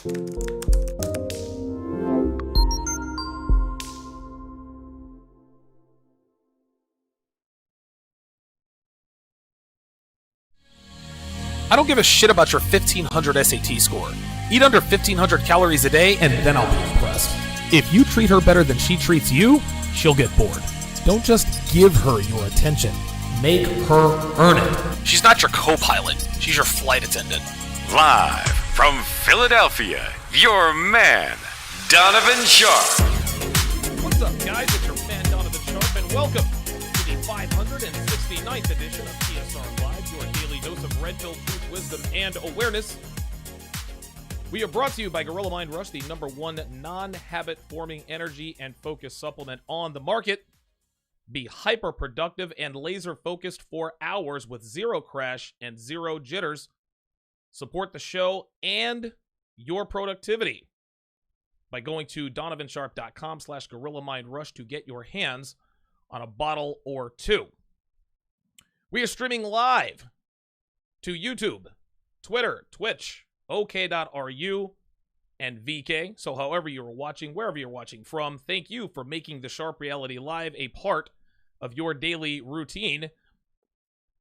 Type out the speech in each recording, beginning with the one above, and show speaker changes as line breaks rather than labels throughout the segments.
I don't give a shit about your 1500 SAT score. Eat under 1500 calories a day and then I'll be impressed. If you treat her better than she treats you, she'll get bored. Don't just give her your attention. Make her earn it. She's not your co-pilot. She's your flight attendant.
Live from Philadelphia, your man, Donovan Sharp.
What's up, guys? It's your man, Donovan Sharp, and welcome to the 569th edition of TSR Live, your daily dose of red-pill truth, wisdom, and awareness. We are brought to you by Gorilla Mind Rush, the #1 non-habit-forming energy and focus supplement on the market. Be hyper-productive and laser-focused for hours with zero crash and zero jitters. Support the show and your productivity by going to donovansharp.com/GorillaMindRush to get your hands on a bottle or two. We are streaming live to YouTube, Twitter, Twitch, OK.ru, and VK. So however you're watching, wherever you're watching from, thank you for making the Sharp Reality Live a part of your daily routine.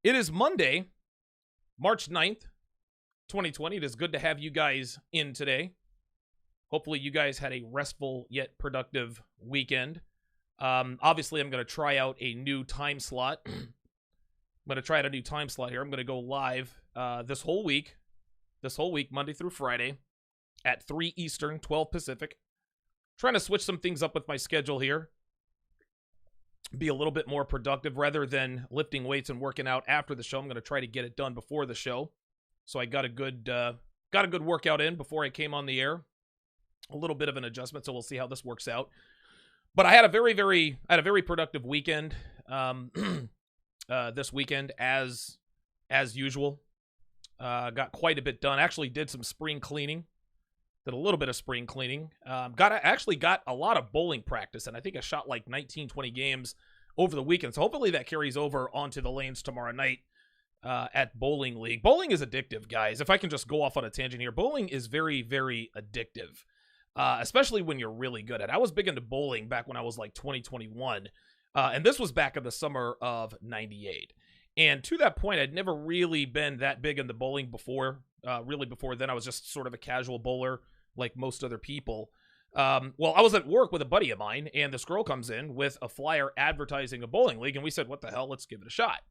It is Monday, March 9th, 2020. It is good to have you guys in today. Hopefully you guys had a restful yet productive weekend. Obviously, I'm going to try out a new time slot. I'm going to try out a new time slot here. I'm going to go live this whole week, Monday through Friday, at 3 Eastern, 12 Pacific. Trying to switch some things up with my schedule here. Be a little bit more productive rather than lifting weights and working out after the show. I'm going to try to get it done before the show. So I got a good workout in before I came on the air. A little bit of an adjustment, so we'll see how this works out. But I had a very productive weekend. This weekend, as usual, got quite a bit done. Actually, did some spring cleaning. Did a little bit of spring cleaning. Actually got a lot of bowling practice, and I think I shot like 19, 20 games over the weekend. So hopefully that carries over onto the lanes tomorrow night at Bowling League. Bowling is addictive, guys. If I can just go off on a tangent here, bowling is very, very addictive, especially when you're really good at it. I was big into bowling back when I was like 20, 21, and this was back in the summer of 98. And to that point, I'd never really been that big into bowling before. Really before then, I was just sort of a casual bowler like most other people. Well, I was at work with a buddy of mine, and this girl comes in with a flyer advertising a bowling league, and we said, what the hell, let's give it a shot.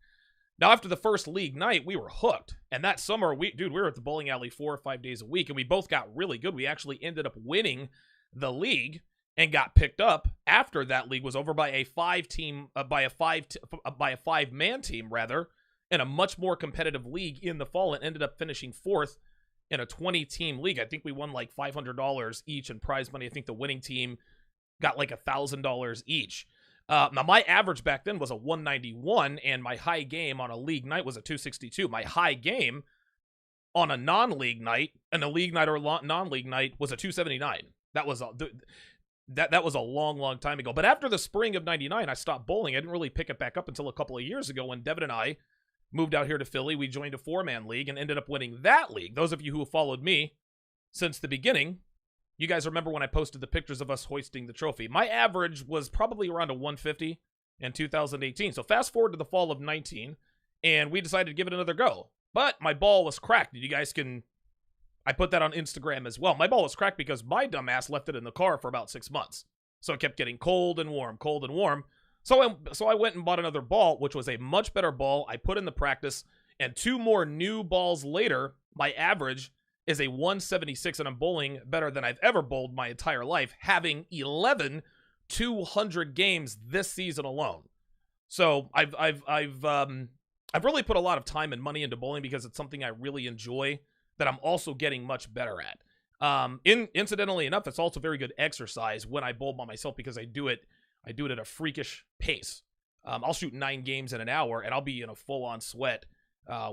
Now, after the first league night, we were hooked. And that summer, we were at the bowling alley 4 or 5 days a week, and we both got really good. We actually ended up winning the league and got picked up after that league was over by a five-man team rather, in a much more competitive league in the fall, and ended up finishing 4th in a 20-team league. I think we won like $500 each in prize money. I think the winning team got like $1,000 each. Now, my average back then was a 191, and my high game on a league night was a 262. My high game on a non-league night, and a league night or non-league night, was a 279. That was a long, long time ago. But after the spring of 99, I stopped bowling. I didn't really pick it back up until a couple of years ago when Devin and I moved out here to Philly. We joined a 4-man league and ended up winning that league. Those of you who have followed me since the beginning, you guys remember when I posted the pictures of us hoisting the trophy. My average was probably around a 150 in 2018. So fast forward to the fall of 19, and we decided to give it another go. But my ball was cracked. I put that on Instagram as well. My ball was cracked because my dumbass left it in the car for about 6 months. So it kept getting cold and warm, cold and warm. So I went and bought another ball, which was a much better ball. I put in the practice, and 2 more new balls later, my average is a 176, and I'm bowling better than I've ever bowled my entire life, having 11 200 games this season alone. So I've really put a lot of time and money into bowling because it's something I really enjoy that I'm also getting much better at. Incidentally enough, it's also very good exercise when I bowl by myself because I do it at a freakish pace. I'll shoot 9 games in an hour, and I'll be in a full-on sweat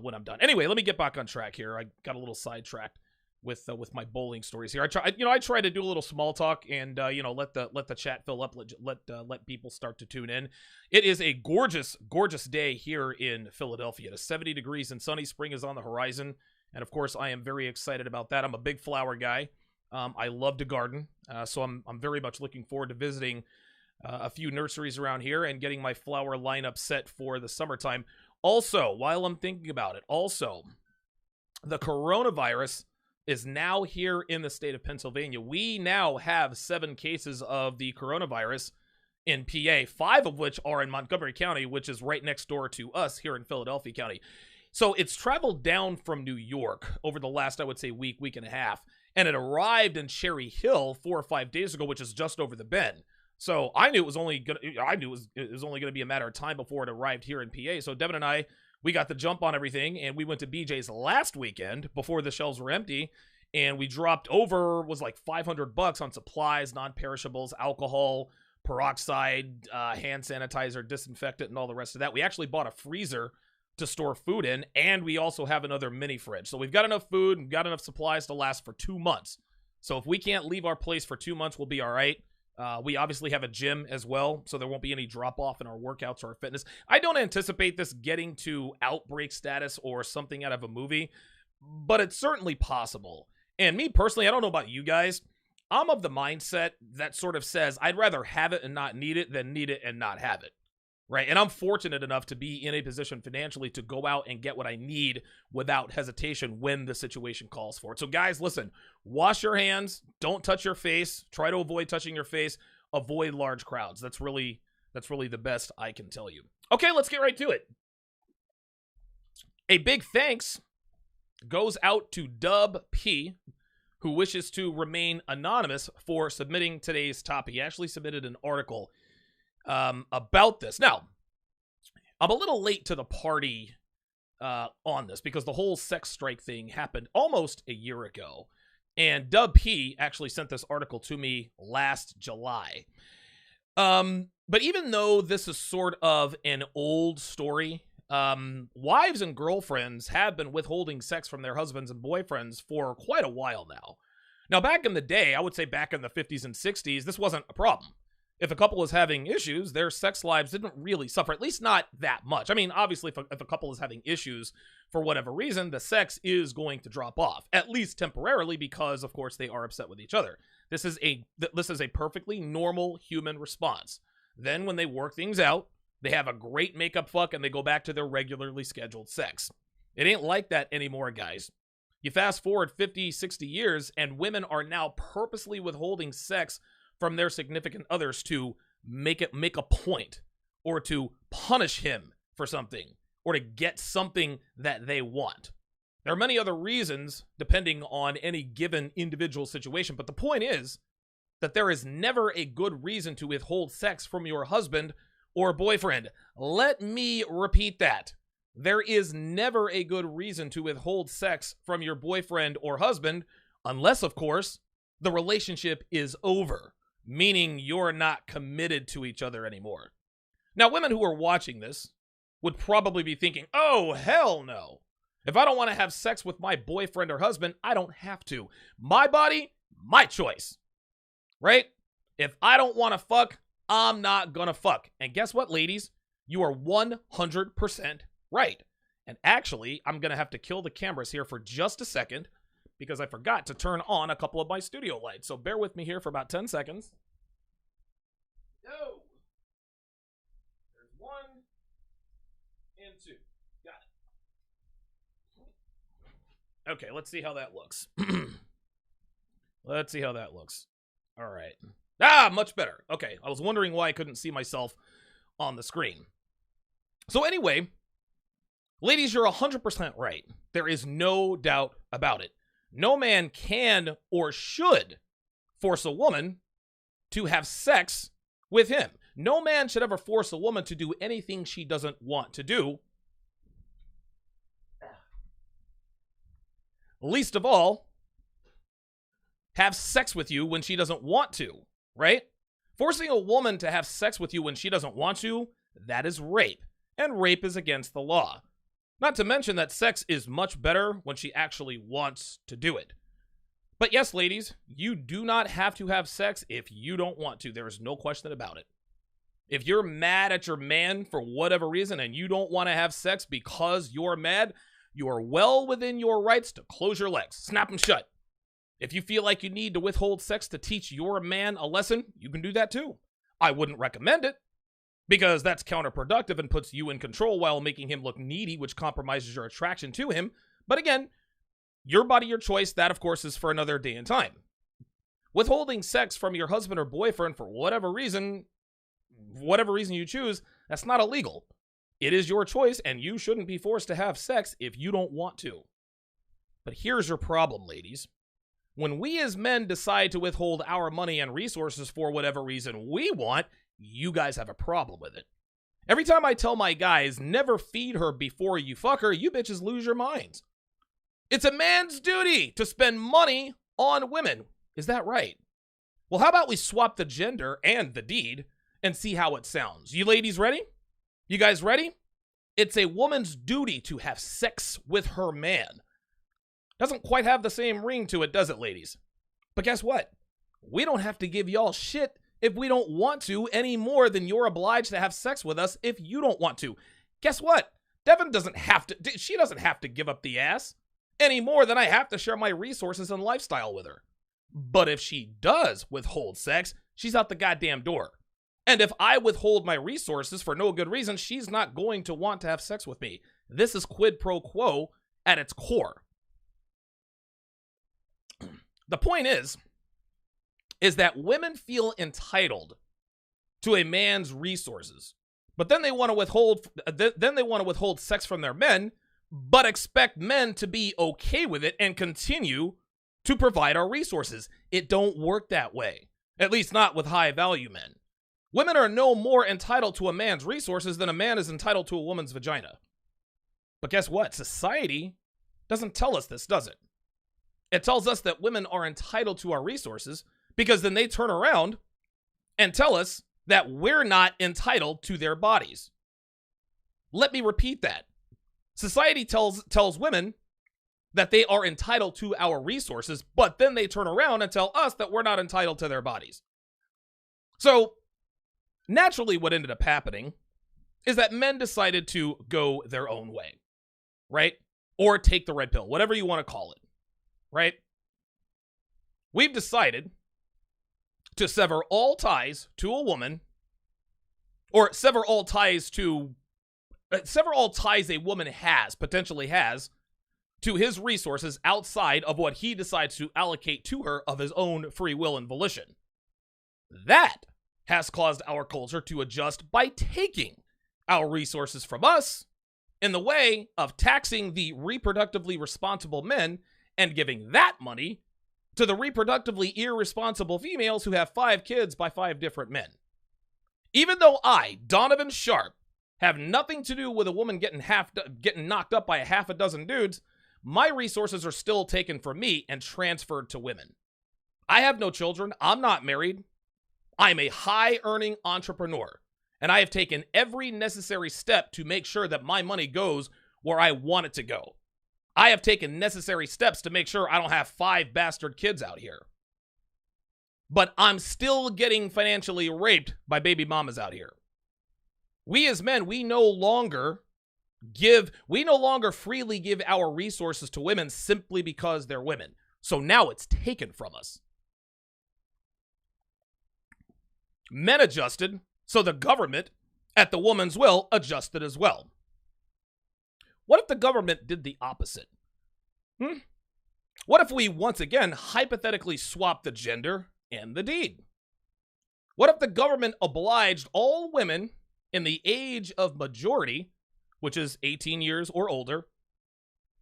when I'm done. Anyway, let me get back on track here. I got a little sidetracked with my bowling stories here. I try to do a little small talk and let the chat fill up, let people start to tune in. It is a gorgeous day here in Philadelphia. It is 70 degrees and sunny. Spring is on the horizon, and of course I am very excited about that. I'm a big flower guy. I love to garden, so I'm very much looking forward to visiting a few nurseries around here and getting my flower lineup set for the summertime. Also, while I'm thinking about it, the coronavirus is now here in the state of Pennsylvania. We now have 7 cases of the coronavirus in PA, 5 of which are in Montgomery County, which is right next door to us here in Philadelphia County. So it's traveled down from New York over the last, I would say, week and a half, and it arrived in Cherry Hill 4 or 5 days ago, which is just over the bend. So I knew it was only gonna be a matter of time before it arrived here in PA. So Devin and I, we got the jump on everything, and we went to BJ's last weekend before the shelves were empty, and we dropped over, was like $500 on supplies, non-perishables, alcohol, peroxide, hand sanitizer, disinfectant, and all the rest of that. We actually bought a freezer to store food in, and we also have another mini fridge. So we've got enough food and got enough supplies to last for 2 months. So if we can't leave our place for 2 months, we'll be all right. We obviously have a gym as well, so there won't be any drop-off in our workouts or our fitness. I don't anticipate this getting to outbreak status or something out of a movie, but it's certainly possible. And me personally, I don't know about you guys, I'm of the mindset that sort of says I'd rather have it and not need it than need it and not have it, right? And I'm fortunate enough to be in a position financially to go out and get what I need without hesitation when the situation calls for it. So guys, listen, wash your hands, don't touch your face, try to avoid touching your face, avoid large crowds. That's really the best I can tell you. Okay, let's get right to it. A big thanks goes out to Dub P, who wishes to remain anonymous for submitting today's topic. He actually submitted an article about this. Now, I'm a little late to the party on this because the whole sex strike thing happened almost a year ago. And Dub P actually sent this article to me last July. But even though this is sort of an old story, wives and girlfriends have been withholding sex from their husbands and boyfriends for quite a while now. Now, back in the day, I would say back in the 50s and 60s, this wasn't a problem. If a couple was having issues, their sex lives didn't really suffer, at least not that much. I mean, obviously, if a couple is having issues for whatever reason, the sex is going to drop off, at least temporarily, because, of course, they are upset with each other. This is a perfectly normal human response. Then, when they work things out, they have a great makeup fuck, and they go back to their regularly scheduled sex. It ain't like that anymore, guys. You fast forward 50, 60 years, and women are now purposely withholding sex from their significant others to make a point, or to punish him for something, or to get something that they want. There are many other reasons, depending on any given individual situation, but the point is that there is never a good reason to withhold sex from your husband or boyfriend. Let me repeat that. There is never a good reason to withhold sex from your boyfriend or husband, unless, of course, the relationship is over, meaning you're not committed to each other anymore. Now, women who are watching this would probably be thinking, oh, hell no. If I don't want to have sex with my boyfriend or husband, I don't have to. My body, my choice. Right? If I don't want to fuck, I'm not gonna fuck. And guess what, ladies? You are 100% right. And actually, I'm gonna have to kill the cameras here for just a second because I forgot to turn on a couple of my studio lights. So bear with me here for about 10 seconds. Yo! There's 1 and 2. Got it. Okay, let's see how that looks. Let's see how that looks. All right. Ah, much better. Okay, I was wondering why I couldn't see myself on the screen. So anyway, ladies, you're 100% right. There is no doubt about it. No man can or should force a woman to have sex with him. No man should ever force a woman to do anything she doesn't want to do. Least of all, have sex with you when she doesn't want to, right? Forcing a woman to have sex with you when she doesn't want to, that is rape. And rape is against the law. Not to mention that sex is much better when she actually wants to do it. But yes, ladies, you do not have to have sex if you don't want to. There is no question about it. If you're mad at your man for whatever reason and you don't want to have sex because you're mad, you are well within your rights to close your legs. Snap them shut. If you feel like you need to withhold sex to teach your man a lesson, you can do that too. I wouldn't recommend it because that's counterproductive and puts you in control while making him look needy, which compromises your attraction to him. But again, your body, your choice. That, of course, is for another day and time. Withholding sex from your husband or boyfriend for whatever reason you choose, that's not illegal. It is your choice, and you shouldn't be forced to have sex if you don't want to. But here's your problem, ladies. When we as men decide to withhold our money and resources for whatever reason we want, you guys have a problem with it. Every time I tell my guys, never feed her before you fuck her, you bitches lose your minds. It's a man's duty to spend money on women. Is that right? Well, how about we swap the gender and the deed and see how it sounds? You ladies ready? You guys ready? It's a woman's duty to have sex with her man. Doesn't quite have the same ring to it, does it, ladies? But guess what? We don't have to give y'all shit if we don't want to any more than you're obliged to have sex with us if you don't want to. Guess what? Devin doesn't have to, she doesn't have to give up the ass any more than I have to share my resources and lifestyle with her. But if she does withhold sex, she's out the goddamn door. And if I withhold my resources for no good reason, she's not going to want to have sex with me. This is quid pro quo at its core. The point is that women feel entitled to a man's resources, but then they want to withhold sex from their men, but expect men to be okay with it and continue to provide our resources. It don't work that way, at least not with high value men. Women are no more entitled to a man's resources than a man is entitled to a woman's vagina. But guess what? Society doesn't tell us this, does it? It tells us that women are entitled to our resources because then they turn around and tell us that we're not entitled to their bodies. Let me repeat that. Society tells women that they are entitled to our resources, but then they turn around and tell us that we're not entitled to their bodies. So, naturally, what ended up happening is that men decided to go their own way, right? Or take the red pill, whatever you want to call it, right? We've decided to sever all ties to a woman, or sever all ties a woman potentially has, to his resources outside of what he decides to allocate to her of his own free will and volition. That has caused our culture to adjust by taking our resources from us in the way of taxing the reproductively responsible men and giving that money to the reproductively irresponsible females who have 5 kids by 5 different men. Even though I, Donovan Sharp, have nothing to do with a woman getting knocked up by a half a dozen dudes, my resources are still taken from me and transferred to women. I have no children. I'm not married. I'm a high-earning entrepreneur, and I have taken every necessary step to make sure that my money goes where I want it to go. I have taken necessary steps to make sure I don't have 5 bastard kids out here. But I'm still getting financially raped by baby mamas out here. We as men, we no longer freely give our resources to women simply because they're women. So now it's taken from us. Men adjusted, so the government, at the woman's will, adjusted as well. What if the government did the opposite? What if we once again hypothetically swapped the gender and the deed? What if the government obliged all women in the age of majority, which is 18 years or older,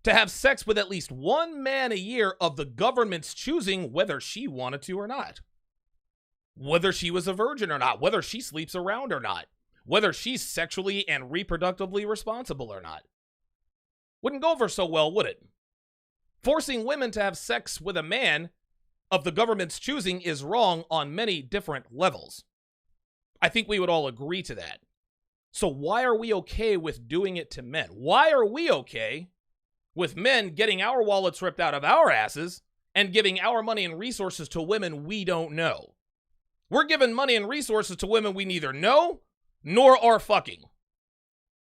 to have sex with at least one man a year of the government's choosing, whether she wanted to or not? Whether she was a virgin or not, whether she sleeps around or not, whether she's sexually and reproductively responsible or not. Wouldn't go over so well, would it? Forcing women to have sex with a man of the government's choosing is wrong on many different levels. I think we would all agree to that. So why are we okay with doing it to men? Why are we okay with men getting our wallets ripped out of our asses and giving our money and resources to women we don't know? We're giving money and resources to women we neither know nor are fucking.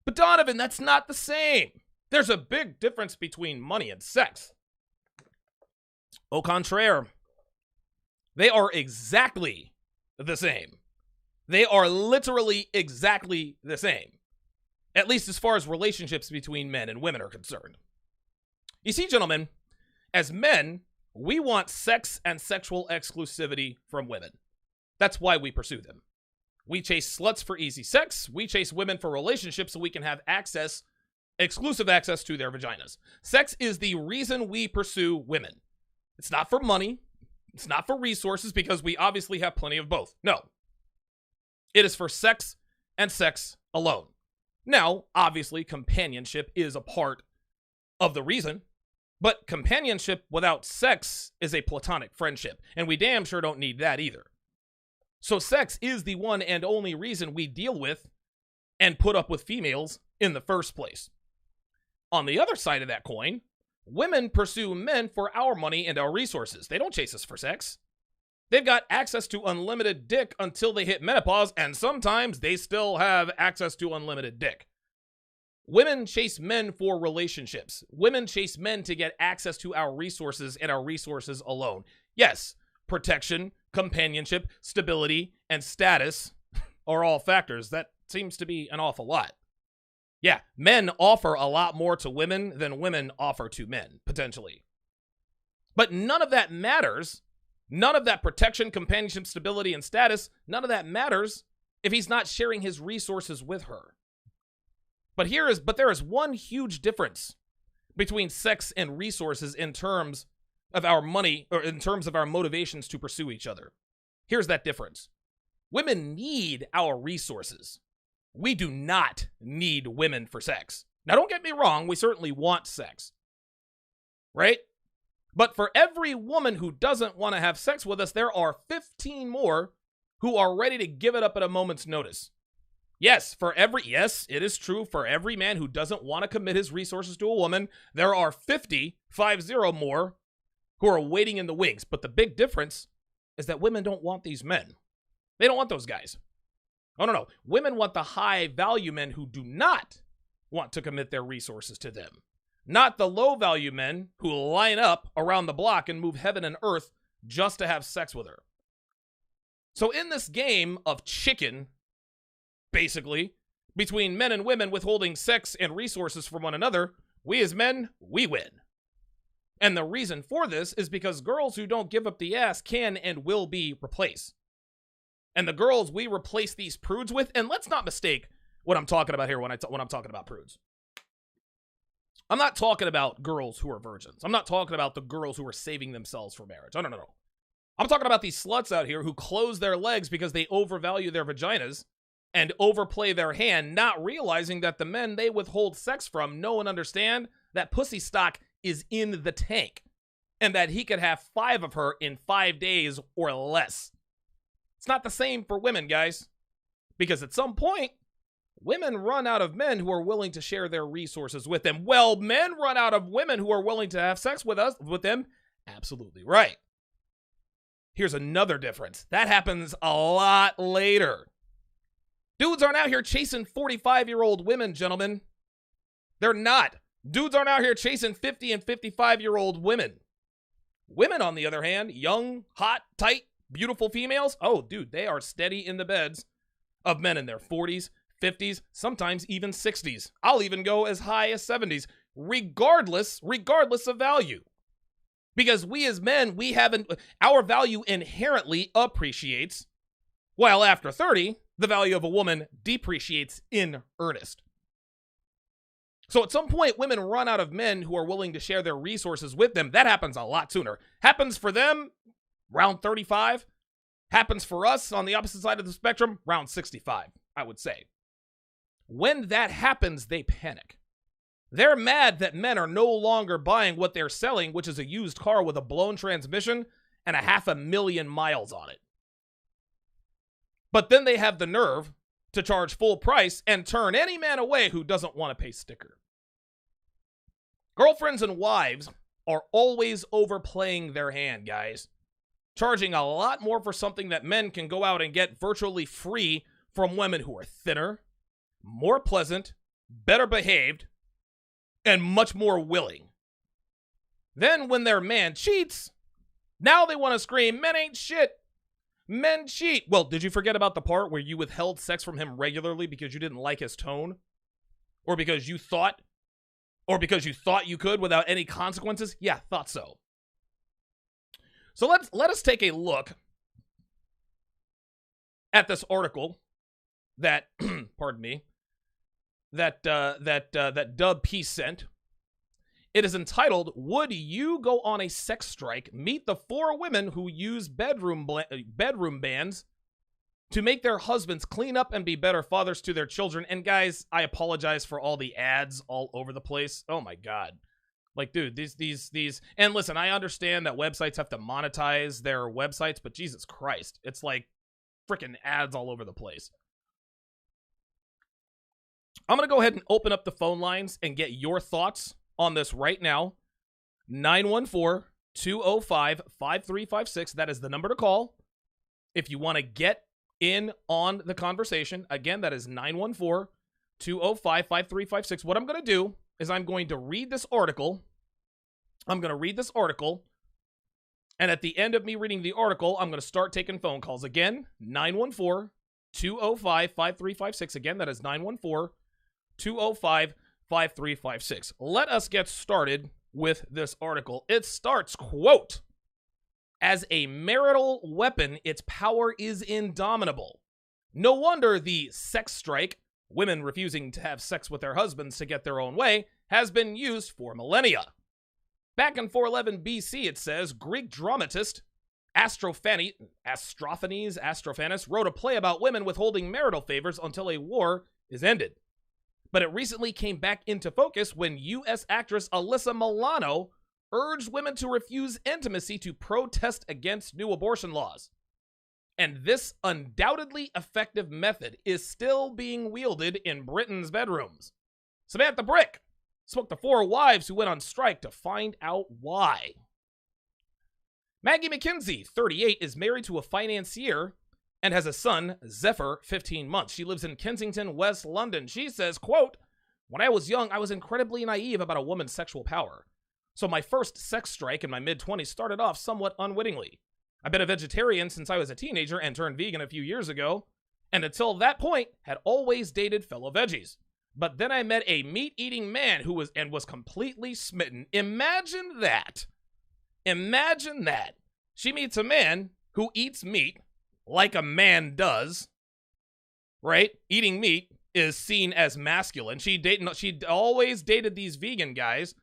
But Donovan, that's not the same. There's a big difference between money and sex. Au contraire, they are exactly the same. They are literally exactly the same, at least as far as relationships between men and women are concerned. You see, gentlemen, as men, we want sex and sexual exclusivity from women. That's why we pursue them. We chase sluts for easy sex. We chase women for relationships so we can have access, exclusive access to their vaginas. Sex is the reason we pursue women. It's not for money. It's not for resources, because we obviously have plenty of both. No. It is for sex and sex alone. Now, obviously, companionship is a part of the reason, but companionship without sex is a platonic friendship, and we damn sure don't need that either. So sex is the one and only reason we deal with and put up with females in the first place. On the other side of that coin, women pursue men for our money and our resources. They don't chase us for sex. They've got access to unlimited dick until they hit menopause, and sometimes they still have access to unlimited dick. Women chase men for relationships. Women chase men to get access to our resources and our resources alone. Yes, protection, companionship, stability, and status are all factors. That seems to be an awful lot. Yeah, men offer a lot more to women than women offer to men, potentially. But none of that matters. None of that protection, companionship, stability, and status, none of that matters if he's not sharing his resources with her. But there is one huge difference between sex and resources in terms of our money, or in terms of our motivations to pursue each other. Here's that difference. Women need our resources. We do not need women for sex. Now, don't get me wrong, we certainly want sex, right? But for every woman who doesn't want to have sex with us, there are 15 more who are ready to give it up at a moment's notice. Yes, it is true, for every man who doesn't want to commit his resources to a woman, there are 50 more who are waiting in the wings. But the big difference is that women don't want these men. They don't want those guys. Oh, no. Women want the high-value men who do not want to commit their resources to them. Not the low-value men who line up around the block and move heaven and earth just to have sex with her. So in this game of chicken, basically, between men and women withholding sex and resources from one another, we as men, we win. And the reason for this is because girls who don't give up the ass can and will be replaced. And the girls we replace these prudes with, and let's not mistake what I'm talking about here when I'm talking about prudes. I'm not talking about girls who are virgins. I'm not talking about the girls who are saving themselves for marriage. No. I'm talking about these sluts out here who close their legs because they overvalue their vaginas and overplay their hand, not realizing that the men they withhold sex from know and understand that pussy stock is in the tank and that he could have 5 of her in 5 days or less. It's not the same for women, guys, because at some point, women run out of men who are willing to share their resources with them. Well, men run out of women who are willing to have sex with them. Absolutely right. Here's another difference. That happens a lot later. Dudes aren't out here chasing 45-year-old women, gentlemen. They're not. Dudes aren't out here chasing 50 and 55-year-old women. Women, on the other hand, young, hot, tight, beautiful females, oh, dude, they are steady in the beds of men in their 40s, 50s, sometimes even 60s. I'll even go as high as 70s, regardless of value. Because we as men, our value inherently appreciates, while after 30, the value of a woman depreciates in earnest. So at some point, women run out of men who are willing to share their resources with them. That happens a lot sooner. Happens for them around 35. Happens for us on the opposite side of the spectrum around 65, I would say. When that happens, they panic. They're mad that men are no longer buying what they're selling, which is a used car with a blown transmission and 500,000 miles on it. But then they have the nerve to charge full price and turn any man away who doesn't want to pay sticker. Girlfriends and wives are always overplaying their hand, guys. Charging a lot more for something that men can go out and get virtually free from women who are thinner, more pleasant, better behaved, and much more willing. Then when their man cheats, Now they want to scream, men ain't shit. Men cheat. Well, did you forget about the part where you withheld sex from him regularly because you didn't like his tone? Or because you thought you could without any consequences? Yeah, thought so. So let us take a look at this article that, pardon me, that Dub P sent. It is entitled, "Would You Go on a Sex Strike? Meet the 4 women who use bedroom bans to make their husbands clean up and be better fathers to their children." And guys, I apologize for all the ads all over the place. Oh my God. Like, dude, these, and listen, I understand that websites have to monetize their websites, but Jesus Christ, it's like freaking ads all over the place. I'm going to go ahead and open up the phone lines and get your thoughts on this right now. 914-205-5356. That is the number to call if you want to get in on the conversation. Again, that is 914-205-5356. What I'm going to do is I'm going to read this article. And at the end of me reading the article, I'm going to start taking phone calls. Again, 914-205-5356. Again, that is 914-205-5356. Let us get started with this article. It starts, quote, "As a marital weapon, its power is indomitable. No wonder the sex strike, women refusing to have sex with their husbands to get their own way, has been used for millennia. Back in 411 BC, it says, Greek dramatist Astrophanes wrote a play about women withholding marital favors until a war is ended. But it recently came back into focus when U.S. actress Alyssa Milano urged women to refuse intimacy to protest against new abortion laws. And this undoubtedly effective method is still being wielded in Britain's bedrooms. Samantha Brick spoke to 4 wives who went on strike to find out why. Maggie McKenzie, 38, is married to a financier and has a son, Zephyr, 15 months. She lives in Kensington, West London. She says, quote, "When I was young, I was incredibly naive about a woman's sexual power. So my first sex strike in my mid-20s started off somewhat unwittingly. I've been a vegetarian since I was a teenager and turned vegan a few years ago, and until that point had always dated fellow veggies. But then I met a meat-eating man who was completely smitten." Imagine that. Imagine that. She meets a man who eats meat like a man does, right? Eating meat is seen as masculine. She always dated these vegan guys.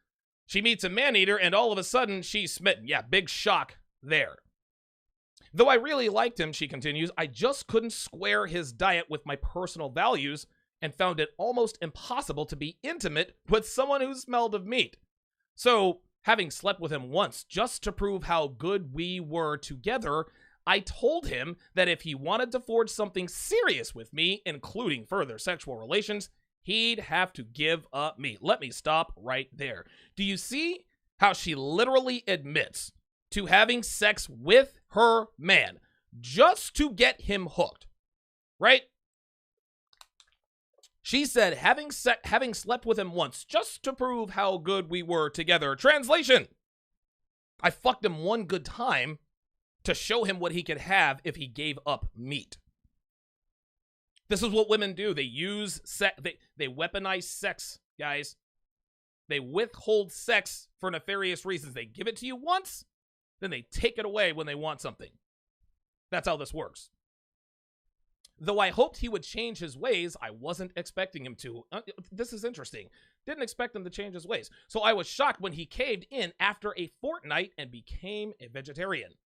She meets a man-eater, and all of a sudden, she's smitten. Yeah, big shock there. "Though I really liked him," she continues, "I just couldn't square his diet with my personal values and found it almost impossible to be intimate with someone who smelled of meat. So, having slept with him once just to prove how good we were together, I told him that if he wanted to forge something serious with me, including further sexual relations, he'd have to give up meat." Let me stop right there. Do you see how she literally admits to having sex with her man just to get him hooked, right? She said having slept with him once just to prove how good we were together. Translation: I fucked him one good time to show him what he could have if he gave up meat. This is what women do. They use sex. They weaponize sex, guys. They withhold sex for nefarious reasons. They give it to you once, then they take it away when they want something. That's how this works. "Though I hoped he would change his ways, I wasn't expecting him to." This is interesting. Didn't expect him to change his ways. "So I was shocked when he caved in after a fortnight and became a vegetarian.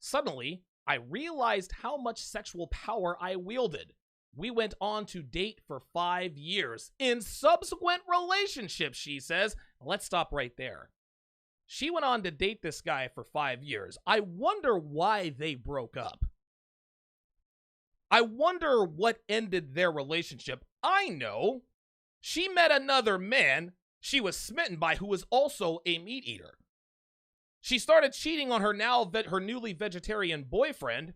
Suddenly, I realized how much sexual power I wielded. We went on to date for 5 years. In subsequent relationships," she says. Let's stop right there. She went on to date this guy for 5 years. I wonder why they broke up. I wonder what ended their relationship. I know. She met another man she was smitten by who was also a meat eater. She started cheating on her newly vegetarian boyfriend.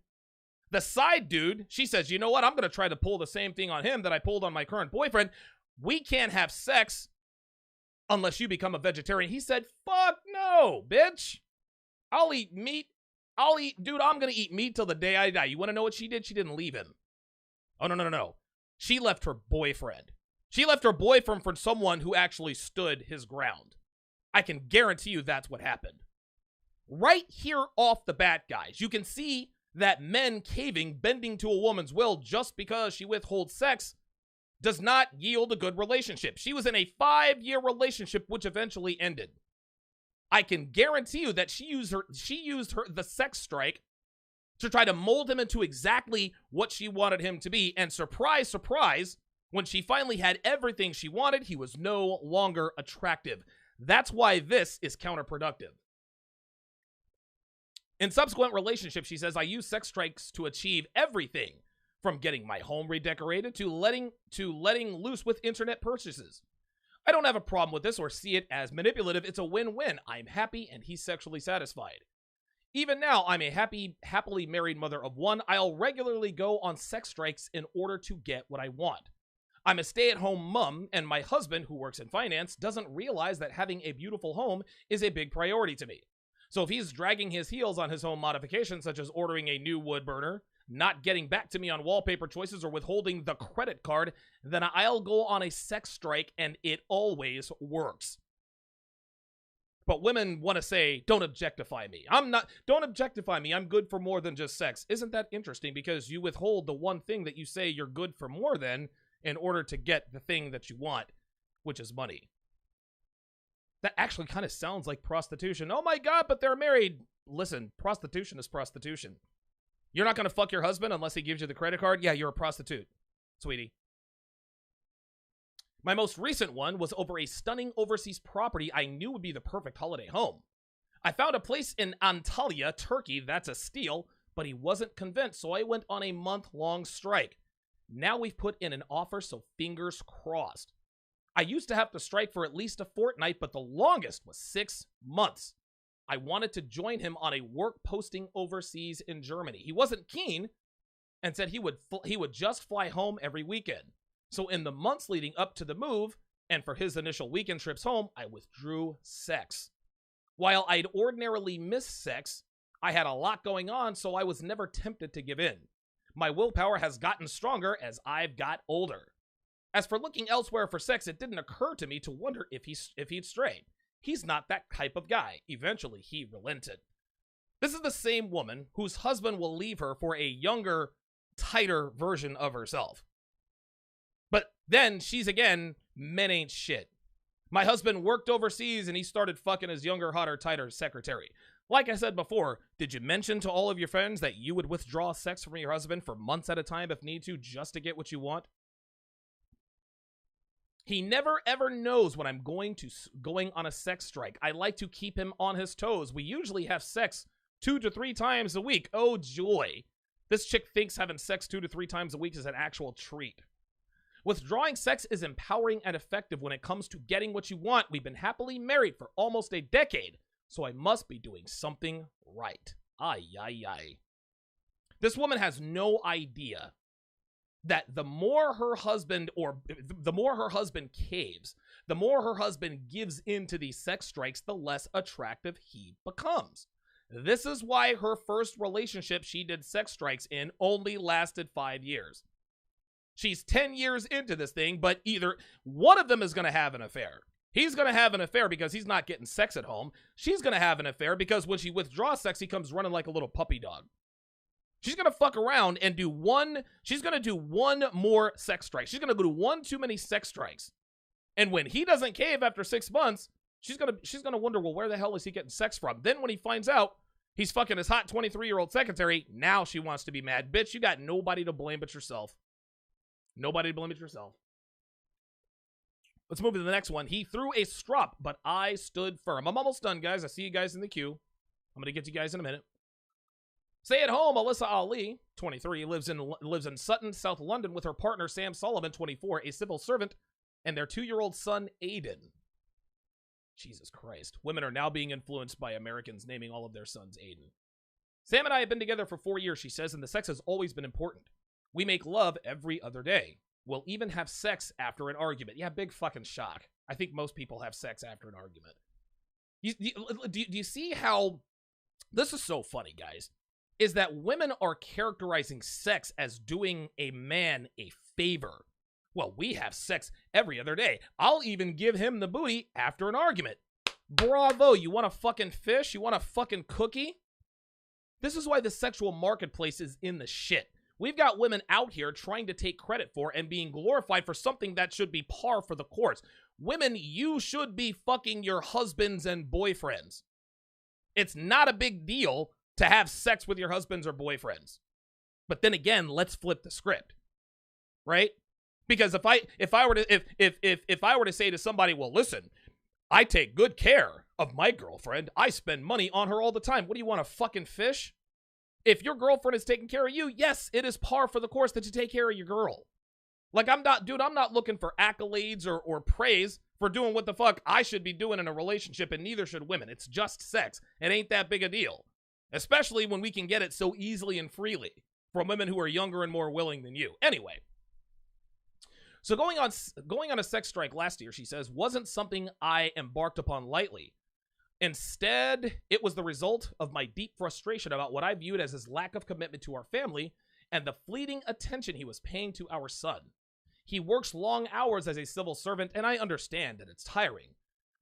The side dude, she says, "You know what? I'm going to try to pull the same thing on him that I pulled on my current boyfriend. We can't have sex unless you become a vegetarian." He said, "Fuck no, bitch. I'll eat meat I'm gonna eat meat till the day I die. You wanna know what she did? She didn't leave him. Oh, no. She left her boyfriend. She left her boyfriend for someone who actually stood his ground. I can guarantee you that's what happened. Right here off the bat, guys, you can see that men caving, bending to a woman's will just because she withholds sex does not yield a good relationship. She was in a 5-year relationship which eventually ended. I can guarantee you that she used the sex strike to try to mold him into exactly what she wanted him to be. And surprise, surprise, when she finally had everything she wanted, he was no longer attractive. That's why this is counterproductive. In subsequent relationships, she says, I use sex strikes to achieve everything from getting my home redecorated to letting loose with internet purchases. I don't have a problem with this or see it as manipulative. It's a win-win. I'm happy and he's sexually satisfied. Even now, I'm a happily married mother of one. I'll regularly go on sex strikes in order to get what I want. I'm a stay-at-home mom, and my husband, who works in finance, doesn't realize that having a beautiful home is a big priority to me. So if he's dragging his heels on his home modifications, such as ordering a new wood burner, not getting back to me on wallpaper choices, or withholding the credit card, then I'll go on a sex strike, and it always works. But women want to say, don't objectify me. Don't objectify me. I'm good for more than just sex. Isn't that interesting? Because you withhold the one thing that you say you're good for more than in order to get the thing that you want, which is money. That actually kind of sounds like prostitution. Oh my God, but they're married. Listen, prostitution is prostitution. You're not going to fuck your husband unless he gives you the credit card? Yeah, you're a prostitute, sweetie. My most recent one was over a stunning overseas property I knew would be the perfect holiday home. I found a place in Antalya, Turkey, that's a steal, but he wasn't convinced, so I went on a month-long strike. Now we've put in an offer, so fingers crossed. I used to have to strike for at least a fortnight, but the longest was 6 months. I wanted to join him on a work posting overseas in Germany. He wasn't keen and said he would just fly home every weekend. So in the months leading up to the move, and for his initial weekend trips home, I withdrew sex. While I'd ordinarily miss sex, I had a lot going on, so I was never tempted to give in. My willpower has gotten stronger as I've got older. As for looking elsewhere for sex, it didn't occur to me to wonder if he'd strayed. He's not that type of guy. Eventually, he relented. This is the same woman whose husband will leave her for a younger, tighter version of herself. But then she's again, men ain't shit. My husband worked overseas and he started fucking his younger, hotter, tighter secretary. Like I said before, did you mention to all of your friends that you would withdraw sex from your husband for months at a time if need to, just to get what you want? He never ever knows when I'm going on a sex strike. I like to keep him on his toes. We usually have sex 2 to 3 times a week. Oh joy. This chick thinks having sex 2 to 3 times a week is an actual treat. Withdrawing sex is empowering and effective when it comes to getting what you want. We've been happily married for almost a decade, so I must be doing something right. Ay, ay, ay. This woman has no idea that the more her husband caves, the more her husband gives into these sex strikes, the less attractive he becomes. This is why her first relationship she did sex strikes in only lasted 5 years. She's 10 years into this thing, but either one of them is going to have an affair. He's going to have an affair because he's not getting sex at home. She's going to have an affair because when she withdraws sex, he comes running like a little puppy dog. She's going to fuck around and she's going to do one more sex strike. She's going to do one too many sex strikes. And when he doesn't cave after 6 months, she's going to wonder, well, where the hell is he getting sex from? Then when he finds out he's fucking his hot 23-year-old secretary, now she wants to be mad. Bitch, you got nobody to blame but yourself. Nobody to blame but yourself. Let's move to the next one. He threw a strop, but I stood firm. I'm almost done, guys. I see you guys in the queue. I'm going to get to you guys in a minute. Stay at home, Alyssa Ali, 23, lives in Sutton, South London with her partner, Sam Solomon, 24, a civil servant, and their 2-year-old son, Aiden. Jesus Christ. Women are now being influenced by Americans naming all of their sons Aiden. Sam and I have been together for 4 years, she says, and the sex has always been important. We make love every other day. We'll even have sex after an argument. Yeah, big fucking shock. I think most people have sex after an argument. Do you see how this is so funny, guys, is that women are characterizing sex as doing a man a favor. Well, we have sex every other day. I'll even give him the booty after an argument. Bravo, you want a fucking fish? You want a fucking cookie? This is why the sexual marketplace is in the shit. We've got women out here trying to take credit for and being glorified for something that should be par for the course. Women, you should be fucking your husbands and boyfriends. It's not a big deal to have sex with your husbands or boyfriends. But then again, let's flip the script, right? Because if I were to say to somebody, well, listen, I take good care of my girlfriend. I spend money on her all the time. What do you want, a fucking fish? If your girlfriend is taking care of you, yes, it is par for the course that you take care of your girl. Like, I'm not looking for accolades or praise for doing what the fuck I should be doing in a relationship, and neither should women. It's just sex. It ain't that big a deal. Especially when we can get it so easily and freely from women who are younger and more willing than you. Anyway. So going on a sex strike last year, she says, wasn't something I embarked upon lightly. Instead, it was the result of my deep frustration about what I viewed as his lack of commitment to our family and the fleeting attention he was paying to our son. He works long hours as a civil servant, and I understand that it's tiring.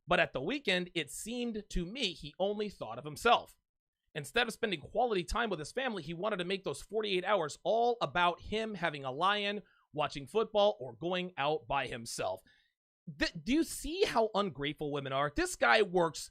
But at the weekend, it seemed to me he only thought of himself. Instead of spending quality time with his family, he wanted to make those 48 hours all about him having a lie-in, watching football, or going out by himself. Do you see how ungrateful women are? This guy works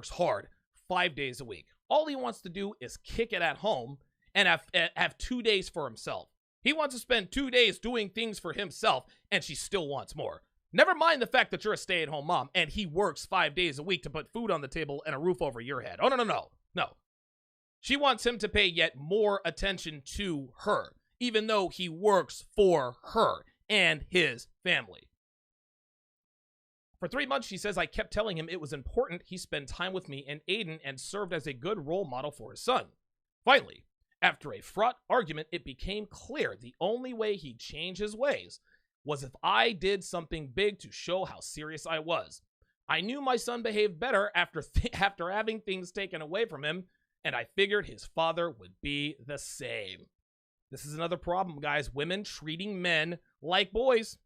hard 5 days a week. All he wants to do is kick it at home and have 2 days for himself. He wants to spend 2 days doing things for himself, and she still wants more. Never mind the fact that you're a stay-at-home mom and he works 5 days a week to put food on the table and a roof over your head. Oh, no. She wants him to pay yet more attention to her, even though he works for her and his family. For 3 months, she says, I kept telling him it was important he spend time with me and Aiden and served as a good role model for his son. Finally, after a fraught argument, it became clear the only way he'd change his ways was if I did something big to show how serious I was. I knew my son behaved better after having things taken away from him, and I figured his father would be the same. This is another problem, guys. Women treating men like boys.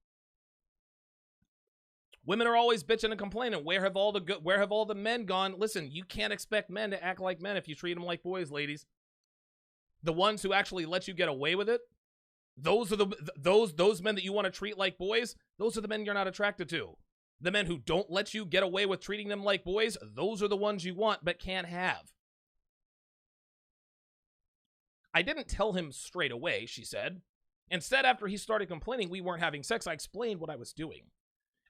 Women are always bitching and complaining. Where have all the men gone? Listen, you can't expect men to act like men if you treat them like boys, ladies. The ones who actually let you get away with it, those are those men that you want to treat like boys. Those are the men you're not attracted to. The men who don't let you get away with treating them like boys, those are the ones you want but can't have. I didn't tell him straight away, she said. Instead, after he started complaining we weren't having sex, I explained what I was doing.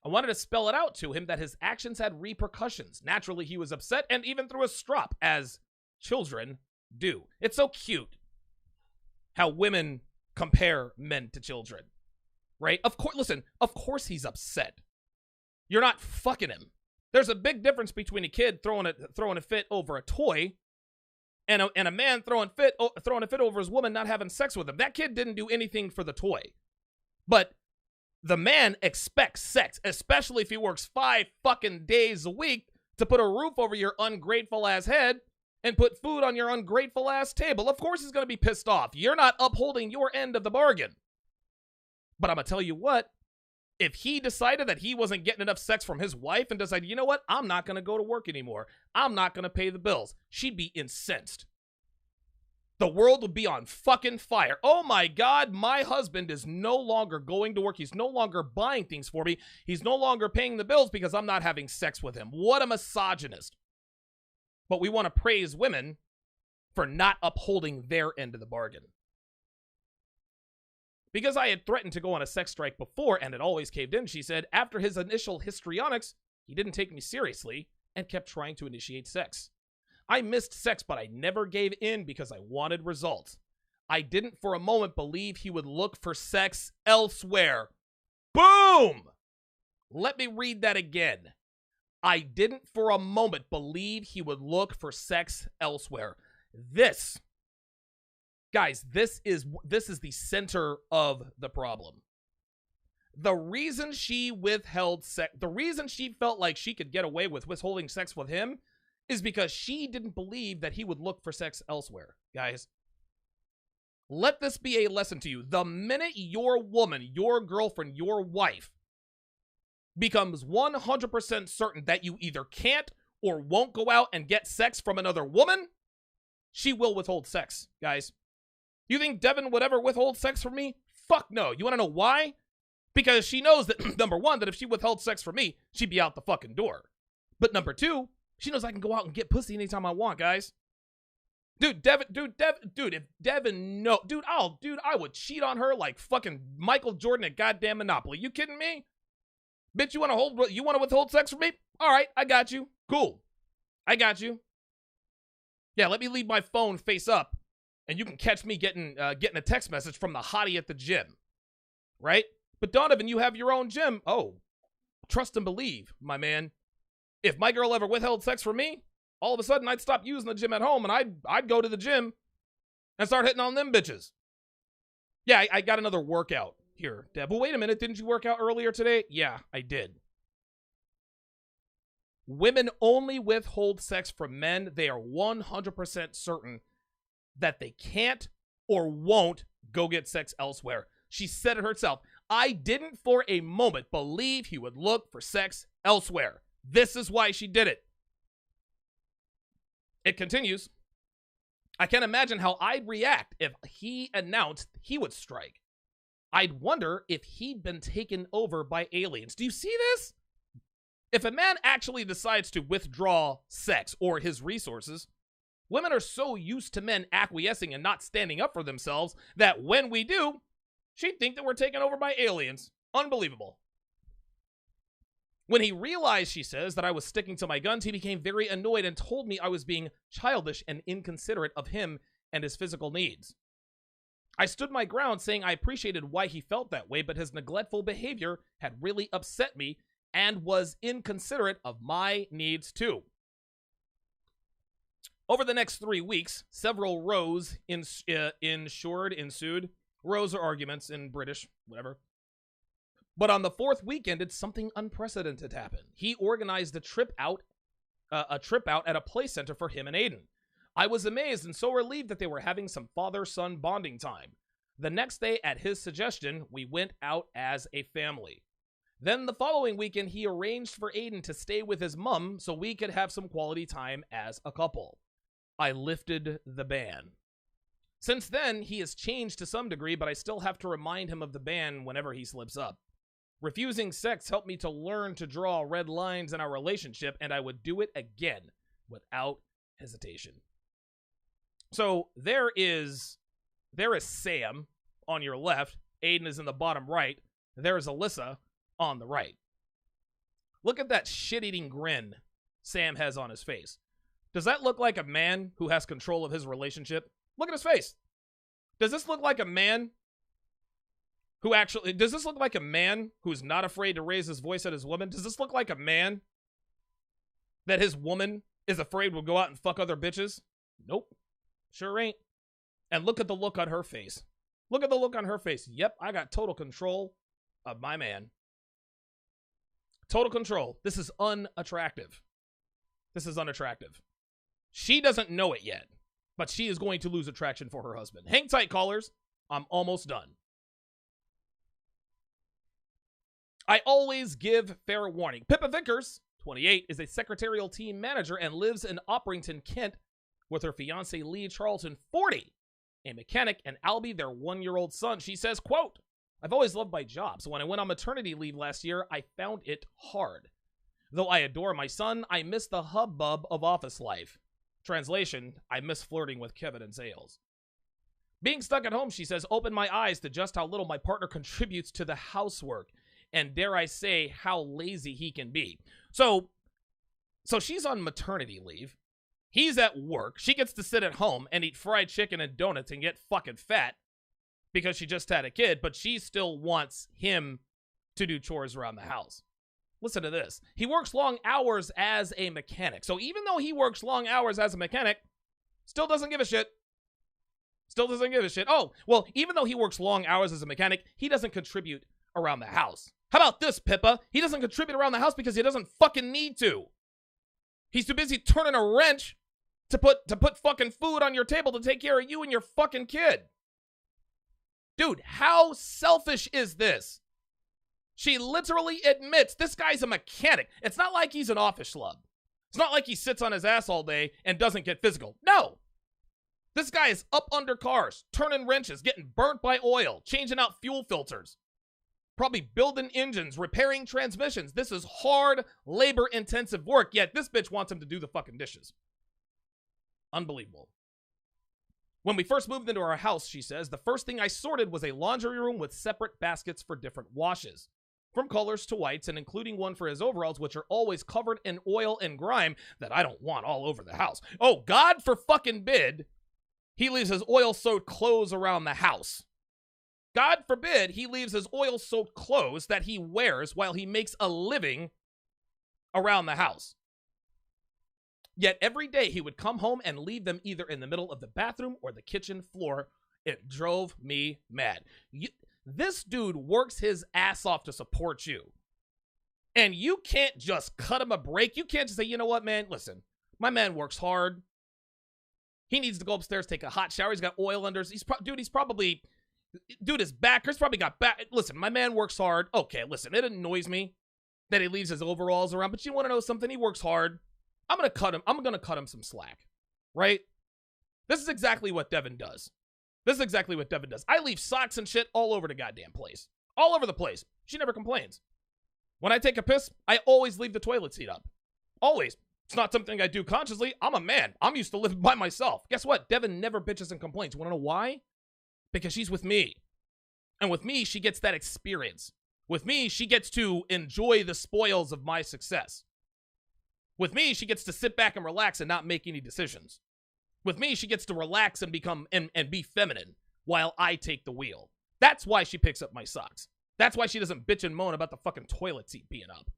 I wanted to spell it out to him that his actions had repercussions. Naturally, he was upset and even threw a strop, as children do. It's so cute how women compare men to children, right? Of course he's upset. You're not fucking him. There's a big difference between a kid throwing a fit over a toy and a man throwing a fit over his woman not having sex with him. That kid didn't do anything for the toy. But the man expects sex, especially if he works 5 fucking days a week to put a roof over your ungrateful ass head and put food on your ungrateful ass table. Of course he's going to be pissed off. You're not upholding your end of the bargain. But I'm going to tell you what, if he decided that he wasn't getting enough sex from his wife and decided, you know what, I'm not going to go to work anymore, I'm not going to pay the bills, she'd be incensed. The world would be on fucking fire. Oh my God, my husband is no longer going to work. He's no longer buying things for me. He's no longer paying the bills because I'm not having sex with him. What a misogynist. But we want to praise women for not upholding their end of the bargain. Because I had threatened to go on a sex strike before and it always caved in, she said, after his initial histrionics, he didn't take me seriously and kept trying to initiate sex. I missed sex, but I never gave in because I wanted results. I didn't for a moment believe he would look for sex elsewhere. Boom! Let me read that again. I didn't for a moment believe he would look for sex elsewhere. This, guys, this is the center of the problem. The reason she withheld sex, the reason she felt like she could get away with withholding sex with him is because she didn't believe that he would look for sex elsewhere. Guys, let this be a lesson to you. The minute your woman, your girlfriend, your wife becomes 100% certain that you either can't or won't go out and get sex from another woman, she will withhold sex, guys. You think Devin would ever withhold sex from me? Fuck no. You want to know why? Because she knows that, number one, that if she withheld sex from me, she'd be out the fucking door. But number two, she knows I can go out and get pussy anytime I want, guys. Dude, if Devin, no, I would cheat on her like fucking Michael Jordan at goddamn Monopoly. You kidding me? Bitch, you want to withhold sex from me? All right, I got you. Cool. I got you. Yeah, let me leave my phone face up, and you can catch me getting a text message from the hottie at the gym, right? But Donovan, you have your own gym. Oh, trust and believe, my man. If my girl ever withheld sex from me, all of a sudden I'd stop using the gym at home, and I'd go to the gym and start hitting on them bitches. Yeah, I got another workout here, Deb. Well, wait a minute. Didn't you work out earlier today? Yeah, I did. Women only withhold sex from men. They are 100% certain that they can't or won't go get sex elsewhere. She said it herself. I didn't for a moment believe he would look for sex elsewhere. This is why she did it. It continues. I can imagine how I'd react if he announced he would strike. I'd wonder if he'd been taken over by aliens. Do you see this? If a man actually decides to withdraw sex or his resources, women are so used to men acquiescing and not standing up for themselves that when we do, she'd think that we're taken over by aliens. Unbelievable. When he realized, she says, that I was sticking to my guns, he became very annoyed and told me I was being childish and inconsiderate of him and his physical needs. I stood my ground, saying I appreciated why he felt that way, but his neglectful behavior had really upset me and was inconsiderate of my needs too. Over the next 3 weeks, several rows ensued. Rows are arguments in British, whatever. But on the fourth weekend, something unprecedented happened. He organized a trip out at a play center for him and Aiden. I was amazed and so relieved that they were having some father-son bonding time. The next day, at his suggestion, we went out as a family. Then the following weekend, he arranged for Aiden to stay with his mom so we could have some quality time as a couple. I lifted the ban. Since then, he has changed to some degree, but I still have to remind him of the ban whenever he slips up. Refusing sex helped me to learn to draw red lines in our relationship, and I would do it again without hesitation. So there is Sam on your left. Aiden is in the bottom right. There is Alyssa on the right. Look at that shit-eating grin Sam has on his face. Does that look like a man who has control of his relationship? Look at his face. Does this look like a man does this look like a man who's not afraid to raise his voice at his woman? Does this look like a man that his woman is afraid will go out and fuck other bitches? Nope. Sure ain't. And look at the look on her face. Look at the look on her face. Yep, I got total control of my man. Total control. This is unattractive. This is unattractive. She doesn't know it yet, but she is going to lose attraction for her husband. Hang tight, callers. I'm almost done. I always give fair warning. Pippa Vickers, 28, is a secretarial team manager and lives in Oprington, Kent, with her fiancé Lee Charlton, 40, a mechanic, and Albie, their 1-year-old son. She says, quote, I've always loved my job, so when I went on maternity leave last year, I found it hard. Though I adore my son, I miss the hubbub of office life. Translation, I miss flirting with Kevin and Zales. Being stuck at home, she says, opened my eyes to just how little my partner contributes to the housework, and dare I say, how lazy he can be. So she's on maternity leave. He's at work. She gets to sit at home and eat fried chicken and donuts and get fucking fat because she just had a kid, but she still wants him to do chores around the house. Listen to this. He works long hours as a mechanic. So even though he works long hours as a mechanic, still doesn't give a shit. Still doesn't give a shit. Oh, well, even though he works long hours as a mechanic, he doesn't contribute around the house. How about this, Pippa? He doesn't contribute around the house because he doesn't fucking need to. He's too busy turning a wrench to put fucking food on your table to take care of you and your fucking kid. Dude, how selfish is this? She literally admits this guy's a mechanic. It's not like he's an office schlub. It's not like he sits on his ass all day and doesn't get physical. No. This guy is up under cars, turning wrenches, getting burnt by oil, changing out fuel filters, probably building engines, repairing transmissions. This is hard, labor-intensive work, yet this bitch wants him to do the fucking dishes. Unbelievable. When we first moved into our house, she says, the first thing I sorted was a laundry room with separate baskets for different washes. From colors to whites, and including one for his overalls, which are always covered in oil and grime that I don't want all over the house. Oh, God for fucking bid, he leaves his oil-soaked clothes around the house. God forbid he leaves his oil-soaked clothes that he wears while he makes a living around the house. Yet every day he would come home and leave them either in the middle of the bathroom or the kitchen floor. It drove me mad. This dude works his ass off to support you. And you can't just cut him a break. You can't just say, you know what, man? Listen, my man works hard. He needs to go upstairs, take a hot shower. He's got oil under his... Dude is back. He's probably got back. Listen, my man works hard. Okay, listen, it annoys me that he leaves his overalls around. But you want to know something? He works hard. I'm going to cut him some slack, right? This is exactly what Devin does. I leave socks and shit all over the goddamn place. All over the place. She never complains. When I take a piss, I always leave the toilet seat up. Always. It's not something I do consciously. I'm a man. I'm used to living by myself. Guess what? Devin never bitches and complains. You want to know why? Because she's with me. And with me, she gets that experience. With me, she gets to enjoy the spoils of my success. With me, she gets to sit back and relax and not make any decisions. With me, she gets to relax and become and be feminine while I take the wheel. That's why she picks up my socks. That's why she doesn't bitch and moan about the fucking toilet seat being up.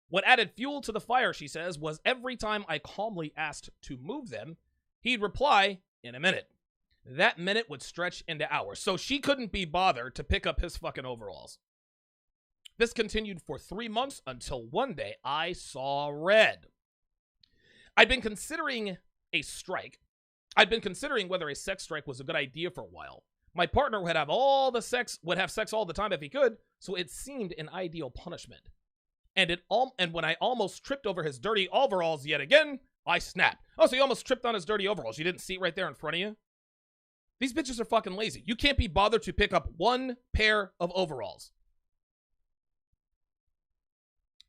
What added fuel to the fire, she says, was every time I calmly asked to move them, he'd reply, in a minute. That minute would stretch into hours. So she couldn't be bothered to pick up his fucking overalls. This continued for 3 months until one day I saw red. I'd been considering a strike. I'd been considering whether a sex strike was a good idea for a while. My partner would have sex all the time if he could, so it seemed an ideal punishment. And when I almost tripped over his dirty overalls yet again, I snapped. Oh, so you almost tripped on his dirty overalls. You didn't see it right there in front of you? These bitches are fucking lazy. You can't be bothered to pick up one pair of overalls.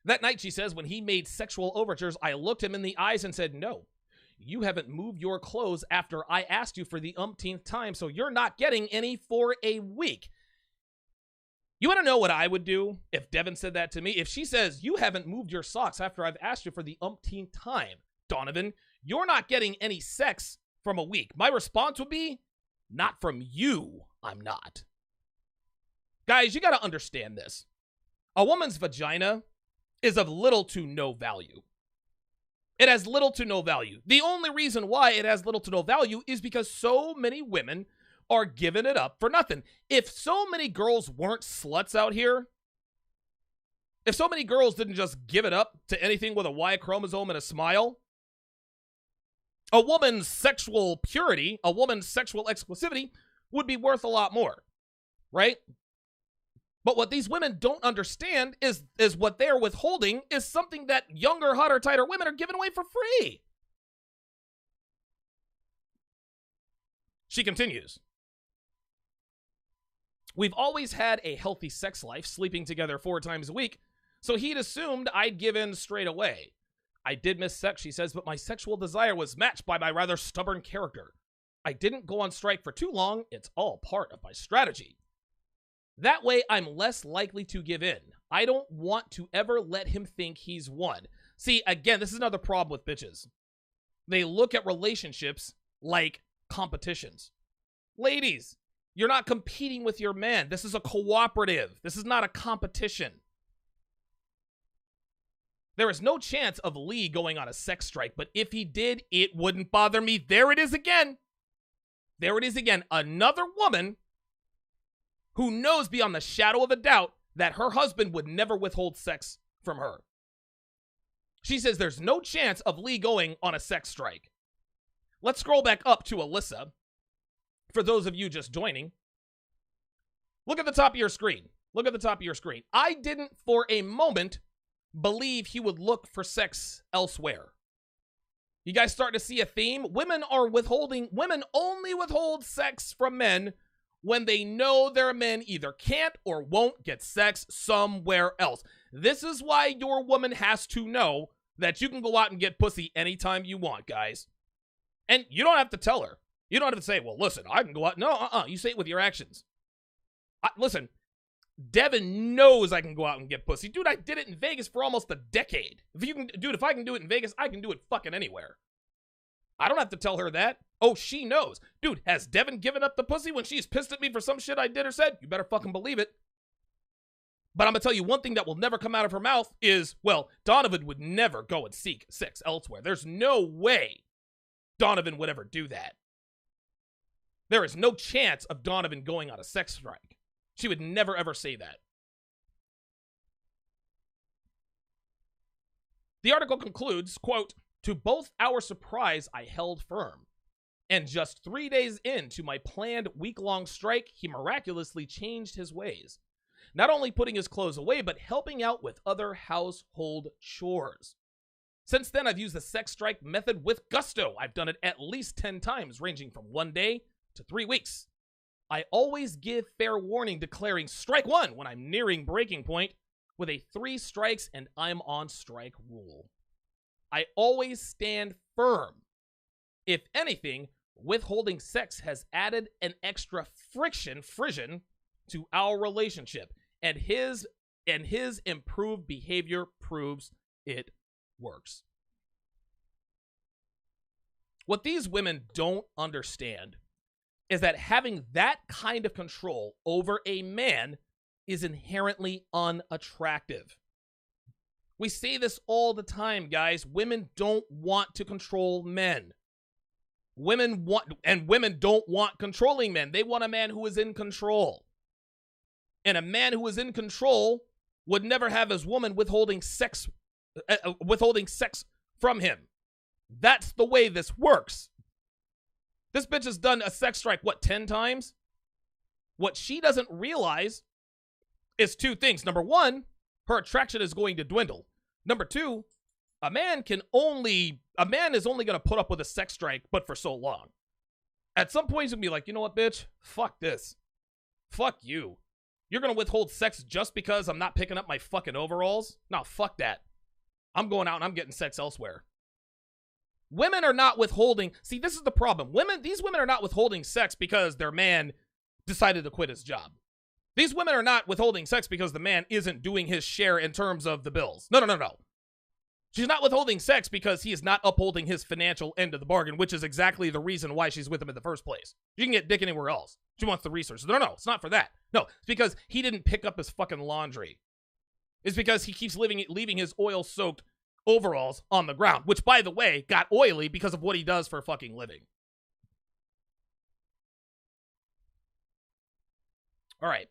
That night, she says, when he made sexual overtures, I looked him in the eyes and said, no, you haven't moved your clothes after I asked you for the umpteenth time, so you're not getting any for a week. You want to know what I would do if Devin said that to me? If she says, you haven't moved your socks after I've asked you for the umpteenth time, Donovan, you're not getting any sex from a week. My response would be, not from you, I'm not. Guys, you got to understand this. A woman's vagina is of little to no value. It has little to no value. The only reason why it has little to no value is because so many women are giving it up for nothing. If so many girls weren't sluts out here, if so many girls didn't just give it up to anything with a Y chromosome and a smile, a woman's sexual purity, a woman's sexual exclusivity would be worth a lot more, right? But what these women don't understand is what they're withholding is something that younger, hotter, tighter women are giving away for free. She continues. We've always had a healthy sex life, sleeping together 4 times a week, so he'd assumed I'd give in straight away. I did miss sex, she says, but my sexual desire was matched by my rather stubborn character. I didn't go on strike for too long. It's all part of my strategy. That way, I'm less likely to give in. I don't want to ever let him think he's won. See, again, this is another problem with bitches. They look at relationships like competitions. Ladies, you're not competing with your man. This is a cooperative. This is not a competition. There is no chance of Lee going on a sex strike, but if he did, it wouldn't bother me. There it is again. There it is again. Another woman who knows beyond the shadow of a doubt that her husband would never withhold sex from her. She says there's no chance of Lee going on a sex strike. Let's scroll back up to Alyssa. For those of you just joining, look at the top of your screen. Look at the top of your screen. I didn't for a moment believe he would look for sex elsewhere. You guys starting to see a theme? Women only withhold sex from men when they know their men either can't or won't get sex somewhere else. This is why your woman has to know that you can go out and get pussy anytime you want, guys. And you don't have to tell her. You don't have to say, well, listen, I can go out. No, You say it with your actions. Listen, Devin knows I can go out and get pussy. Dude, I did it in Vegas for almost a decade. If I can do it in Vegas, I can do it fucking anywhere. I don't have to tell her that. Oh, she knows. Dude, has Devin given up the pussy when she's pissed at me for some shit I did or said? You better fucking believe it. But I'm gonna tell you one thing that will never come out of her mouth is, well, Donovan would never go and seek sex elsewhere. There's no way Donovan would ever do that. There is no chance of Donovan going on a sex strike. She would never, ever say that. The article concludes, quote, to both our surprise, I held firm. And just 3 days into my planned week-long strike, he miraculously changed his ways. Not only putting his clothes away, but helping out with other household chores. Since then, I've used the sex strike method with gusto. I've done it at least 10 times, ranging from 1 day to 3 weeks. I always give fair warning, declaring strike one when I'm nearing breaking point with a 3 strikes and I'm on strike rule. I always stand firm. If anything, withholding sex has added an extra frisson to our relationship, and his improved behavior proves it works. What these women don't understand is that having that kind of control over a man is inherently unattractive. We say this all the time, guys. Women don't want to control men. Women don't want controlling men. They want a man who is in control. And a man who is in control would never have his woman withholding sex from him. That's the way this works. This bitch has done a sex strike, 10 times? What she doesn't realize is 2 things. Number 1, her attraction is going to dwindle. Number 2, a man is only going to put up with a sex strike, but for so long. At some point, he's going to be like, you know what, bitch? Fuck this. Fuck you. You're going to withhold sex just because I'm not picking up my fucking overalls? No, fuck that. I'm going out and I'm getting sex elsewhere. Women are not withholding. See, this is the problem. These women are not withholding sex because their man decided to quit his job. These women are not withholding sex because the man isn't doing his share in terms of the bills. No. She's not withholding sex because he is not upholding his financial end of the bargain, which is exactly the reason why she's with him in the first place. She can get dick anywhere else. She wants the resources. No, it's not for that. No, it's because he didn't pick up his fucking laundry. It's because he keeps leaving his oil-soaked overalls on the ground, which, by the way, got oily because of what he does for a fucking living. All right.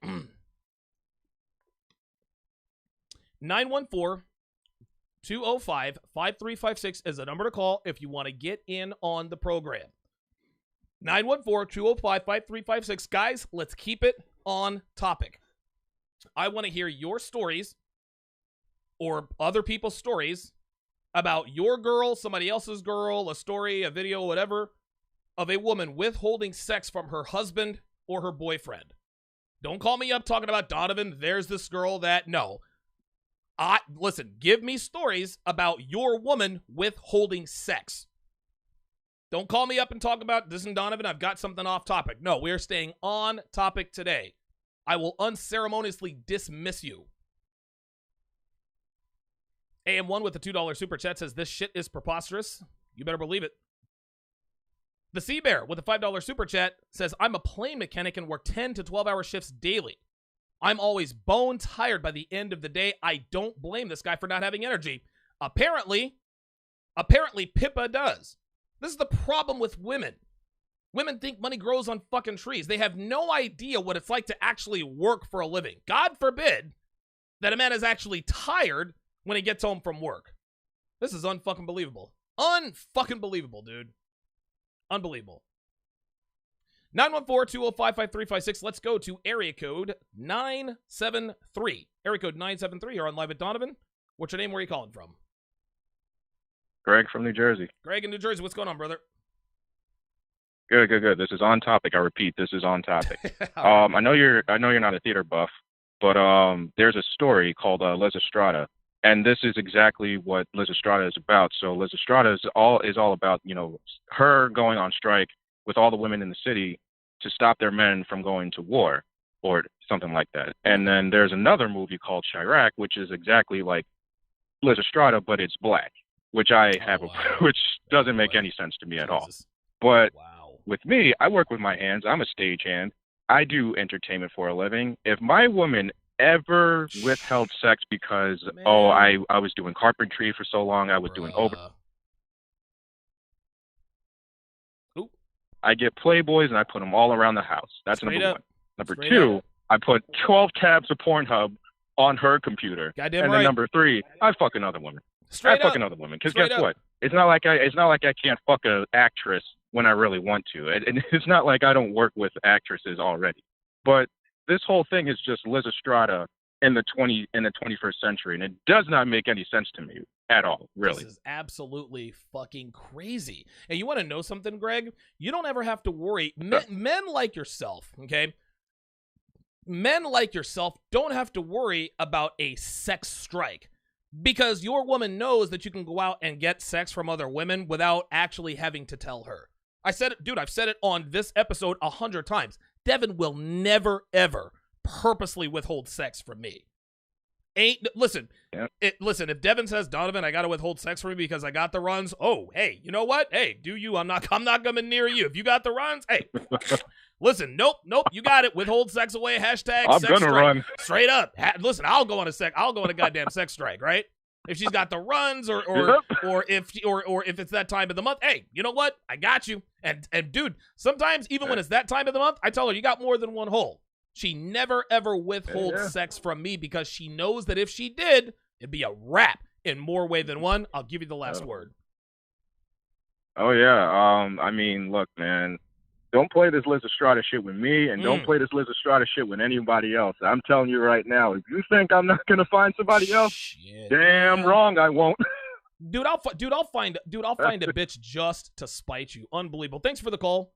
914-205-5356 is the number to call if you want to get in on the program. 914-205-5356. Guys, let's keep it on topic. I want to hear your stories or other people's stories about your girl, somebody else's girl, a story, a video, whatever, of a woman withholding sex from her husband or her boyfriend. Don't call me up talking about Donovan, there's this girl that, no. Listen, give me stories about your woman withholding sex. Don't call me up and talk about this and Donovan, I've got something off topic. No, we're staying on topic today. I will unceremoniously dismiss you. AM1 with the $2 super chat says, this shit is preposterous. You better believe it. The Sea Bear with a $5 super chat says, I'm a plane mechanic and work 10 to 12-hour shifts daily. I'm always bone tired by the end of the day. I don't blame this guy for not having energy. Apparently Pippa does. This is the problem with women. Women think money grows on fucking trees. They have no idea what it's like to actually work for a living. God forbid that a man is actually tired when he gets home from work. This is unfucking believable. Unfucking believable, dude. Unbelievable. 914-205-5356. Let's go to area code 973. Area code 973. You're on Live at Donovan. What's your name? Where are you calling from?
Greg from New Jersey.
Greg in New Jersey. What's going on, brother?
Good. This is on topic. I repeat, this is on topic. I know you're not a theater buff, but there's a story called Liz Estrada, and this is exactly what Liz Estrada is about. So Liz Estrada is all about, her going on strike with all the women in the city to stop their men from going to war or something like that. And then there's another movie called Chirac, which is exactly like Liz Estrada, but it's black, which which doesn't make any sense to me at all. But with me, I work with my hands. I'm a stagehand. I do entertainment for a living. If my woman ever withheld sex because, I was doing carpentry for so long, I was doing over. I get Playboys and I put them all around the house. That's number one. Number two, I put 12 tabs of Pornhub on her computer.
Goddamn
and
right.
then number three, I fuck another woman. I fuck another woman. Because guess what? It's not like I can't fuck an actress when I really want to. And it's not like I don't work with actresses already. But this whole thing is just Liz Estrada in the 21st century, and it does not make any sense to me at all, really.
This is absolutely fucking crazy. And you want to know something, Greg? You don't ever have to worry. Men like yourself, okay? Men like yourself don't have to worry about a sex strike because your woman knows that you can go out and get sex from other women without actually having to tell her. I said it, dude, I've said it on this episode 100 times. Devin will never, ever purposely withhold sex from me. Listen, if Devin says, Donovan, I gotta withhold sex from you because I got the runs. Oh, hey, you know what? Hey, do you? I'm not coming near you. If you got the runs, hey, listen, nope, you got it. Withhold sex away. Hashtag
I'm
sex
gonna
strike.
run
Straight up. Listen, I'll go on a goddamn sex strike, right? If she's got the runs or if it's that time of the month, hey, you know what? I got you. And dude, sometimes even when it's that time of the month, I tell her you got more than one hole. She never, ever withholds sex from me because she knows that if she did, it'd be a wrap in more way than one. I'll give you the last word.
Oh, yeah. I mean, look, man, don't play this Liz Estrada shit with me, and don't play this Liz Estrada shit with anybody else. I'm telling you right now, if you think I'm not going to find somebody else, damn wrong I won't.
Dude, I'll find a bitch just to spite you. Unbelievable. Thanks for the call.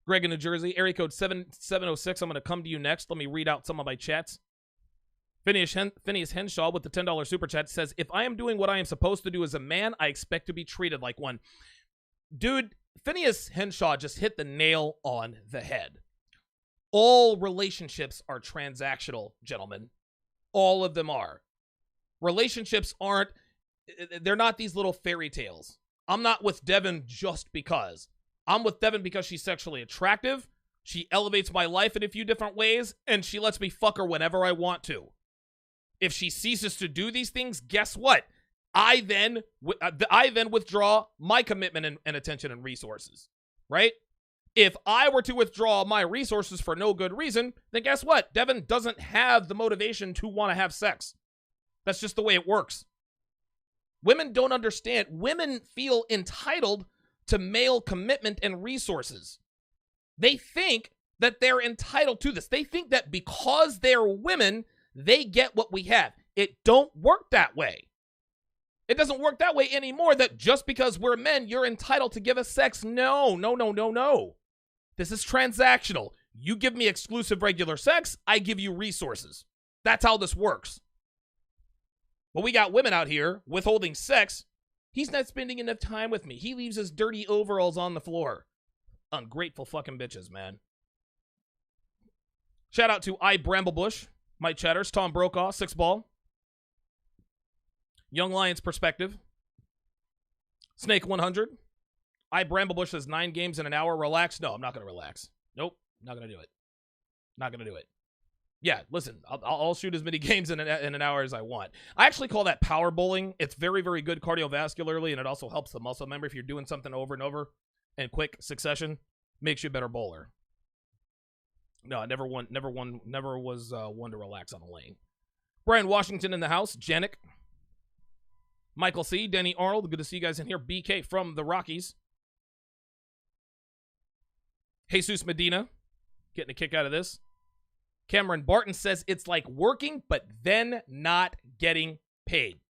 Greg in New Jersey, area code 7706. I'm going to come to you next. Let me read out some of my chats. Phineas Henshaw with the $10 super chat says, if I am doing what I am supposed to do as a man, I expect to be treated like one. Dude, Phineas Henshaw just hit the nail on the head. All relationships are transactional, gentlemen. All of them are. Relationships they're not these little fairy tales. I'm not with Devin just because. I'm with Devin because she's sexually attractive, she elevates my life in a few different ways, and she lets me fuck her whenever I want to. If she ceases to do these things, guess what? I then withdraw my commitment and attention and resources, right? If I were to withdraw my resources for no good reason, then guess what? Devin doesn't have the motivation to want to have sex. That's just the way it works. Women don't understand. Women feel entitled to male commitment and resources. They think that they're entitled to this. They think that because they're women, they get what we have. It don't work that way. It doesn't work that way anymore, that just because we're men, you're entitled to give us sex. No. This is transactional. You give me exclusive regular sex, I give you resources. That's how this works. But we got women out here withholding sex. He's not spending enough time with me. He leaves his dirty overalls on the floor. Ungrateful fucking bitches, man. Shout out to I Bramblebush, Mike Chatters, Tom Brokaw, 6 Ball. Young Lions Perspective. Snake 100. I Bramblebush says 9 games in an hour. Relax. No, I'm not going to relax. Nope. Not going to do it. Not going to do it. Yeah, listen, I'll shoot as many games in an hour as I want. I actually call that power bowling. It's very, very good cardiovascularly, and it also helps the muscle memory. If you're doing something over and over in quick succession, makes you a better bowler. No, I never was one to relax on a lane. Brian Washington in the house. Janik. Michael C., Denny Arnold, good to see you guys in here. BK from the Rockies. Jesus Medina, getting a kick out of this. Cameron Barton says it's like working, but then not getting paid.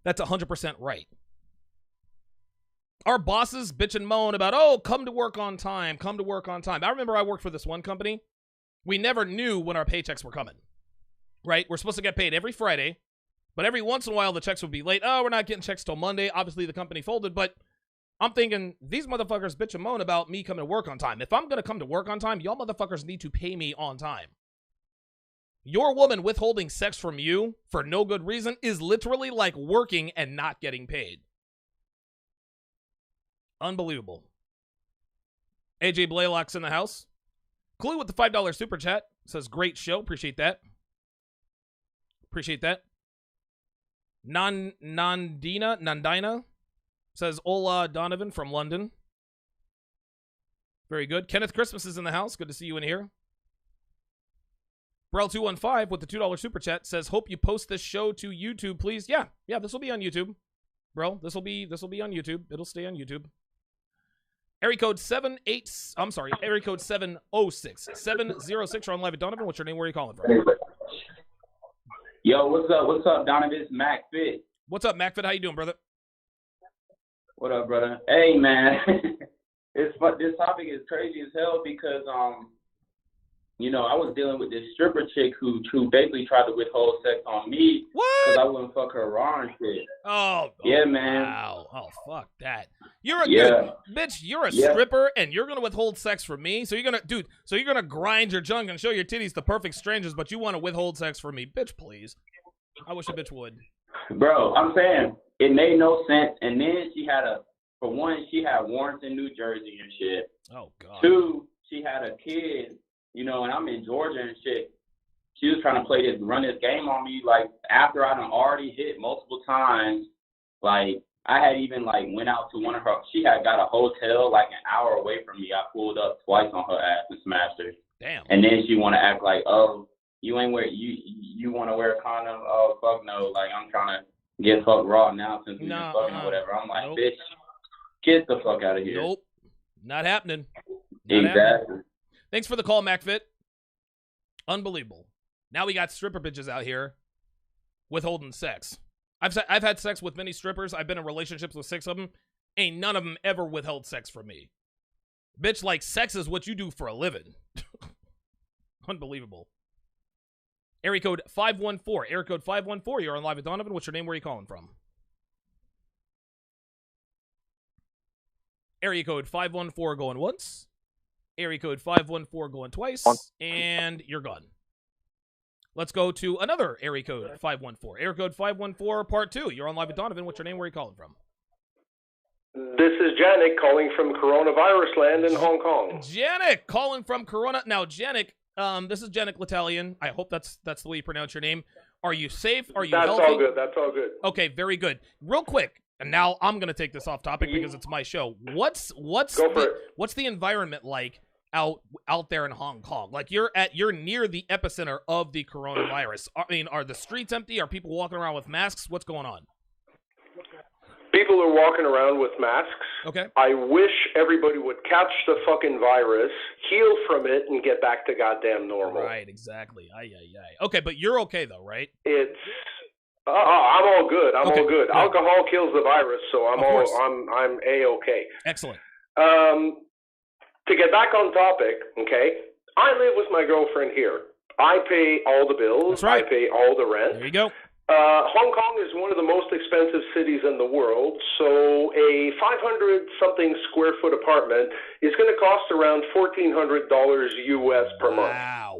That's 100% right. Our bosses bitch and moan about, oh, come to work on time, come to work on time. I remember I worked for this one company. We never knew when our paychecks were coming, right? We're supposed to get paid every Friday, but every once in a while the checks would be late. Oh, we're not getting checks till Monday. Obviously, the company folded, but I'm thinking, these motherfuckers bitch and moan about me coming to work on time. If I'm going to come to work on time, y'all motherfuckers need to pay me on time. Your woman withholding sex from you for no good reason is literally like working and not getting paid. Unbelievable. AJ Blaylock's in the house. Clue with the $5 super chat. Says, great show. Appreciate that. Appreciate that. Nandina says, hola, Donovan from London. Very good. Kenneth Christmas is in the house. Good to see you in here. Brel215 with the $2 super chat says, hope you post this show to YouTube, please. Yeah, this will be on YouTube. Bro, this will be on YouTube. It'll stay on YouTube. Area code 706. You're on live at Donovan. What's your name? Where are you calling from?
Yo, what's up? What's up, Donovan? It's Mac Fit.
What's up, MacFit? How you doing, brother?
What up, brother? Hey, man. This topic is crazy as hell because I was dealing with this stripper chick who basically tried to withhold sex on me because I wouldn't fuck her raw and shit.
Oh,
yeah, man.
Wow. Oh, fuck that. You're a bitch. You're a stripper, and you're gonna withhold sex from me. So you're gonna grind your junk and show your titties to perfect strangers, but you want to withhold sex from me, bitch? Please. I wish a bitch would.
Bro, I'm saying it made no sense. And then she had she had warrants in New Jersey and shit.
Oh God.
2, she had a kid. And I'm in Georgia and shit. She was trying to run this game on me, like, after I done already hit multiple times. Like, I had even, went out to one of her, she had got a hotel, an hour away from me. I pulled up twice on her ass and smashed her.
Damn.
And then she want to act like, oh, you ain't you want to wear a condom? Oh, fuck no. I'm trying to get fucked raw now since we've been fucking or whatever. I'm like, bitch, get the fuck out of here.
Nope. Not happening.
Exactly.
Thanks for the call, MacFit. Unbelievable. Now we got stripper bitches out here withholding sex. I've had sex with many strippers. I've been in relationships with 6 of them. Ain't none of them ever withheld sex from me. Bitch, sex is what you do for a living. Unbelievable. Area code 514. Area code 514. You're on live with Donovan. What's your name? Where are you calling from? Area code 514 going once. Area code 514 going twice, and you're gone. Let's go to another area code 514. Area code 514, part 2. You're on live with Donovan. What's your name? Where are you calling from?
This is Janik calling from coronavirus land in Hong Kong.
Janik calling from Corona. Now, Janik, this is Janik L'Italian. I hope that's the way you pronounce your name. Are you safe? Are you healthy?
That's all good. That's all good.
Okay, very good. Real quick, and now I'm gonna take this off topic because it's my show. What's the environment like out there in Hong Kong? You're near the epicenter of the coronavirus. Are the streets empty? Are people walking around with masks? What's going on?
People are walking around with masks.
Okay.
I wish everybody would catch the fucking virus, heal from it, and get back to goddamn normal.
Right, exactly. Okay, but you're okay though, right?
It's I'm all good. I'm all good. Yeah. Alcohol kills the virus, so I'm A-okay.
Excellent.
To get back on topic, okay, I live with my girlfriend here. I pay all the bills.
That's right.
I pay all the rent.
There you go.
Hong Kong is one of the most expensive cities in the world, so a 500-something square foot apartment is going to cost around $1,400 US per month.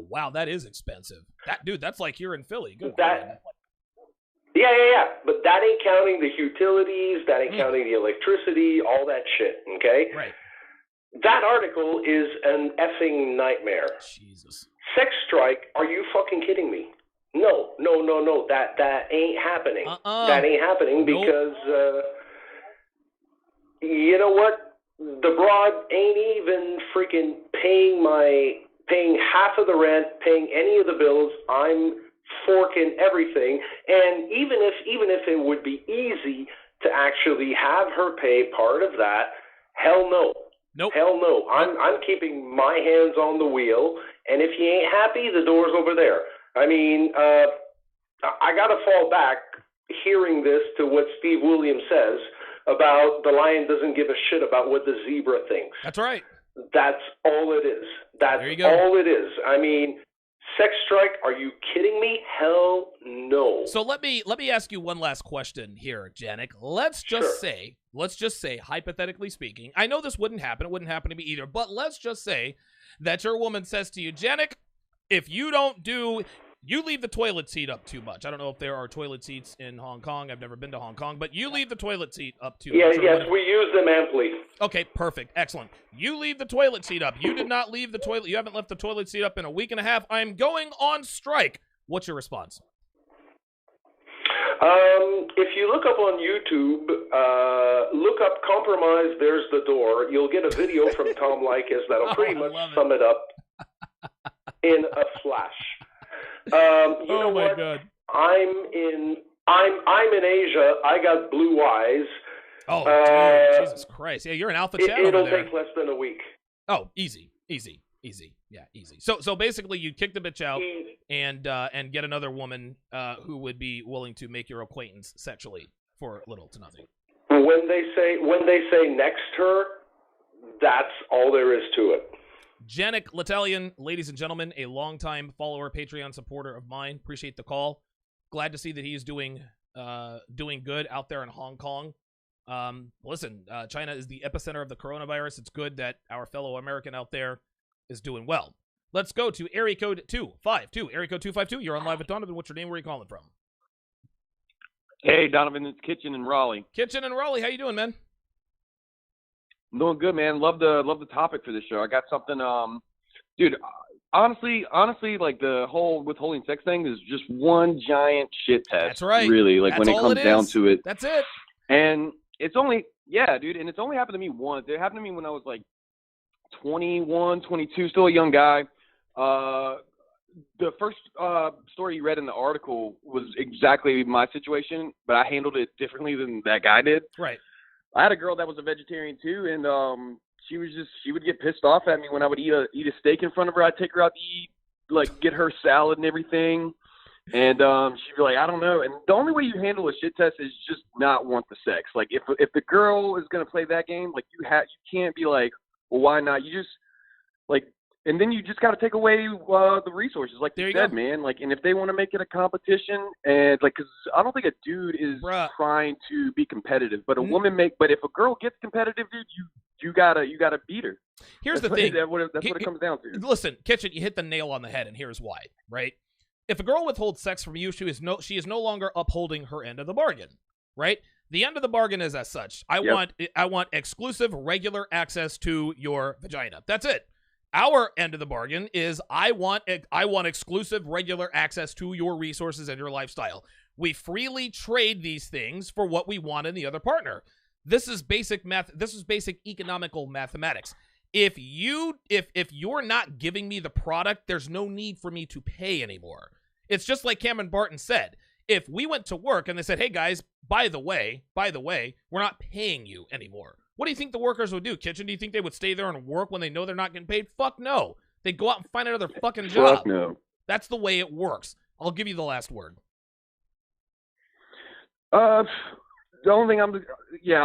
Wow, that is expensive. That's like here in Philly. Good.
Yeah. But that ain't counting the utilities, that ain't counting the electricity, all that shit, okay?
Right.
That article is an effing nightmare.
Jesus.
Sex strike? Are you fucking kidding me? No. That ain't happening. That ain't happening because, you know what? The broad ain't even freaking paying half of the rent, paying any of the bills. I'm fork in everything. And even if it would be easy to actually have her pay part of that, hell no.
Nope.
Hell no. I'm keeping my hands on the wheel, and if you ain't happy, the door's over there. I mean, I got to fall back hearing this to what Steve Williams says about the lion doesn't give a shit about what the zebra thinks.
That's right.
That's all it is. That's
there you go.
all it is. I mean, sex strike, are you kidding me? Hell no.
So let me ask you one last question here, Janik. Let's just say, hypothetically speaking, I know this wouldn't happen. It wouldn't happen to me either. But let's just say that your woman says to you, Janik, if you don't do, you leave the toilet seat up too much. I don't know if there are toilet seats in Hong Kong. I've never been to Hong Kong, but you leave the toilet seat up too much.
Yes, we use them amply.
Okay, perfect. Excellent. You leave the toilet seat up. You did not leave the toilet. You haven't left the toilet seat up in a week and a half. I'm going on strike. What's your response?
If you look up on YouTube, look up "compromise, there's the door." You'll get a video from Tom Likas that'll pretty much sum it up in a flash. You know
my
what?
God.
I'm in Asia. I got blue eyes.
Oh, dude, Jesus Christ! Yeah, you're an alpha chat over
It'll
there.
take less than a week.
Oh, easy. Yeah, easy. So basically, you kick the bitch out and get another woman who would be willing to make your acquaintance sexually for little to nothing.
When they say next her, that's all there is to it.
Janik L'Italian, ladies and gentlemen, a longtime follower, Patreon supporter of mine. Appreciate the call. Glad to see that he's doing good out there in Hong Kong. Listen, China is the epicenter of the coronavirus. It's good that our fellow American out there is doing well. Let's go to area code 252. Area code 252. You're on live with Donovan. What's your name? Where are you calling from?
Hey, Donovan, it's Kitchen in Raleigh.
Kitchen in Raleigh. How you doing, man?
I'm doing good, man. Love the topic for this show. I got something, dude. Honestly, like the whole withholding sex thing is just one giant shit test.
That's right.
Really, like
That's
when it comes down to it.
That's it.
And it's only, yeah, dude. And it's only happened to me once. It happened to me when I was like 21, 22, still a young guy. The first story you read in the article was exactly my situation, but I handled it differently than that guy did.
Right.
I had a girl that was a vegetarian too, and she would get pissed off at me when I would eat a steak in front of her. I'd take her out to eat, like get her salad and everything, and she'd be like, I don't know. And the only way you handle a shit test is just not want the sex. Like if the girl is gonna play that game, like you can't be like, well, why not? You just like. And then you just got to take away the resources, like you said, man. Like, and if they want to make it a competition, and like, because I don't think a dude is trying to be competitive, but a woman But if a girl gets competitive, dude, you gotta beat her.
Here's the thing.
That's what it comes down to.
Listen, Kitchen, you hit the nail on the head, and here's why. Right? If a girl withholds sex from you, she is no longer upholding her end of the bargain. Right? The end of the bargain is as such. I want exclusive, regular access to your vagina. That's it. Our end of the bargain is I want exclusive, regular access to your resources and your lifestyle. We freely trade these things for what we want in the other partner. This is basic math. This is basic economical mathematics. If you're not giving me the product, there's no need for me to pay anymore. It's just like Cameron Barton said. If we went to work and they said, hey guys, by the way, we're not paying you anymore. What do you think the workers would do, Kitchen? Do you think they would stay there and work when they know they're not getting paid? Fuck no. They'd go out and find another fucking job.
Fuck no.
That's the way it works. I'll give you the last word.
The only thing I'll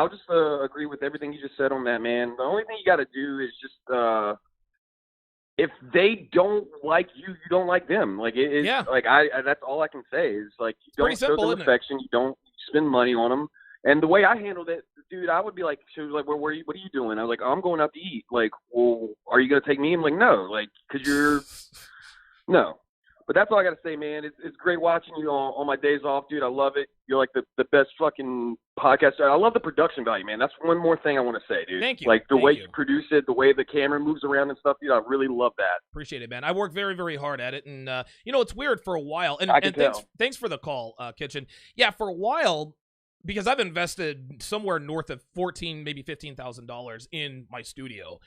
just agree with everything you just said on that, man. The only thing you got to do is just, if they don't like you, you don't like them. Like that's all I can say is like you don't show them affection, you don't spend money on them. And the way I handled it, dude, I would be like, she was like, well, what are you doing? I was like, oh, I'm going out to eat. Like, well, are you going to take me? I'm like, no, like, because no. But that's all I got to say, man. It's great watching you on my days off, dude. I love it. You're like the best fucking podcaster. I love the production value, man. That's one more thing I want to say, dude.
Thank you.
Like the way you produce it, the way the camera moves around and stuff, dude, I really love that.
Appreciate it, man. I work very, very hard at it. And, it's weird for a while. And thanks for the call, Kitchen. Yeah, for a while, because I've invested somewhere north of $14,000, maybe $15,000 in my studio.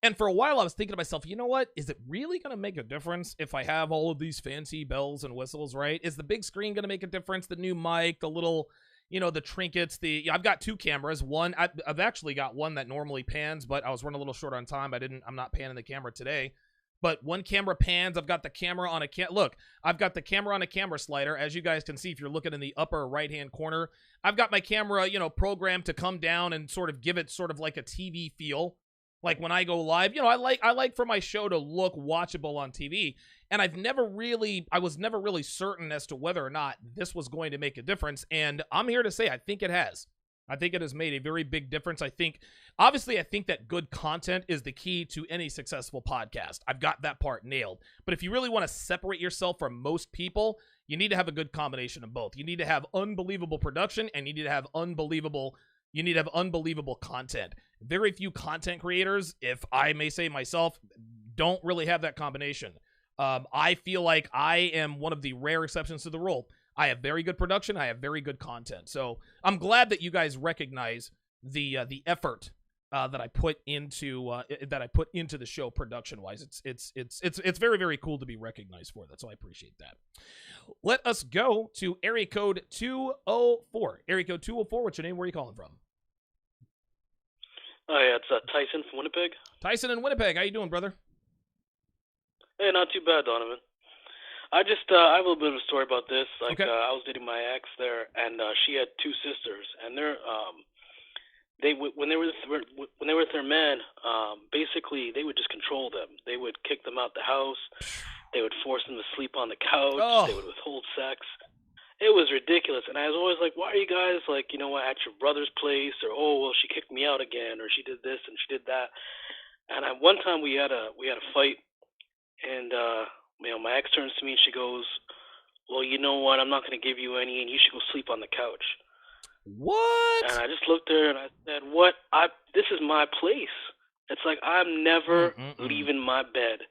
And for a while, I was thinking to myself, you know what? Is it really going to make a difference if I have all of these fancy bells and whistles, right? Is the big screen going to make a difference? The new mic, the little, the trinkets, I've got 2 cameras. One, I've actually got one that normally pans, but I was running a little short on time. I'm not panning the camera today. But one camera pans. I've got the camera on look, I've got the camera on a camera slider. As you guys can see, if you're looking in the upper right-hand corner, I've got my camera, programmed to come down and sort of give it sort of like a TV feel. Like when I go live, I like for my show to look watchable on TV. And I was never really certain as to whether or not this was going to make a difference. And I'm here to say, I think it has. I think it has made a very big difference. I think that good content is the key to any successful podcast. I've got that part nailed. But if you really want to separate yourself from most people, you need to have a good combination of both. You need to have unbelievable production, and you need to have unbelievable content. Very few content creators, if I may say myself, don't really have that combination. I feel like I am one of the rare exceptions to the rule. I have very good production. I have very good content. So I'm glad that you guys recognize the effort that I put into the show production wise. It's very, very cool to be recognized for that. So I appreciate that. Let us go to area code 204. Area code 204. What's your name? Where are you calling from?
Oh yeah, it's Tyson from Winnipeg.
Tyson in Winnipeg. How you doing, brother?
Hey, not too bad, Donovan. I have a little bit of a story about this. Like,
okay.
I was dating my ex there, and she had 2 sisters, and when they were with their men, basically they would just control them. They would kick them out the house. They would force them to sleep on the couch.
Oh.
They would withhold sex. It was ridiculous, and I was always like, "Why are you guys at your brother's place?" Or, "Oh, well, she kicked me out again," or "She did this and she did that." And one time we had a fight, and my ex turns to me and she goes, "Well, you know what? I'm not going to give you any, and you should go sleep on the couch."
What?
And I just looked at her and I said, "What? This is my place. It's like I'm never leaving my bed.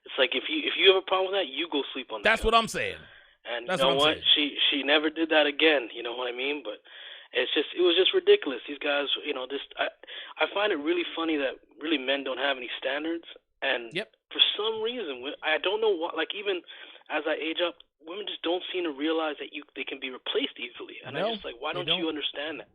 It's like if you have a problem with that, you go sleep on the couch."
That's what I'm saying.
And
That's
you know
what?
She never did that again. You know what I mean? But it was just ridiculous. These guys, I find it really funny that really men don't have any standards. And for some reason, I don't know what. Like even as I age up, women just don't seem to realize that they can be replaced easily. And I'm just like, why don't you understand that?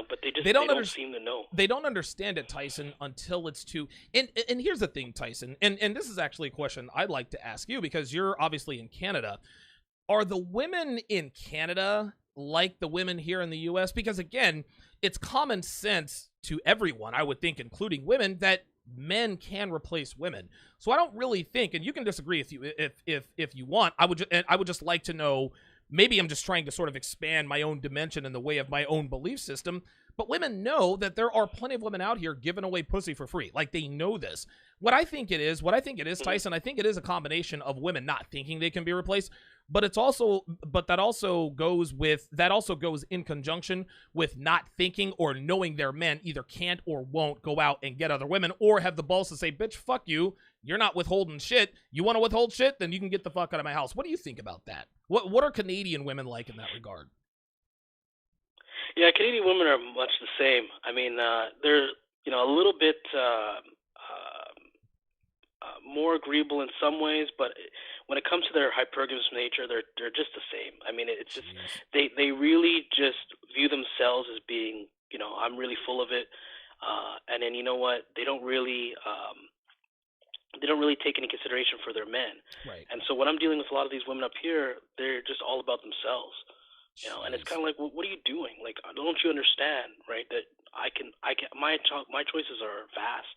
But they don't seem to know.
They don't understand it, Tyson, until it's too. And here's the thing, Tyson. And this is actually a question I'd like to ask you because you're obviously in Canada. Are the women in Canada like the women here in the U.S.? Because again, it's common sense to everyone, I would think, including women, that men can replace women. So I don't really think, and you can disagree if you want. I would just like to know. Maybe I'm just trying to sort of expand my own dimension in the way of my own belief system. But women know that there are plenty of women out here giving away pussy for free. Like, they know this. What I think it is, Tyson, I think it is a combination of women not thinking they can be replaced, but that also goes in conjunction with not thinking or knowing their men either can't or won't go out and get other women or have the balls to say, "Bitch, fuck you. You're not withholding shit. You want to withhold shit? Then you can get the fuck out of my house." What do you think about that? What are Canadian women like in that regard?
Yeah, Canadian women are much the same. I mean, they're a little bit more agreeable in some ways, but when it comes to their hypergamous nature, they're just the same. I mean, it's just they really just view themselves as being, I'm really full of it, and then you know what? They don't really take any consideration for their men.
Right.
And so when I'm dealing with a lot of these women up here, they're just all about themselves. And it's kind of like, well, what are you doing? Like, don't you understand, right? That my choices are vast,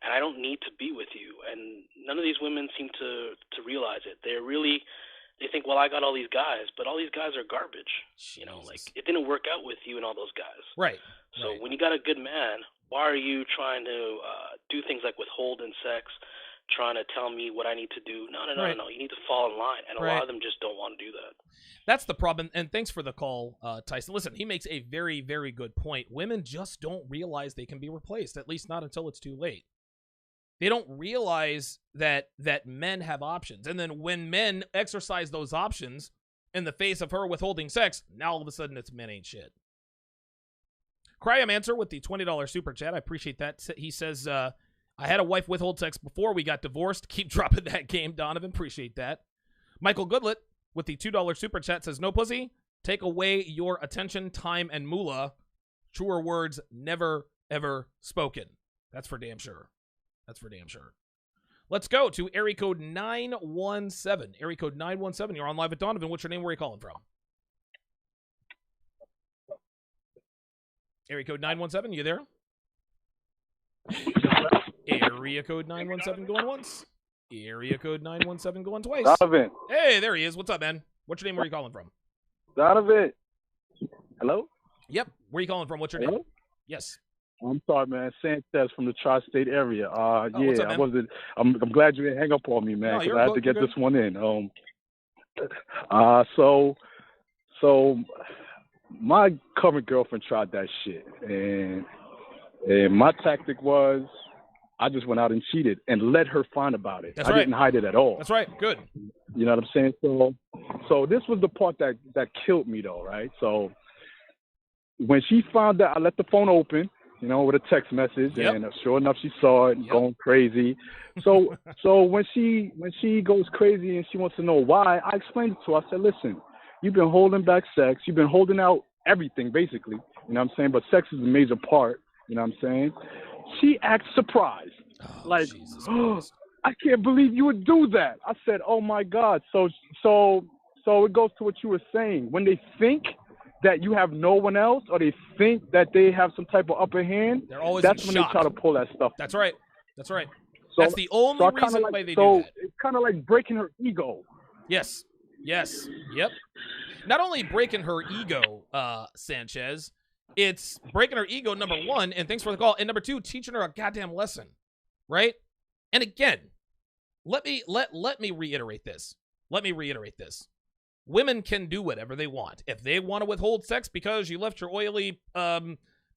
and I don't need to be with you. And none of these women seem to realize it. They think, well, I got all these guys, but all these guys are garbage.
Jesus.
Like it didn't work out with you and all those guys.
Right.
So when you got a good man, why are you trying to do things like withholding sex? Trying to tell me what I need to do. No. You need to fall in line. And a lot of them just don't want to do that.
That's the problem. And thanks for the call, Tyson. Listen, he makes a very, very good point. Women just don't realize they can be replaced, at least not until it's too late. They don't realize that men have options. And then when men exercise those options in the face of her withholding sex, now all of a sudden it's men ain't shit. Cryam answer with the $20 super chat. I appreciate that. He says, I had a wife withhold sex before we got divorced. Keep dropping that game, Donovan. Appreciate that. Michael Goodlet with the $2 super chat says, no pussy, take away your attention, time, and moolah. Truer words never, ever spoken. That's for damn sure. That's for damn sure. Let's go to area code 917. Area code 917. You're on live with Donovan. What's your name? Where are you calling from? Area code 917. You there? Area code 917 going once. Area code 917 going twice.
Donovan.
Hey, there he is. What's up, man? What's your name? Where are you calling from?
Donovan. Hello?
Yep. Where are you calling from? What's your name?
Hello?
Yes.
I'm sorry, man. Sanchez from the tri-state area.
what's up, man?
I'm glad you didn't hang up on me, man,
No,
because
you're
I had
cool.
to get
You're
this one in. So my current girlfriend tried that shit, and my tactic was I just went out and cheated and let her find about it.
That's
I
right.
didn't hide it at all.
That's right. Good.
You know what I'm saying? So this was the part that killed me, though, right? So when she found out, I left the phone open, with a text message,
Yep.
and sure enough, she saw it
Yep.
going crazy. So when she goes crazy and she wants to know why, I explained it to her. I said, listen, you've been holding back sex. You've been holding out everything, basically. You know what I'm saying? But sex is a major part. You know what I'm saying? She acts surprised.
Oh,
Like,
Jesus
oh,
Christ.
I can't believe you would do that. I said, oh, my God. So it goes to what you were saying. When they think that you have no one else, or they think that they have some type of upper hand,
They're always
that's
in
when
shock.
they try to pull that stuff.
That's right. That's right.
So,
That's the only
I kinda
reason
like,
why they
so
do that.
it's kind of like breaking her ego.
Yes. Yes. Yep. Not only breaking her ego, Sanchez, it's breaking her ego, number one, and thanks for the call, and number two, teaching her a goddamn lesson, right? And again, let me reiterate this. Let me reiterate this. Women can do whatever they want. If they want to withhold sex because you left your oily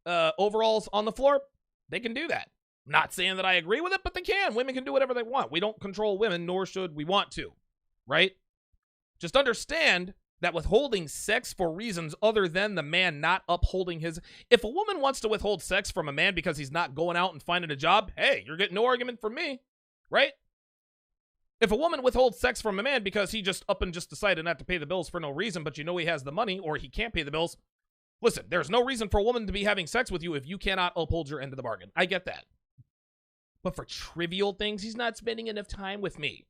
overalls on the floor, they can do that. I'm not saying that I agree with it, but they can. Women can do whatever they want. We don't control women, nor should we want to, right? Just understand that withholding sex for reasons other than the man not upholding his... If a woman wants to withhold sex from a man because he's not going out and finding a job, hey, you're getting no argument from me, right? If a woman withholds sex from a man because he just up and just decided not to pay the bills for no reason, but he has the money or he can't pay the bills, listen, there's no reason for a woman to be having sex with you if you cannot uphold your end of the bargain. I get that. But for trivial things, he's not spending enough time with me.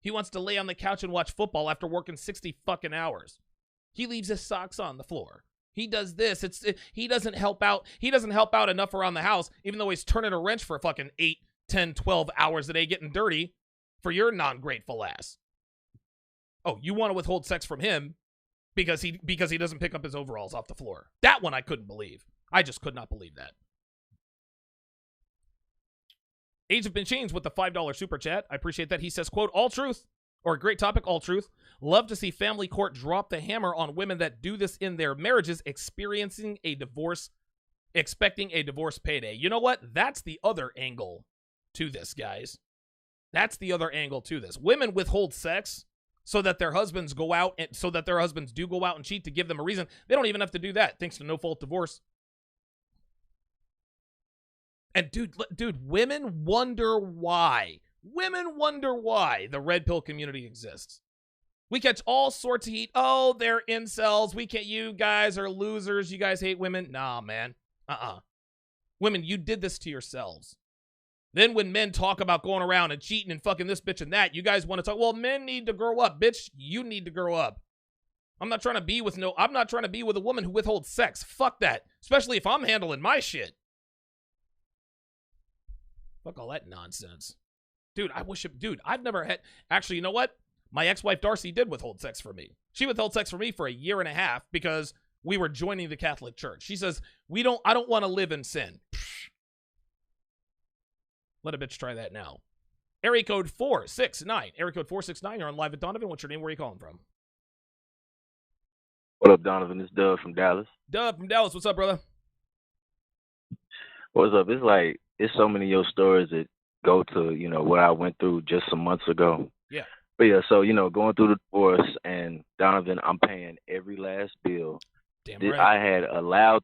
He wants to lay on the couch and watch football after working 60 fucking hours. He leaves his socks on the floor. He does this. He doesn't help out. He doesn't help out enough around the house, even though he's turning a wrench for fucking 8, 10, 12 hours a day getting dirty for your non-grateful ass. Oh, you want to withhold sex from him because he doesn't pick up his overalls off the floor. That one I couldn't believe. I just could not believe that. Age of Been Changed with the $5 super chat. I appreciate that. He says, quote, all truth, or a great topic, all truth. Love to see family court drop the hammer on women that do this in their marriages, expecting a divorce payday. You know what? That's the other angle to this, guys. That's the other angle to this. Women withhold sex so that their husbands do go out and cheat to give them a reason. They don't even have to do that, thanks to no-fault divorce. And dude, women wonder why. Women wonder why the red pill community exists. We catch all sorts of heat. Oh, they're incels. You guys are losers. You guys hate women. Nah, man. Women, you did this to yourselves. Then when men talk about going around and cheating and fucking this bitch and that, you guys want to talk, well, men need to grow up. Bitch, you need to grow up. I'm not trying to be with a woman who withholds sex. Fuck that. Especially if I'm handling my shit. Fuck all that nonsense. Dude, I've never had... Actually, you know what? My ex-wife Darcy did withhold sex from me. She withheld sex from me for 1.5 years because we were joining the Catholic Church. She says, I don't want to live in sin. Psh. Let a bitch try that now. Area code 469. Area code 469, you're on live at Donovan. What's your name? Where are you calling from?
What up, Donovan? It's Dub from Dallas.
Dub from Dallas. What's up, brother?
What's up? It's so many of your stories that go to, what I went through just some months ago.
Yeah.
But yeah, so, going through the divorce, and Donovan, I'm paying every last bill.
Damn right.
I had allowed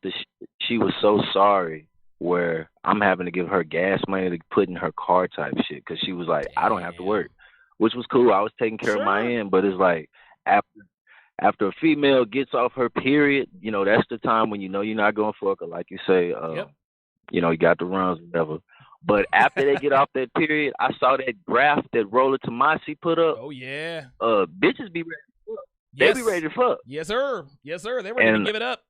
she was so sorry where I'm having to give her gas money to put in her car type shit because she was like, I don't have to work, which was cool. I was taking care of my end, but it's like after a female gets off her period, you know, that's the time when you know you're not going to fuck her, like you say, you know, you got the runs, whatever. But after they get off that period, I saw that graph that Roller Tomasi put up.
Oh, yeah.
Bitches be ready to fuck.
Yes.
They be ready to fuck.
Yes, sir. Yes, sir. They're ready to give it up.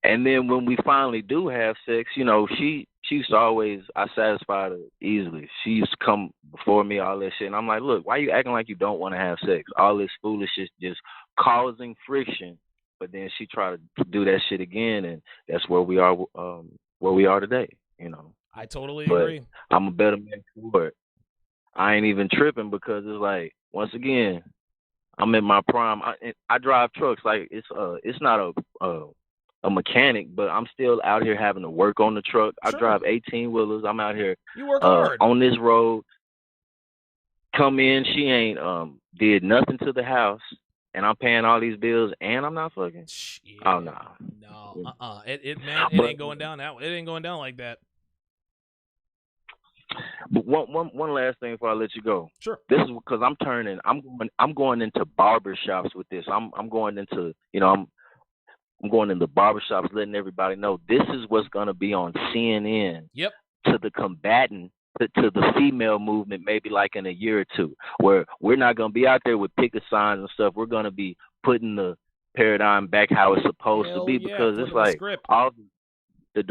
And then when we finally do have sex, you know, she used to always, I satisfied her easily. She used to come before me, all that shit. And I'm like, look, why you acting like you don't want to have sex? All this foolishness just causing friction. But then she tried to do that shit again, and that's where we are today, you know.
I totally agree.
I'm a better man for it. I ain't even tripping because it's like, once again, I'm in my prime. I drive trucks. Like, it's not a mechanic, but I'm still out here having to work on the truck. I drive 18-wheelers. I'm out here
you work hard.
On this road. Come in, she ain't did nothing to the house. And I'm paying all these bills, and I'm not fucking.
Yeah.
Oh no,
It ain't going down that way. It ain't going down like that.
But one last thing before I let you go.
Sure.
This is because I'm going into barbershops with this. I'm going into, you know, I'm going into barbershops, letting everybody know this is what's gonna be on CNN.
Yep.
To the combatant. To the female movement, maybe like in a year or two, where we're not going to be out there with picket signs and stuff. We're going to be putting the paradigm back how it's supposed to be, because it's like all the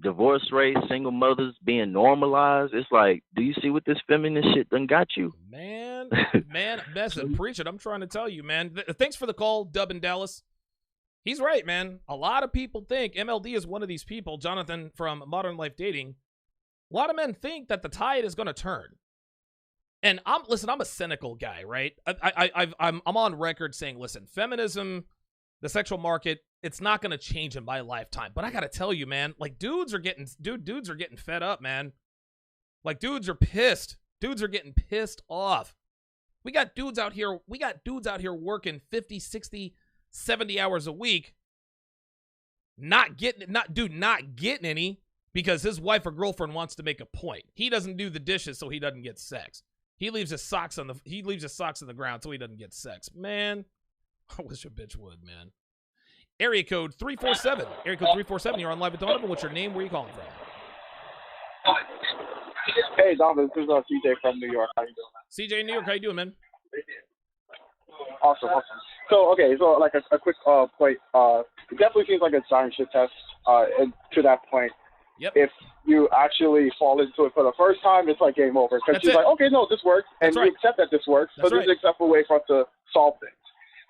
divorce rate, single mothers being normalized. It's like, do you see what this feminist shit done got you?
Man, Besson, preach it. I'm trying to tell you, man. Thanks for the call, Dub in Dallas. He's right, man. A lot of people think MLD is one of these people, Jonathan from Modern Life Dating. A lot of men think that the tide is going to turn. And I'm a cynical guy, right? I'm on record saying, listen, feminism, the sexual market, it's not going to change in my lifetime. But I got to tell you, man, like dudes are getting fed up, man. Like dudes are pissed. Dudes are getting pissed off. We got dudes out here working 50, 60, 70 hours a week. Not getting any. Because his wife or girlfriend wants to make a point. He doesn't do the dishes, so he doesn't get sex. He leaves his socks on the ground, so he doesn't get sex. Man, I wish a bitch would, man. Area code 347. Area code 347. You're on live with Donovan. What's your name? Where are you calling from?
Hey, Donovan. This is CJ from New York. How you doing?
CJ in New York. How you doing, man?
Awesome. So, okay, so like a quick point. It definitely seems like a giant shit test. And to that point.
Yep.
If you actually fall into it for the first time, it's like game over. Because she's like, okay, no, this works. And you accept that this works. So there's an acceptable way for us to solve things.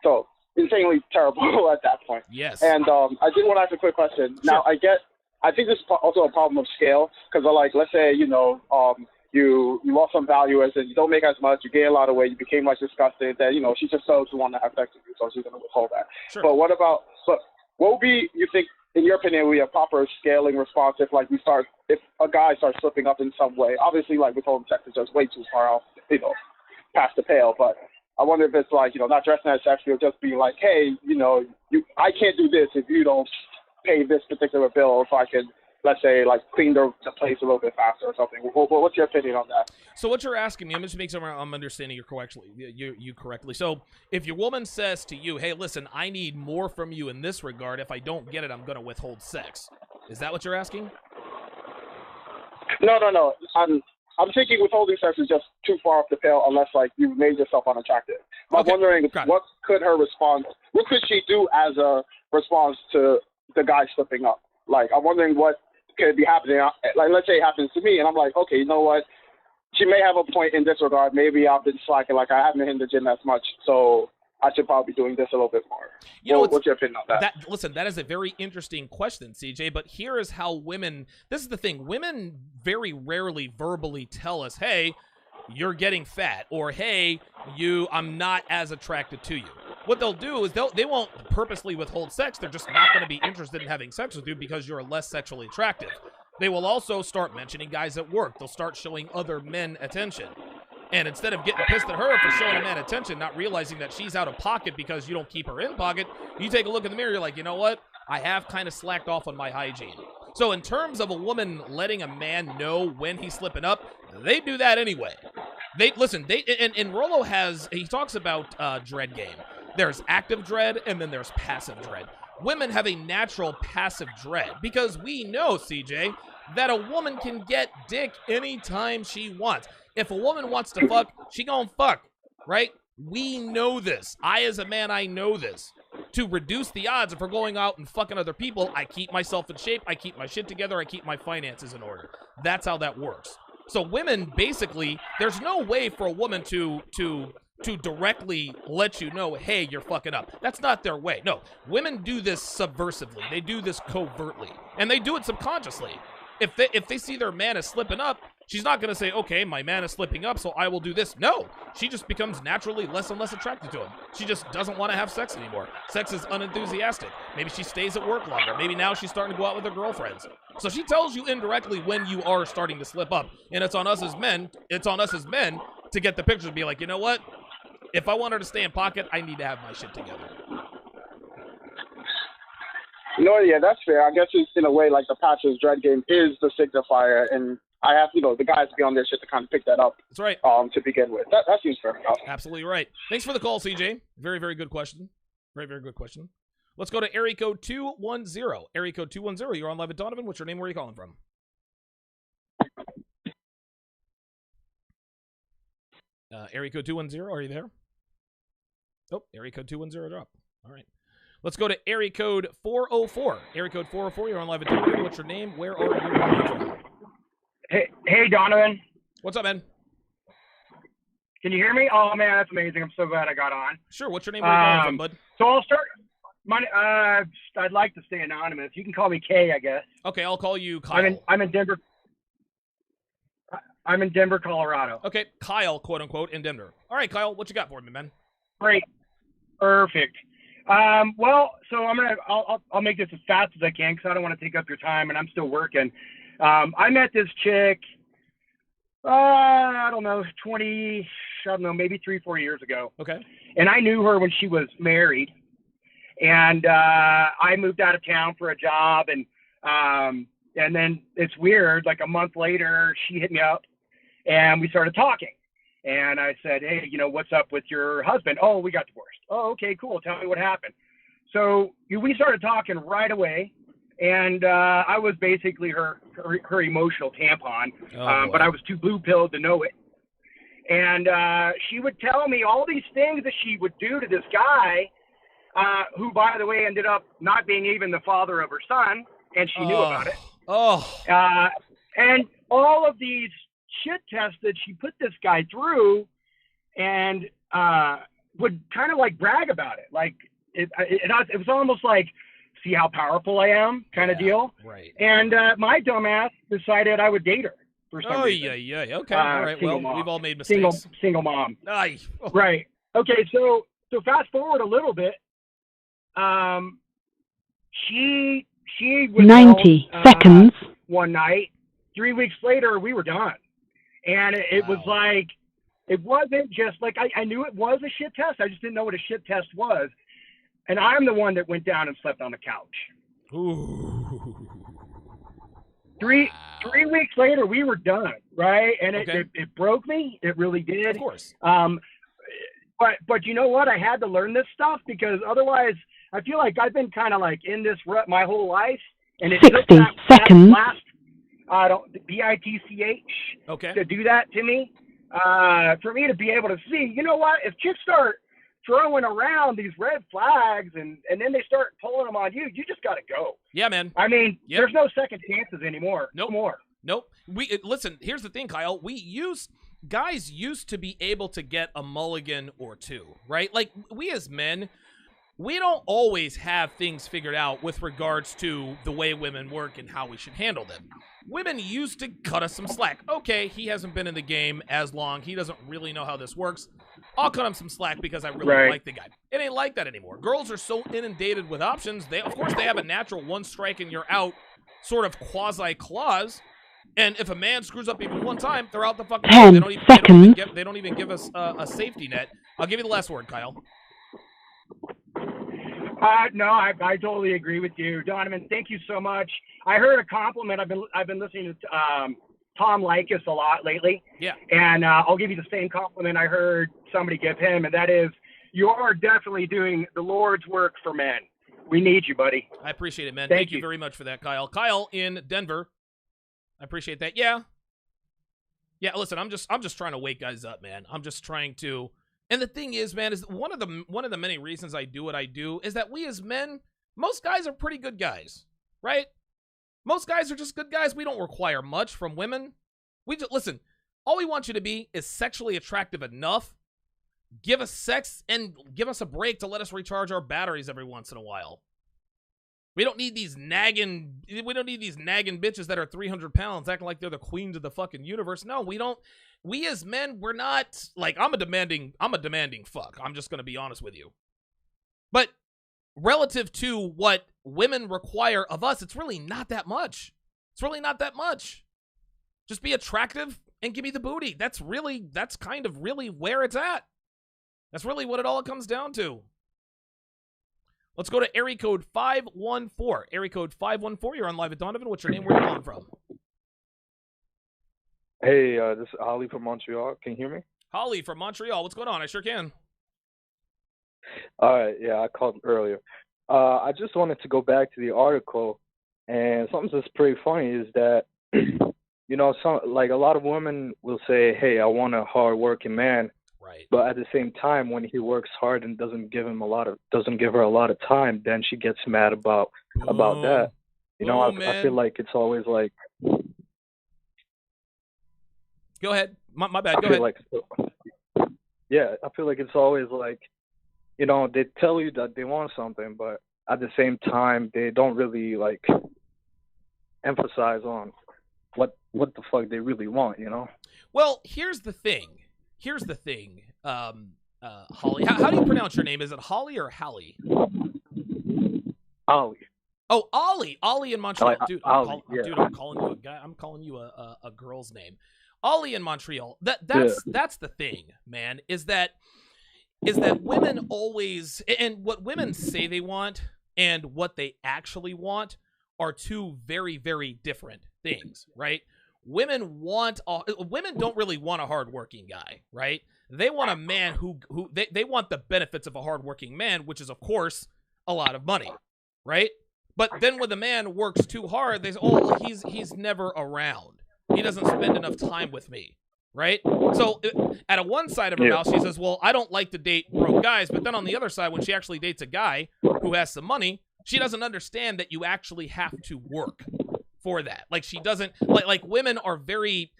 So insanely terrible at that point.
Yes.
And I did want to ask a quick question.
Sure.
Now, I think this is also a problem of scale. Because, like, let's say, you know, you lost some value as in you don't make as much, you gain a lot of weight, you became like disgusted, that, you know, she just doesn't want to have sex with you, so she's going to withhold that.
Sure.
But what would be, you think, in your opinion, we have proper scaling response if a guy starts slipping up in some way? Obviously, like withholding sex is just way too far off, you know, past the pale. But I wonder if it's like, you know, not dressing as sexual, just being like, hey, you know, I can't do this if you don't pay this particular bill, if I can, let's say, like clean the place a little bit faster or something. What's your opinion on that?
So what you're asking me, I'm just making sure I'm understanding you correctly. So if your woman says to you, hey, listen, I need more from you in this regard. If I don't get it, I'm going to withhold sex. Is that what you're asking?
No. I'm thinking withholding sex is just too far off the pale unless, like, you made yourself unattractive. I'm wondering what could she do as a response to the guy slipping up? Like, I'm wondering what could be happening. Like, let's say it happens to me, and I'm like, okay, you know what? She may have a point in this regard. Maybe I've been slacking. Like, I haven't been in the gym as much, so I should probably be doing this a little bit more. What's your opinion on that?
Listen, that is a very interesting question, CJ, but here is how this is the thing. Women very rarely verbally tell us, hey, you're getting fat, or hey, I'm not as attracted to you. What they'll do is they won't purposely withhold sex. They're just not going to be interested in having sex with you because you're less sexually attractive. They will also start mentioning guys at work. They'll start showing other men attention. And instead of getting pissed at her for showing a man attention, not realizing that she's out of pocket because you don't keep her in pocket, you take a look in the mirror, you're like, you know what? I have kind of slacked off on my hygiene. So in terms of a woman letting a man know when he's slipping up, they do that anyway. And Rollo he talks about dread game. There's active dread and then there's passive dread. Women have a natural passive dread because we know, CJ, that a woman can get dick anytime she wants. If a woman wants to fuck, she gonna fuck, right? We know this. As a man, I know this. To reduce the odds of her going out and fucking other people, I keep myself in shape, I keep my shit together, I keep my finances in order. That's how that works. So women, basically, there's no way for a woman to directly let you know, hey, you're fucking up. That's not their way. No, women do this subversively. They do this covertly. And they do it subconsciously. If they see their man is slipping up, she's not going to say, okay, my man is slipping up, so I will do this. No, she just becomes naturally less and less attracted to him. She just doesn't want to have sex anymore. Sex is unenthusiastic. Maybe she stays at work longer. Maybe now she's starting to go out with her girlfriends. So she tells you indirectly when you are starting to slip up. And it's on us as men to get the picture and be like, you know what? If I want her to stay in pocket, I need to have my shit together.
No, yeah, that's fair. I guess it's in a way like the Patrick's dread game is the signifier, and I have, the guys to be on their shit to kind of pick that up.
That's right.
To begin with. That seems fair enough.
Absolutely right. Thanks for the call, CJ. Very, very good question. Very, very good question. Let's go to area code 210. Area code 210, you're on live with Donovan. What's your name? Where are you calling from? Area code 210, are you there? Oh, area code 210 drop. All right. Let's go to area code 404. Area code 404, you're on live at Donovan. What's your name? Where are you calling from?
Hey, Donovan.
What's up, man?
Can you hear me? Oh, man, that's amazing. I'm so glad I got on.
Sure. What's your name? Where are you calling from, bud?
So I'll start. I'd like to stay anonymous. You can call me Kay, I guess.
Okay, I'll call you Kyle.
I'm in Denver. I'm in Denver, Colorado.
Okay, Kyle, quote unquote, in Denver. All right, Kyle, what you got for me, man?
Great. Perfect. Well, so I'll make this as fast as I can because I don't want to take up your time, and I'm still working. I met this chick, I don't know, maybe 3-4 years ago.
Okay.
And I knew her when she was married, and I moved out of town for a job, and then it's weird. Like a month later, she hit me up, and we started talking. And I said, hey, what's up with your husband? Oh, we got divorced. Oh, okay, cool. Tell me what happened. So we started talking right away, and I was basically her emotional tampon, but I was too blue-pilled to know it. And she would tell me all these things that she would do to this guy, who, by the way, ended up not being even the father of her son, and she knew about it. And all of these shit tests that she put this guy through, and would kind of like brag about it. Like it was almost like, see how powerful I am kind of deal.
Right.
And my dumbass decided I would date her for some reason.
Yeah. Okay. All right. Well,
mom.
We've all made mistakes.
Single mom.
Aye. Oh.
Right. Okay. So fast forward a little bit. She was
90 seconds.
One night. 3 weeks later, we were done. And it was like, it wasn't just like, I knew it was a shit test. I just didn't know what a shit test was. And I'm the one that went down and slept on the couch.
Ooh.
Three weeks later, we were done, right? And it broke me. It really did.
Of course.
But you know what? I had to learn this stuff because otherwise, I feel like I've been kind of like in this rut my whole life. And it
60
took
seconds.
Last BITCH to do that to me, for me to be able to see, you know what, if chicks start throwing around these red flags and then they start pulling them on you, you just got to go.
Yeah, man.
I mean, there's no second chances anymore.
Nope.
No more.
Nope. Listen, here's the thing, Kyle. Guys used to be able to get a mulligan or two, right? Like, we as men, we don't always have things figured out with regards to the way women work and how we should handle them. Women used to cut us some slack. Okay, he hasn't been in the game as long. He doesn't really know how this works. I'll cut him some slack because I really like the guy. It ain't like that anymore. Girls are so inundated with options. Of course, they have a natural one strike and you're out sort of quasi-clause. And if a man screws up even one time, they're out the fucking
10
way. They don't even give us a safety net. I'll give you the last word, Kyle.
No, I totally agree with you, Donovan. Thank you so much. I heard a compliment. I've been listening to Tom Likas a lot lately.
Yeah.
And I'll give you the same compliment I heard somebody give him, and that is, you are definitely doing the Lord's work for men. We need you, buddy.
I appreciate it, man.
Thank
you very much for that, Kyle. Kyle in Denver. I appreciate that. Yeah. Yeah, listen, I'm just trying to wake guys up, man. I'm just trying to. And the thing is, man, is one of the many reasons I do what I do is that we as men, most guys are pretty good guys, right? Most guys are just good guys. We don't require much from women. We just listen. All we want you to be is sexually attractive enough. Give us sex and give us a break to let us recharge our batteries every once in a while. We don't need these nagging bitches that are 300 pounds acting like they're the queens of the fucking universe. No, we don't. We as men, we're not like, I'm a demanding fuck. I'm just going to be honest with you. But relative to what women require of us, it's really not that much. It's really not that much. Just be attractive and give me the booty. That's kind of really where it's at. That's really what it all comes down to. Let's go to area code 514. Area code 514. You're on Live at Donovan. What's your name? Where are you calling from?
Hey, this is Ali from Montreal. Can you hear me?
Holly from Montreal. What's going on? I sure can.
All right. Yeah, I called earlier. I just wanted to go back to the article, and something that's pretty funny is that, you know, a lot of women will say, "Hey, I want a hard-working man."
Right.
But at the same time, when he works hard and doesn't give her a lot of time, then she gets mad about that. You know, I feel like it's always like.
Go ahead. My bad. Go ahead.
I feel like it's always like, you know, they tell you that they want something, but at the same time, they don't really like emphasize on what the fuck they really want. You know.
Well, here's the thing. Holly. How do you pronounce your name? Is it Holly or Hallie?
Ollie.
Oh, Ollie. Ollie in Montreal. Dude, I'm calling you a guy. I'm calling you a girl's name. Ollie in Montreal. That's the thing, man, is that women always, and what women say they want and what they actually want are two very, very different things, right? Women don't really want a hardworking guy, right? They want a man who they want the benefits of a hardworking man, which is, of course, a lot of money, right? But then when the man works too hard, they say, "Oh, he's never around. He doesn't spend enough time with me," right? So at a one side of her mouth, she says, "Well, I don't like to date broke guys," but then on the other side, when she actually dates a guy who has some money, she doesn't understand that you actually have to work for that. Like, she doesn't like women are very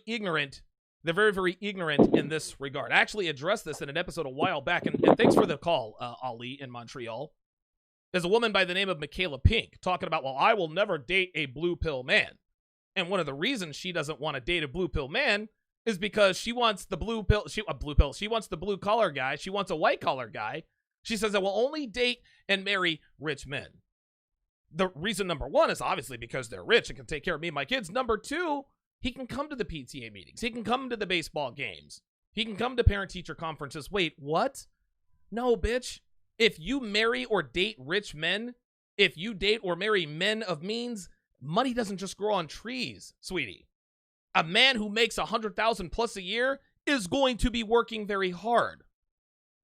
ignorant. They're very, very ignorant in this regard. I actually addressed this in an episode a while back, and thanks for the call, Ali in Montreal. There's a woman by the name of Michaela Pink talking about, well, I will never date a blue pill man. And one of the reasons she doesn't want to date a blue pill man is because she wants the blue pill. She wants the blue collar guy. She wants a white collar guy. She says I will only date and marry rich men. The reason number one is obviously because they're rich and can take care of me and my kids. Number two, he can come to the PTA meetings. He can come to the baseball games. He can come to parent-teacher conferences. Wait, what? No, bitch. If you marry or date rich men, if you date or marry men of means, money doesn't just grow on trees, sweetie. A man who makes $100,000 plus a year is going to be working very hard.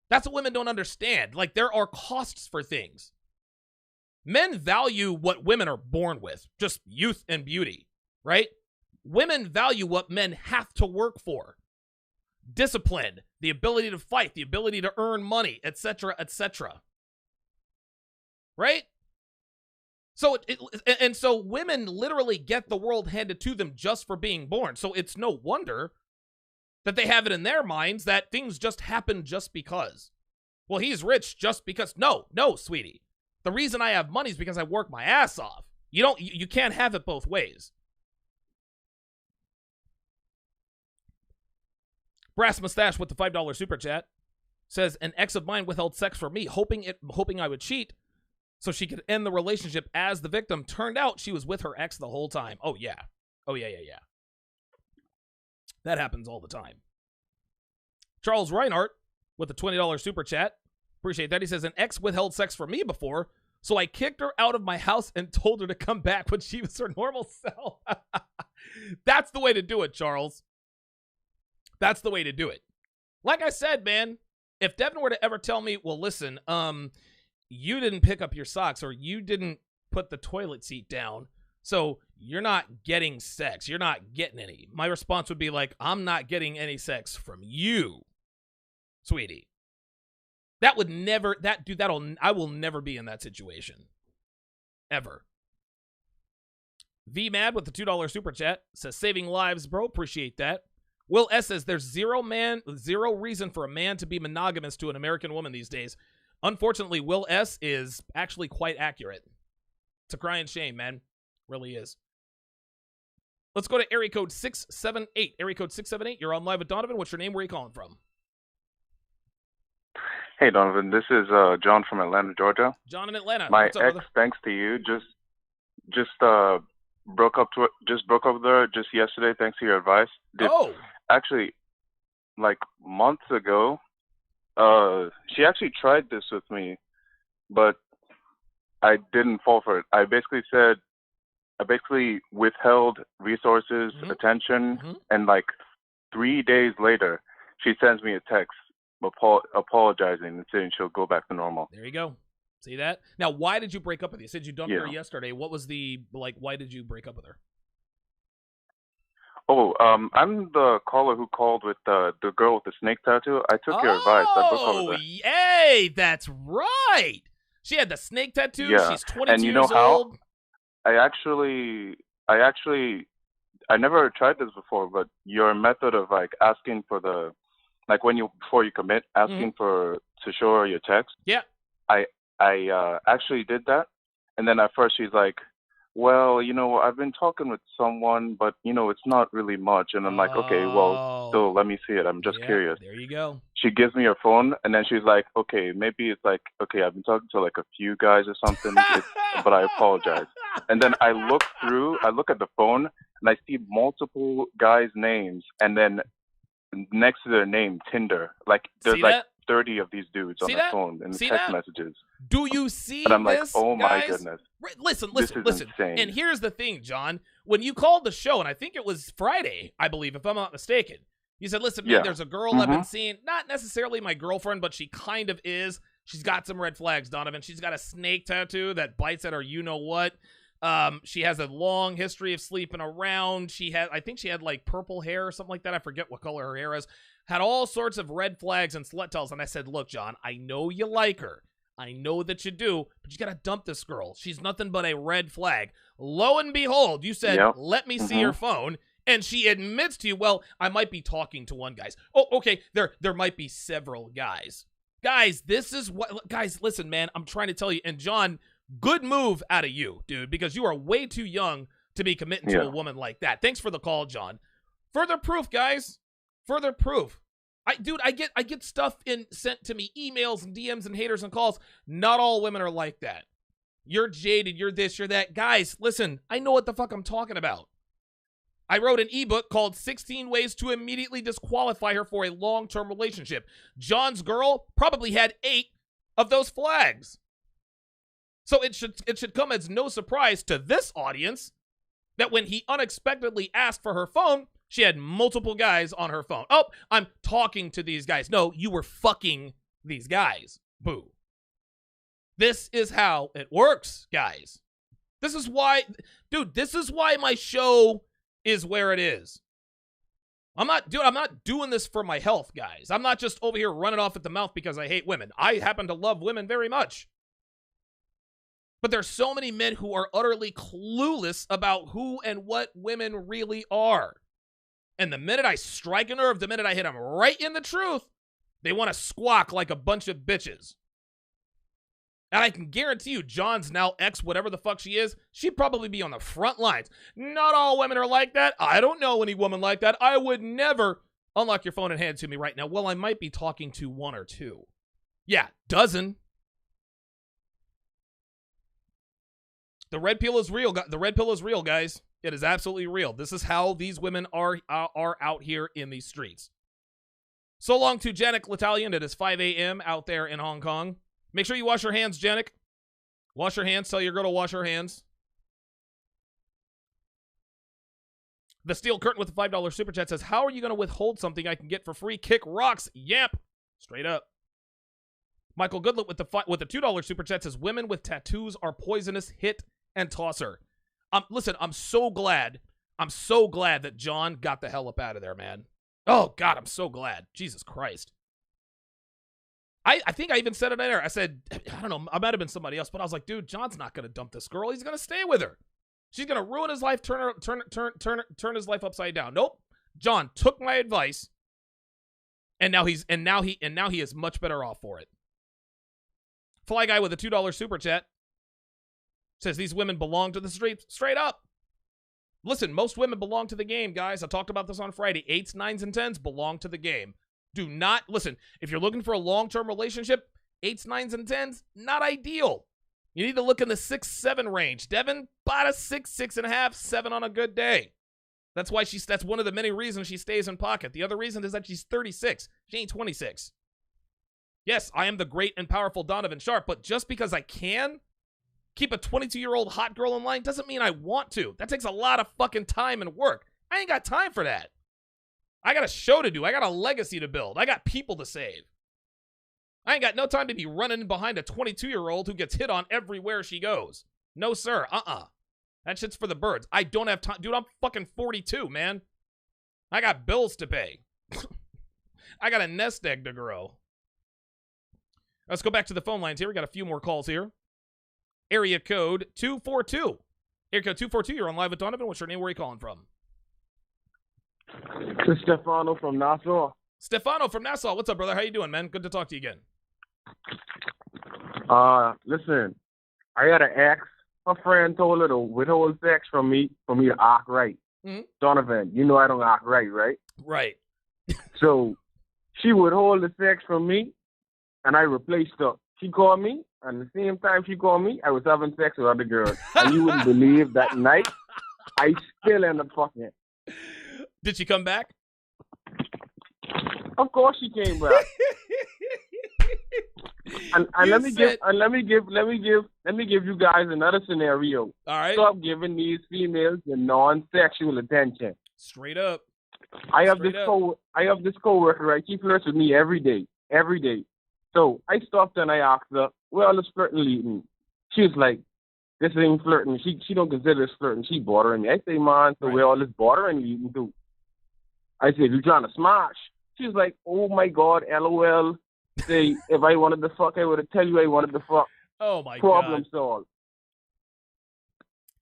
That's what women don't understand. Like, there are costs for things. Men value what women are born with, just youth and beauty, right? Women value what men have to work for. Discipline, the ability to fight, the ability to earn money, etc., etc. Right? So so women literally get the world handed to them just for being born. So it's no wonder that they have it in their minds that things just happen just because. Well, he's rich just because. No, sweetie. The reason I have money is because I work my ass off. You can't have it both ways. Brass Mustache with the $5 super chat says, an ex of mine withheld sex from me, hoping I would cheat so she could end the relationship as the victim. Turned out she was with her ex the whole time. Oh, yeah. That happens all the time. Charles Reinhardt with the $20 super chat Appreciate that. He says, an ex withheld sex from me before, so I kicked her out of my house and told her to come back when she was her normal self. That's the way to do it, Charles. That's the way to do it. Like I said, man, if Devin were to ever tell me, well, listen, you didn't pick up your socks or you didn't put the toilet seat down, so you're not getting sex. You're not getting any. My response would be like, I'm not getting any sex from you, sweetie. That would never, I will never be in that situation. Ever. V-Mad with the $2 super chat says, saving lives, bro. Appreciate that. Will S says, there's zero reason for a man to be monogamous to an American woman these days. Unfortunately, Will S is actually quite accurate. It's a crying shame, man. Really is. Let's go to area code 678. Area code 678, you're on live with Donovan. What's your name? Where are you calling from?
Hey, Donovan. This is John from Atlanta, Georgia.
John in Atlanta.
My
What's up,
ex,
brother?
thanks to you, just broke up with her just yesterday. Thanks to your advice. Actually, like months ago, she actually tried this with me, but I didn't fall for it. I basically withheld resources, attention, and like 3 days later, she sends me a text apologizing and saying she'll go back to normal.
There you go. See that? Now, why did you break up with her? You said you dumped her yesterday. What was why did you break up with her?
Oh, I'm the caller who called with the girl with the snake tattoo. I took your advice. I broke up with her.
Hey, that's right. She had the snake tattoo.
Yeah.
She's 22
and you know
years
how?
old.
I never tried this before, but your method of like asking for before you commit, asking to show her your text.
Yeah.
I actually did that, and then at first she's like, well, I've been talking with someone, but it's not really much. And I'm like, okay, well, still let me see it. I'm just curious.
There you go.
She gives me her phone, and then she's like, okay, maybe it's like, okay, I've been talking to like a few guys or something, but I apologize. And then I look at the phone, and I see multiple guys' names, and then next to their name, Tinder. Like there's
See
like
that?
30 of these dudes on the phone in the text messages.
Do you see
And I'm like,
this,
oh my
guys?
goodness.
Listen.
This is insane.
And here's the thing, John. When you called the show, and I think it was Friday, I believe, if I'm not mistaken, you said, listen, man, there's a girl I've been seeing, not necessarily my girlfriend, but she kind of is. She's got some red flags, Donovan. She's got a snake tattoo that bites at her you-know-what. She has a long history of sleeping around. I think she had like purple hair or something like that. I forget what color her hair is. Had all sorts of red flags and slut tells. And I said, look, John, I know you like her. I know that you do, but you got to dump this girl. She's nothing but a red flag. Lo and behold, you said, let me see her phone. And she admits to you, well, I might be talking to one guy. Oh, okay, there might be several guys. Guys, this is what, guys, listen, man, I'm trying to tell you. And John, good move out of you, dude, because you are way too young to be committing to a woman like that. Thanks for the call, John. Further proof, guys. Further proof. I get stuff sent to me, emails and DMs and haters and calls. Not all women are like that. You're jaded, you're this, you're that. Guys, listen, I know what the fuck I'm talking about. I wrote an ebook called 16 Ways to Immediately Disqualify Her for a Long-Term Relationship. John's girl probably had 8 of those flags. So it should come as no surprise to this audience that when he unexpectedly asked for her phone, she had multiple guys on her phone. Oh, I'm talking to these guys. No, you were fucking these guys. Boo. This is how it works, guys. This is why, dude, this is why my show is where it is. I'm not doing this for my health, guys. I'm not just over here running off at the mouth because I hate women. I happen to love women very much. But there's so many men who are utterly clueless about who and what women really are. And the minute I strike a nerve, the minute I hit them right in the truth, they want to squawk like a bunch of bitches. And I can guarantee you, John's now ex, whatever the fuck she is, she'd probably be on the front lines. Not all women are like that. I don't know any woman like that. I would never unlock your phone and hand it to me right now. Well, I might be talking to 1 or 2. Yeah, dozen. The red pill is real. The red pill is real, guys. It is absolutely real. This is how these women are out here in these streets. So long to Janik L'Italian. It is 5 a.m. out there in Hong Kong. Make sure you wash your hands, Janik. Wash your hands. Tell your girl to wash her hands. The Steel Curtain with the $5 super chat says, how are you going to withhold something I can get for free? Kick rocks. Yep. Straight up. Michael Goodlet with the $2 super chat says, women with tattoos are poisonous. Hit and tosser. Listen, I'm so glad that John got the hell up out of there, man. Oh, God, I'm so glad. Jesus Christ. I think I even said it there. I said, I don't know, I might have been somebody else, but I was like, dude, John's not going to dump this girl. He's going to stay with her. She's going to ruin his life, turn his life upside down. Nope. John took my advice, and now he is much better off for it. Fly Guy with a $2 super chat says these women belong to the streets. Straight up. Listen, most women belong to the game, guys. I talked about this on Friday. 8s, 9s, and 10s belong to the game. Do not, listen, if you're looking for a long-term relationship, 8s, 9s, and 10s, not ideal. You need to look in the 6, 7 range. Devin, about a 6, 6.5, 7 on a good day. That's why that's one of the many reasons she stays in pocket. The other reason is that she's 36. She ain't 26. Yes, I am the great and powerful Donovan Sharp, but just because I can keep a 22-year-old hot girl in line doesn't mean I want to. That takes a lot of fucking time and work. I ain't got time for that. I got a show to do. I got a legacy to build. I got people to save. I ain't got no time to be running behind a 22-year-old who gets hit on everywhere she goes. No, sir. That shit's for the birds. I don't have time. Dude, I'm fucking 42, man. I got bills to pay. I got a nest egg to grow. Let's go back to the phone lines here. We got a few more calls here. Area code 242. Area code 242. You're on Live with Donovan. What's your name? Where are you calling from?
This is Stefano from Nassau.
Stefano from Nassau. What's up, brother? How you doing, man? Good to talk to you again.
Listen, I got an ex. My friend told her to withhold sex from me to act right.
Mm-hmm.
Donovan, you know I don't act right, right?
Right.
So she withhold the sex from me, and I replaced her. She called me, and the same time she called me, I was having sex with other girls. And you wouldn't believe that night, I still ended up fucking it.
Did she come back?
Of course she came back. and let me give you guys another scenario.
All right.
Stop giving these females the non-sexual attention.
Straight up.
I have this coworker, right? She flirts with me every day. So I stopped and I asked her, well, it's flirting leading. She was like, this ain't flirting. She don't consider this flirting. She bothering me. I say, man, so where all this bothering leading to? I said, you trying to smash? She's like, oh my God, LOL. Say, if I wanted to fuck, I would have tell you I wanted to fuck.
Oh my
Problem
God.
solved.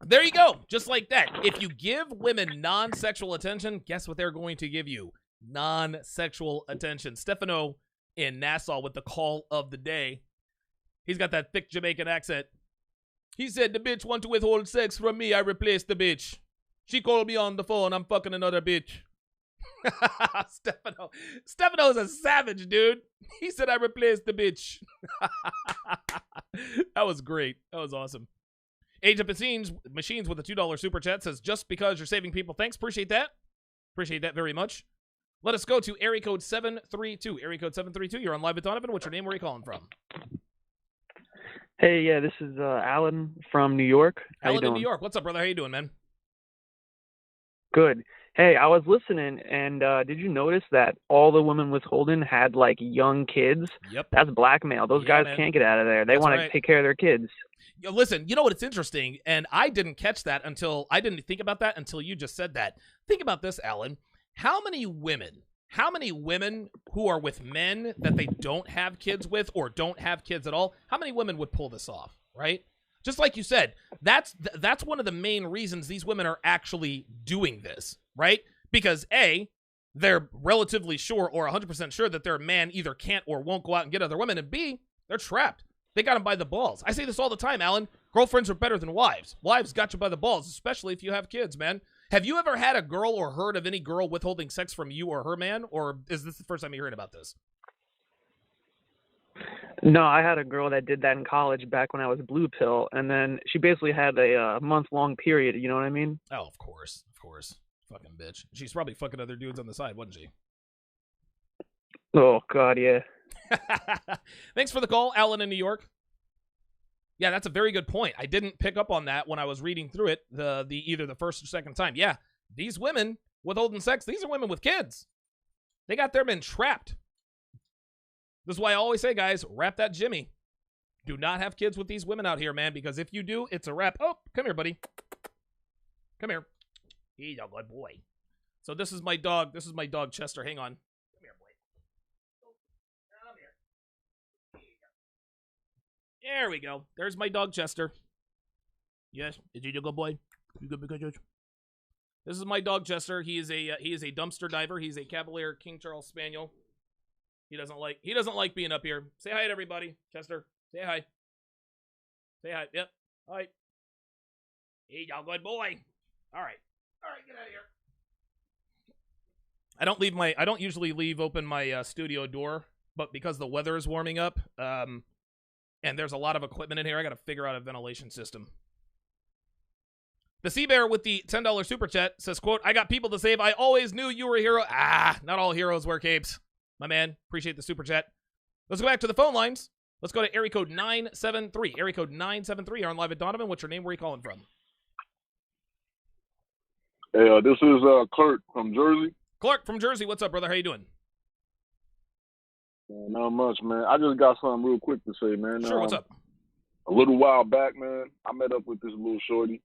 There you go. Just like that. If you give women non-sexual attention, guess what they're going to give you? Non-sexual attention. Stefano in Nassau with the call of the day. He's got that thick Jamaican accent. He said, the bitch want to withhold sex from me. I replaced the bitch. She called me on the phone. I'm fucking another bitch. Stefano's a savage, dude. He said I replaced the bitch. That was great. That was awesome. Age of Machines with a $2 super chat says, just because you're saving people. Thanks. Appreciate that. Appreciate that very much. Let us go to area code 732. Area code 732. You're on Live with Donovan. What's your name? Where are you calling from?
Hey, yeah, this is Alan from New York. How you
Alan
doing?
in New York. What's up, brother? How you doing, man?
Good. Hey, I was listening, and did you notice that all the women withholding had, like, young kids?
Yep.
That's blackmail. Those guys can't get out of there. They want to take care of their kids.
Yo, listen, you know what? It's interesting, and I didn't catch that I didn't think about that until you just said that. Think about this, Alan. How many women who are with men that they don't have kids with or don't have kids at all, how many women would pull this off, right? Just like you said, that's one of the main reasons these women are actually doing this, right? Because A, they're relatively sure or 100% sure that their man either can't or won't go out and get other women, and B, they're trapped. They got them by the balls. I say this all the time, Alan. Girlfriends are better than wives. Wives got you by the balls, especially if you have kids, man. Have you ever had a girl or heard of any girl withholding sex from you or her man, or is this the first time you're hearing about this?
No, I had a girl that did that in college back when I was blue pill, and then she basically had a month-long period, you know what I mean?
Oh, of course. Fucking bitch. She's probably fucking other dudes on the side, wasn't she?
Oh, God, yeah.
Thanks for the call, Alan in New York. Yeah, that's a very good point. I didn't pick up on that when I was reading through it the either the first or second time. Yeah, these women withholding sex, these are women with kids. They got their men trapped. This is why I always say, guys, wrap that Jimmy. Do not have kids with these women out here, man, because if you do, it's a wrap. Oh, come here, buddy. Come here. He's a good boy. So this is my dog. This is my dog, Chester. Hang on. Come here, boy. Come here. There we go. There's my dog, Chester. Yes, is he a good boy? You good because this is my dog, Chester. He is a dumpster diver. He's a Cavalier King Charles Spaniel. He doesn't like being up here. Say hi to everybody, Chester. Say hi. Say hi. Yep. Hi. He's a good boy. All right. All right, get out of here. I don't usually leave open my studio door, but because the weather is warming up, and there's a lot of equipment in here, I got to figure out a ventilation system. The Sea Bear with the $10 super chat says, quote, I got people to save. I always knew you were a hero. Not all heroes wear capes. My man, appreciate the super chat. Let's go back to the phone lines. Let's go to area code 973. Area code 973. You're on live at Donovan. What's your name? Where are you calling from?
Hey, this is Clark from Jersey.
Clark from Jersey. What's up, brother? How you doing?
Not much, man. I just got something real quick to say, man.
Sure, what's up?
A little while back, man, I met up with this little shorty,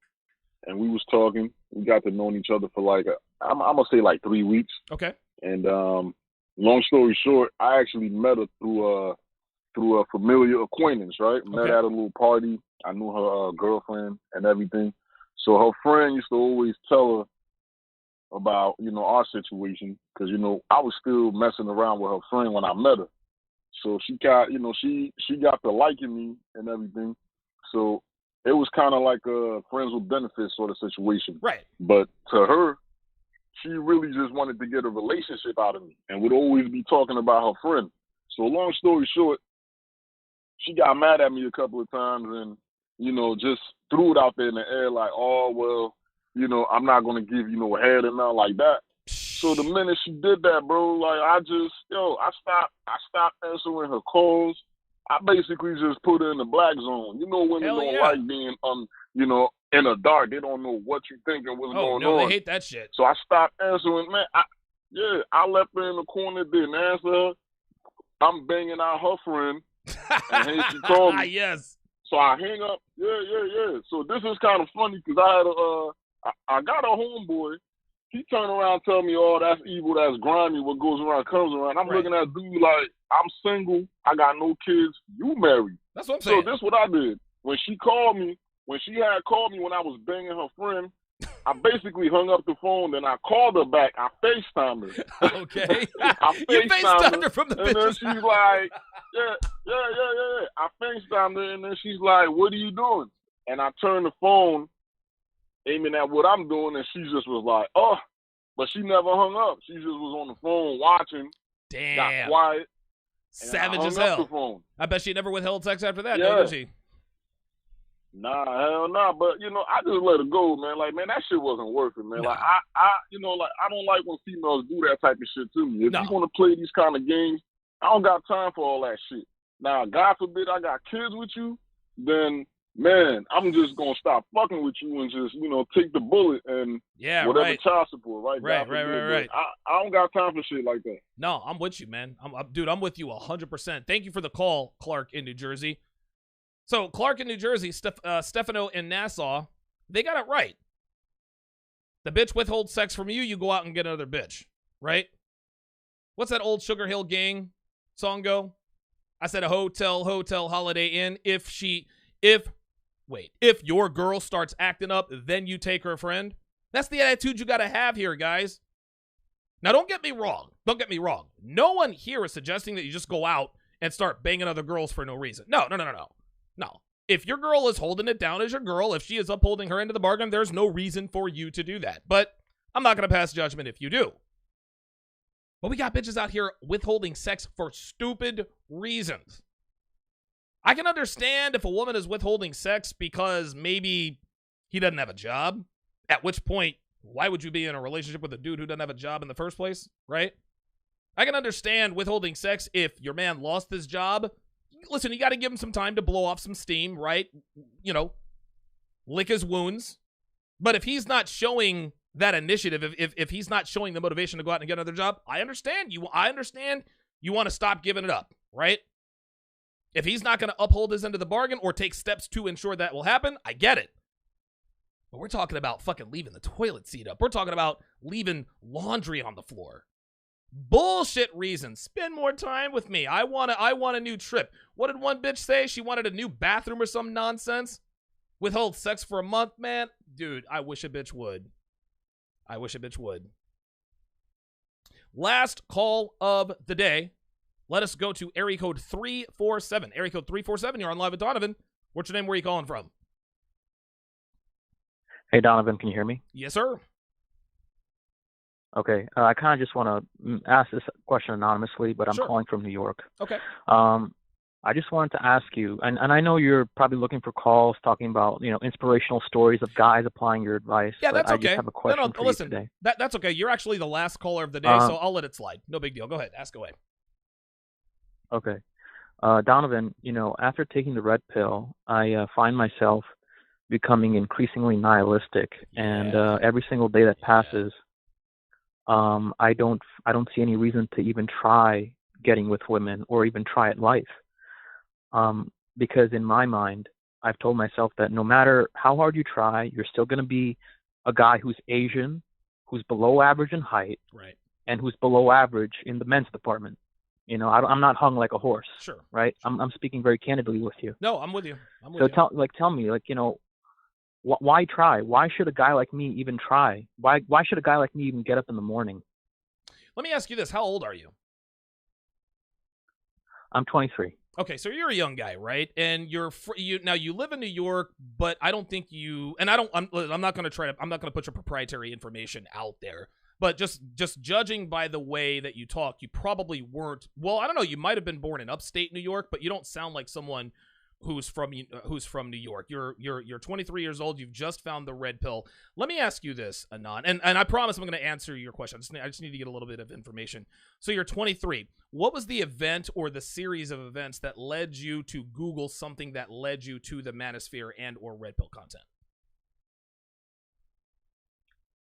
and we was talking. We got to know each other for like, I'm going to say like 3 weeks.
Okay.
And long story short, I actually met her through a familiar acquaintance, right?
Okay.
Met at a little party. I knew her girlfriend and everything. So her friend used to always tell her about, our situation, because, I was still messing around with her friend when I met her. So she got, she got to liking me and everything. So it was kind of like a friends with benefits sort of situation.
Right.
But to her, she really just wanted to get a relationship out of me and would always be talking about her friend. So long story short, she got mad at me a couple of times and, just threw it out there in the air like, oh, well, I'm not going to give you no head and nothing like that. So the minute she did that, bro, like I stopped answering her calls. I basically just put her in the black zone. Women don't like being, in the dark. They don't know what you think and what's going on.
They hate that shit.
So I stopped answering, man. I left her in the corner, didn't answer her. I'm banging out her friend, and here she called me.
Yes.
So I hang up. Yeah. So this is kind of funny because I got a homeboy. He turned around and tell me, oh, that's evil, that's grimy, what goes around comes around. I'm looking at dude like, I'm single, I got no kids, you married.
That's what I'm saying.
So this is what I did. When she called me, when I was banging her friend, I basically hung up the phone, then I called her back. I FaceTimed her.
Okay.
You
FaceTimed her from the
and then
bitches.
she's like, yeah. I FaceTimed her, and then she's like, what are you doing? And I turned the phone, aiming at what I'm doing, and she just was like, oh. But she never hung up. She just was on the phone watching.
Damn.
Got quiet.
Savage
as
hell.
The phone.
I bet she never withheld sex after that,
Yeah.
did she?
Nah, hell nah. But I just let her go, man. Like, man, that shit wasn't worth it, man.
No.
Like, I don't like when females do that type of shit to me. If you want to play these kind of games, I don't got time for all that shit. Now, God forbid I got kids with you, then man, I'm just gonna stop fucking with you and just take the bullet and whatever child support, right?
Right.
I don't got time for shit like that.
No, I'm with you, man. I'm with you 100%. Thank you for the call, Clark in New Jersey. So Clark in New Jersey, Stefano in Nassau, they got it right. The bitch withholds sex from you, you go out and get another bitch, right? What's that old Sugar Hill Gang song go? I said a hotel, Holiday Inn. If your girl starts acting up, then you take her friend. That's the attitude you got to have here, guys. Now, don't get me wrong. No one here is suggesting that you just go out and start banging other girls for no reason. No. If your girl is holding it down as your girl, if she is upholding her end of the bargain, there's no reason for you to do that. But I'm not going to pass judgment if you do. But we got bitches out here withholding sex for stupid reasons. I can understand if a woman is withholding sex because maybe he doesn't have a job, at which point, why would you be in a relationship with a dude who doesn't have a job in the first place, right? I can understand withholding sex if your man lost his job. Listen, you got to give him some time to blow off some steam, right? You know, lick his wounds. But if he's not showing that initiative, if he's not showing the motivation to go out and get another job, I understand you want to stop giving it up, right? If he's not going to uphold his end of the bargain or take steps to ensure that will happen, I get it. But we're talking about fucking leaving the toilet seat up. We're talking about leaving laundry on the floor. Bullshit reasons. Spend more time with me. I want a new trip. What did one bitch say? She wanted a new bathroom or some nonsense? Withhold sex for a month, man? Dude, I wish a bitch would. I wish a bitch would. Last call of the day. Let us go to area code 347. Area code 347, you're on Live with Donovan. What's your name? Where are you calling from?
Hey, Donovan, can you hear me?
Yes, sir.
Okay. I kind of just want to ask this question anonymously, but I'm
Sure.
calling from New York.
Okay.
I just wanted to ask you, and I know you're probably looking for calls talking about, inspirational stories of guys applying your advice.
Yeah,
but
that's
I
okay.
just have a question
No,
for
listen,
you today.
that's okay. You're actually the last caller of the day, so I'll let it slide. No big deal. Go ahead. Ask away.
Okay. Donovan, after taking the red pill, I find myself becoming increasingly nihilistic, and every single day that passes, I don't see any reason to even try getting with women or even try at life. Because in my mind, I've told myself that no matter how hard you try, you're still going to be a guy who's Asian, who's below average in height,
right,
and who's below average in the men's department. I'm not hung like a horse.
Sure.
Right. I'm speaking very candidly with you.
No, I'm with you.
Tell me, why try? Why should a guy like me even try? Why should a guy like me even get up in the morning?
Let me ask you this. How old are you?
I'm 23.
Okay, so you're a young guy, right? And you live in New York, but I don't think you, and I'm not going to put your proprietary information out there. But just judging by the way that you talk, you probably weren't. Well, I don't know. You might have been born in upstate New York, but you don't sound like someone who's from New York. You're 23 years old. You've just found the red pill. Let me ask you this, Anon, and I promise I'm going to answer your question. I just need to get a little bit of information. So you're 23. What was the event or the series of events that led you to Google something that led you to the manosphere and or red pill content?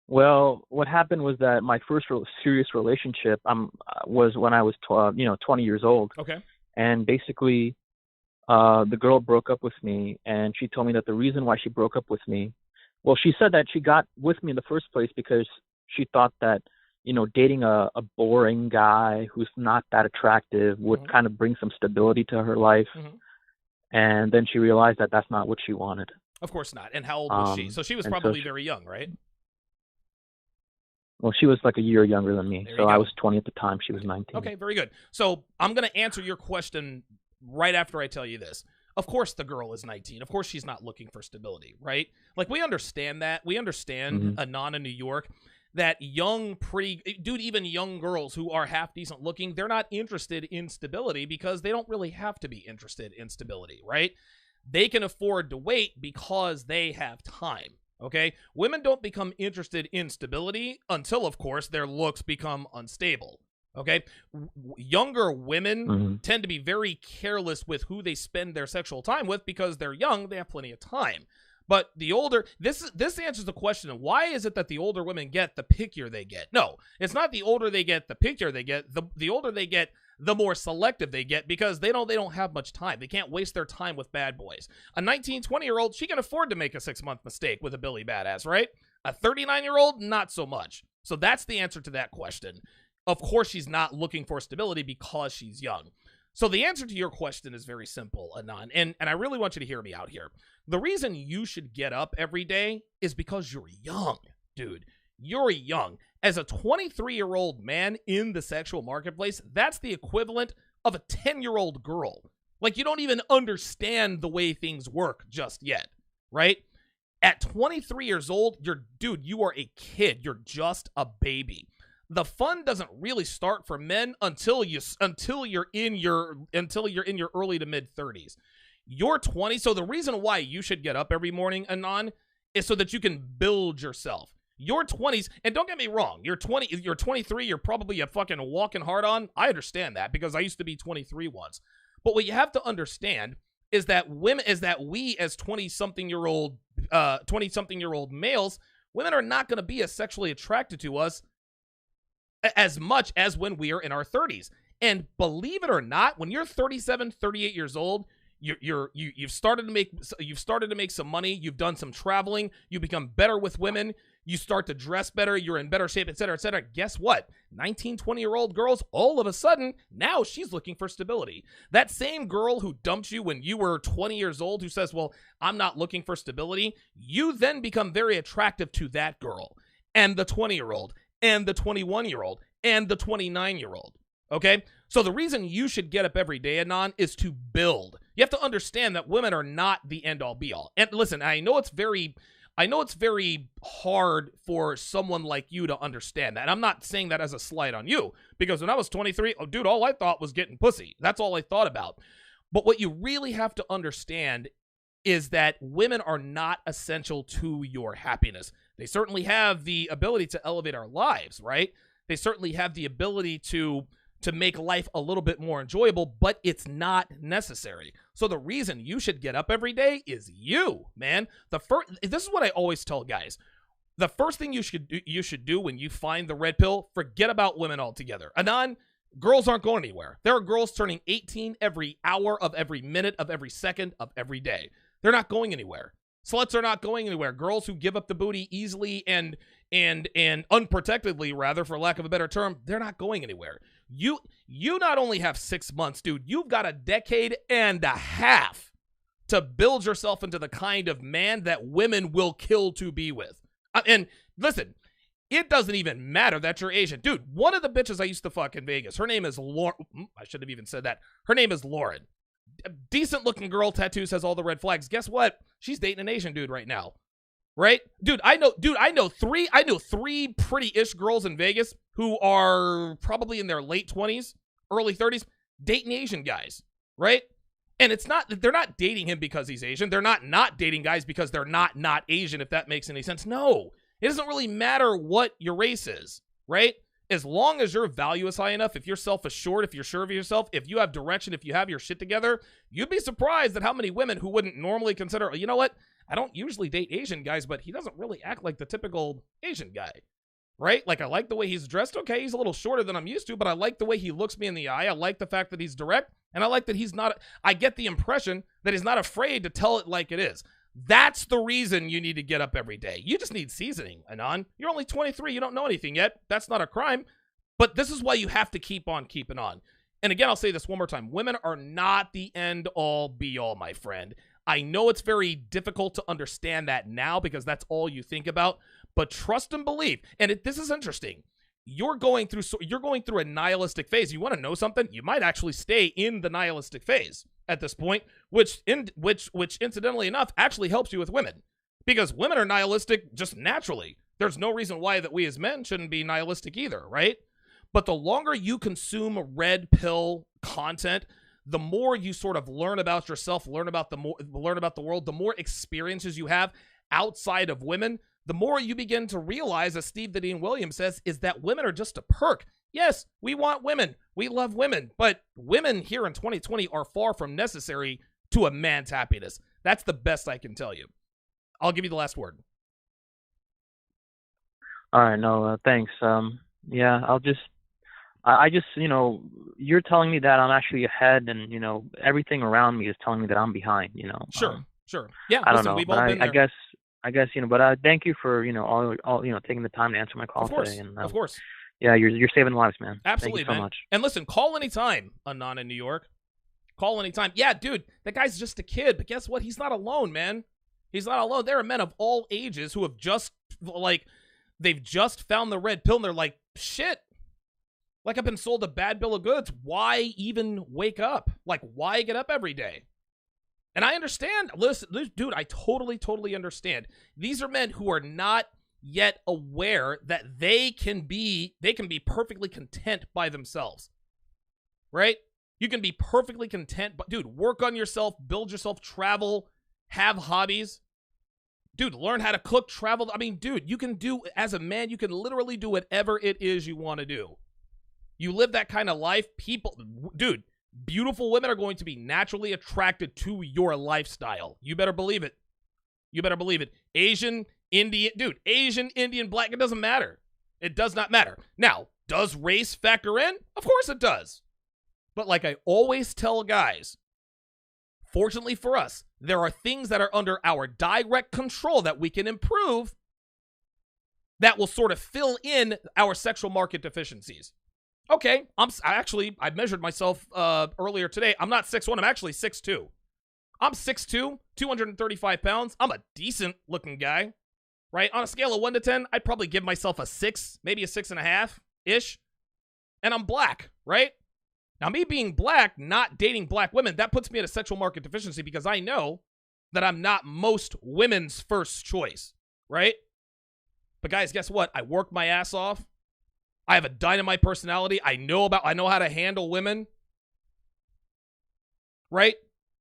Well, what happened was that my first serious relationship was when I was 20 years old.
Okay.
And basically, the girl broke up with me, and she told me that the reason why she broke up with me, well, she said that she got with me in the first place because she thought that, dating a boring guy who's not that attractive would kind of bring some stability to her life.
Mm-hmm.
And then she realized that that's not what she wanted.
Of course not. And how old was she? So she was probably very young, right?
Well, she was like a year younger than me. So I was 20 at the time. She was 19.
Okay, very good. So I'm going to answer your question right after I tell you this. Of course the girl is 19. Of course she's not looking for stability, right? Like, we understand that. We understand, Anon in New York, that even young girls who are half decent looking, they're not interested in stability because they don't really have to be interested in stability, right? They can afford to wait because they have time. Okay, women don't become interested in stability until, of course, their looks become unstable. Okay, younger women tend to be very careless with who they spend their sexual time with because they're young, they have plenty of time. But the older, this answers the question of why is it that the older women get, the pickier they get? No, it's not the older they get, the pickier they get. The older they get, the more selective they get because they don't have much time. They can't waste their time with bad boys. A 19, 20-year-old, she can afford to make a 6-month mistake with a Billy Badass, right? A 39-year-old, not so much. So that's the answer to that question. Of course, she's not looking for stability because she's young. So the answer to your question is very simple, Anon, and I really want you to hear me out here. The reason you should get up every day is because you're young, dude. You're young. As a 23-year-old man in the sexual marketplace, that's the equivalent of a 10-year-old girl. Like, you don't even understand the way things work just yet, right? At 23 years old, you are a kid. You're just a baby. The fun doesn't really start for men until you're in your early to mid 30s. You're 20, so the reason why you should get up every morning, Anon, is so that you can build yourself. Your 20s, and don't get me wrong, you're 23, you're probably a fucking walking hard on. I understand that because I used to be 23 once. But what you have to understand is that we as 20-something-year-old males, women are not going to be as sexually attracted to us as much as when we are in our 30s. And believe it or not, when you're 37, 38 years old, you've started to make some money, you've done some traveling, you become better with women, you start to dress better, you're in better shape, etc., etc. Guess what? 19, 20-year-old girls, all of a sudden, now she's looking for stability. That same girl who dumped you when you were 20 years old, who says, well, I'm not looking for stability, you then become very attractive to that girl, and the 20-year-old, and the 21-year-old, and the 29-year-old. Okay? So the reason you should get up every day, Anon, is to build. You have to understand that women are not the end-all be-all. And listen, I know it's very hard for someone like you to understand that. And I'm not saying that as a slight on you, because when I was 23, oh, dude, all I thought was getting pussy. That's all I thought about. But what you really have to understand is that women are not essential to your happiness. They certainly have the ability to elevate our lives, right? They certainly have the ability to make life a little bit more enjoyable, but it's not necessary. So the reason you should get up every day is you, man. This is what I always tell guys. The first thing you should do when you find the red pill, forget about women altogether. Anon, girls aren't going anywhere. There are girls turning 18 every hour of every minute of every second of every day. They're not going anywhere. Sluts are not going anywhere. Girls who give up the booty easily and unprotectedly, rather, for lack of a better term, they're not going anywhere. You not only have 6 months, dude, you've got a decade and a half to build yourself into the kind of man that women will kill to be with. And listen, it doesn't even matter that you're Asian. Dude, one of the bitches I used to fuck in Vegas, her name is Lauren. I should have even said that. Her name is Lauren. Decent looking girl, tattoos, has all the red flags. Guess what? She's dating an Asian dude right now. Right? Dude, I know three pretty-ish girls in Vegas who are probably in their late 20s, early 30s, dating Asian guys, right? And they're not dating him because he's Asian. They're not dating guys because they're not Asian, if that makes any sense. No, it doesn't really matter what your race is, right? As long as your value is high enough, if you're self-assured, if you're sure of yourself, if you have direction, if you have your shit together, you'd be surprised at how many women who wouldn't normally consider, you know what? I don't usually date Asian guys, but he doesn't really act like the typical Asian guy, right? Like, I like the way he's dressed. Okay, he's a little shorter than I'm used to, but I like the way he looks me in the eye. I like the fact that he's direct, and I like that he's not, I get the impression that he's not afraid to tell it like it is. That's the reason you need to get up every day. You just need seasoning, Anon. You're only 23. You don't know anything yet. That's not a crime, but this is why you have to keep on keeping on. And again, I'll say this one more time. Women are not the end-all, be-all, my friend. I know it's very difficult to understand that now because that's all you think about, but trust and believe. And this is interesting. You're going through a nihilistic phase. You want to know something? You might actually stay in the nihilistic phase at this point, which incidentally enough actually helps you with women, because women are nihilistic just naturally. There's no reason why that we as men shouldn't be nihilistic either, right? But the longer you consume red pill content, the more you sort of learn about yourself, learn about the world, the more experiences you have outside of women, the more you begin to realize, as Steve the Dean Williams says, is that women are just a perk. Yes, we want women. We love women. But women here in 2020 are far from necessary to a man's happiness. That's the best I can tell you. I'll give you the last word.
All right, no, thanks. Yeah, I just, you're telling me that I'm actually ahead, and, everything around me is telling me that I'm behind,
Sure. Yeah,
I
listen,
don't know,
we've all been there.
I guess, but thank you for, all taking the time to answer my call today. And,
of course.
Yeah, you're saving lives, man.
Absolutely,
thank you so
man.
much.
And listen, call anytime, Anon in New York. Call anytime. Yeah, dude, that guy's just a kid, but guess what? He's not alone, man. He's not alone. There are men of all ages who have they've just found the red pill, and they're like, shit. Like, I've been sold a bad bill of goods. Why even wake up? Like, why get up every day? And I understand. Listen, dude, I totally understand. These are men who are not yet aware that they can be perfectly content by themselves. Right? You can be perfectly content, but dude, work on yourself, build yourself, travel, have hobbies. Dude, learn how to cook, travel. I mean, dude, you can do, as a man, you can literally do whatever it is you want to do. You live that kind of life, dude, beautiful women are going to be naturally attracted to your lifestyle. You better believe it. You better believe it. Asian, Indian, dude, Asian, Indian, black, it doesn't matter. It does not matter. Now, does race factor in? Of course it does. But like I always tell guys, fortunately for us, there are things that are under our direct control that we can improve that will sort of fill in our sexual market deficiencies. Okay, I measured myself earlier today. I'm not 6'1", I'm actually 6'2". I'm 6'2", 235 pounds. I'm a decent looking guy, right? On a scale of 1 to 10, I'd probably give myself a 6, maybe a 6.5-ish. And I'm black, right? Now, me being black, not dating black women, that puts me at a sexual market deficiency because I know that I'm not most women's first choice, right? But guys, guess what? I work my ass off. I have a dynamite personality. I know how to handle women, right?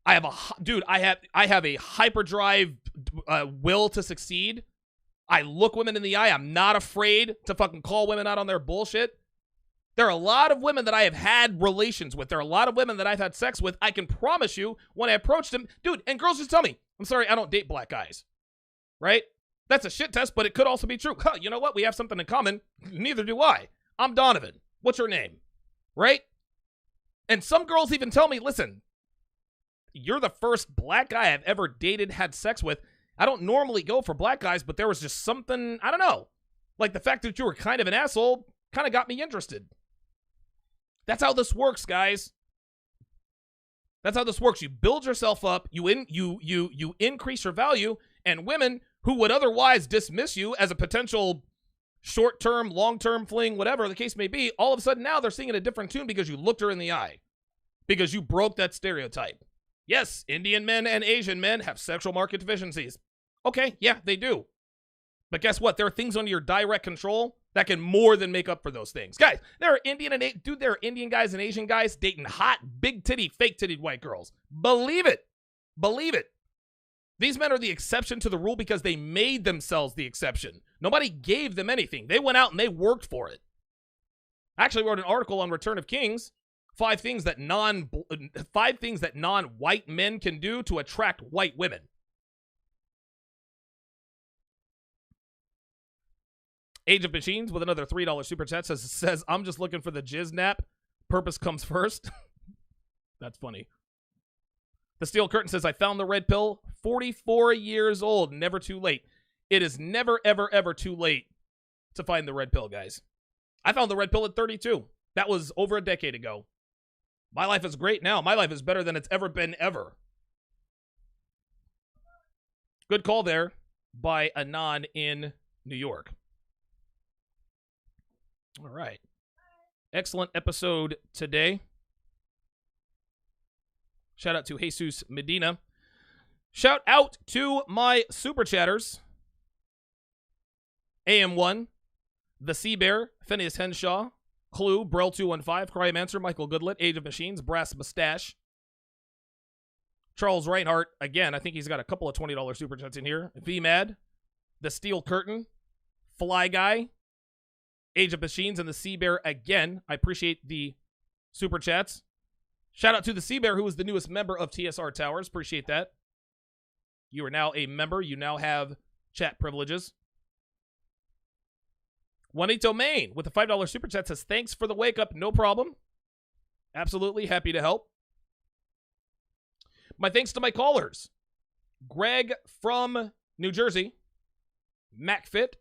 I have a hyperdrive will to succeed. I look women in the eye. I'm not afraid to fucking call women out on their bullshit. There are a lot of women that I have had relations with. There are a lot of women that I've had sex with. I can promise you, when I approached them, dude, and girls just tell me, I'm sorry, I don't date black guys, right? That's a shit test, but it could also be true. Huh, you know what? We have something in common. Neither do I. I'm Donovan. What's your name? Right? And some girls even tell me, listen, you're the first black guy I've ever dated, had sex with. I don't normally go for black guys, but there was just something, I don't know. Like the fact that you were kind of an asshole kind of got me interested. That's how this works, guys. That's how this works. You build yourself up, you increase your value, and women who would otherwise dismiss you as a potential short-term, long-term fling, whatever the case may be, all of a sudden now they're singing a different tune because you looked her in the eye. Because you broke that stereotype. Yes, Indian men and Asian men have sexual market deficiencies. Okay, yeah, they do. But guess what? There are things under your direct control that can more than make up for those things. Guys, there are Indian guys and Asian guys dating hot, big-titty, fake-titted white girls. Believe it. Believe it. These men are the exception to the rule because they made themselves the exception. Nobody gave them anything. They went out and they worked for it. I actually wrote an article on Return of Kings, 5 things that non-white men can do to attract white women. Age of Machines with another $3 super chat says, I'm just looking for the jizz nap. Purpose comes first. That's funny. The Steel Curtain says, I found the red pill, 44 years old, never too late. It is never, ever, ever too late to find the red pill, guys. I found the red pill at 32. That was over a decade ago. My life is great now. My life is better than it's ever been, ever. Good call there by Anon in New York. All right. Excellent episode today. Shout out to Jesus Medina. Shout out to my super chatters. AM1, The Sea Bear, Phineas Henshaw, Clue, Brel215, Cryomancer, Michael Goodlet, Age of Machines, Brass Mustache, Charles Reinhardt, again, I think he's got a couple of $20 super chats in here. VMad, The Steel Curtain, Fly Guy, Age of Machines, and The Sea Bear again. I appreciate the super chats. Shout out to The Sea Bear, who is the newest member of TSR Towers. Appreciate that. You are now a member. You now have chat privileges. Juanito Main with the $5 super chat says, thanks for the wake up. No problem. Absolutely happy to help. My thanks to my callers. Greg from New Jersey. MacFit.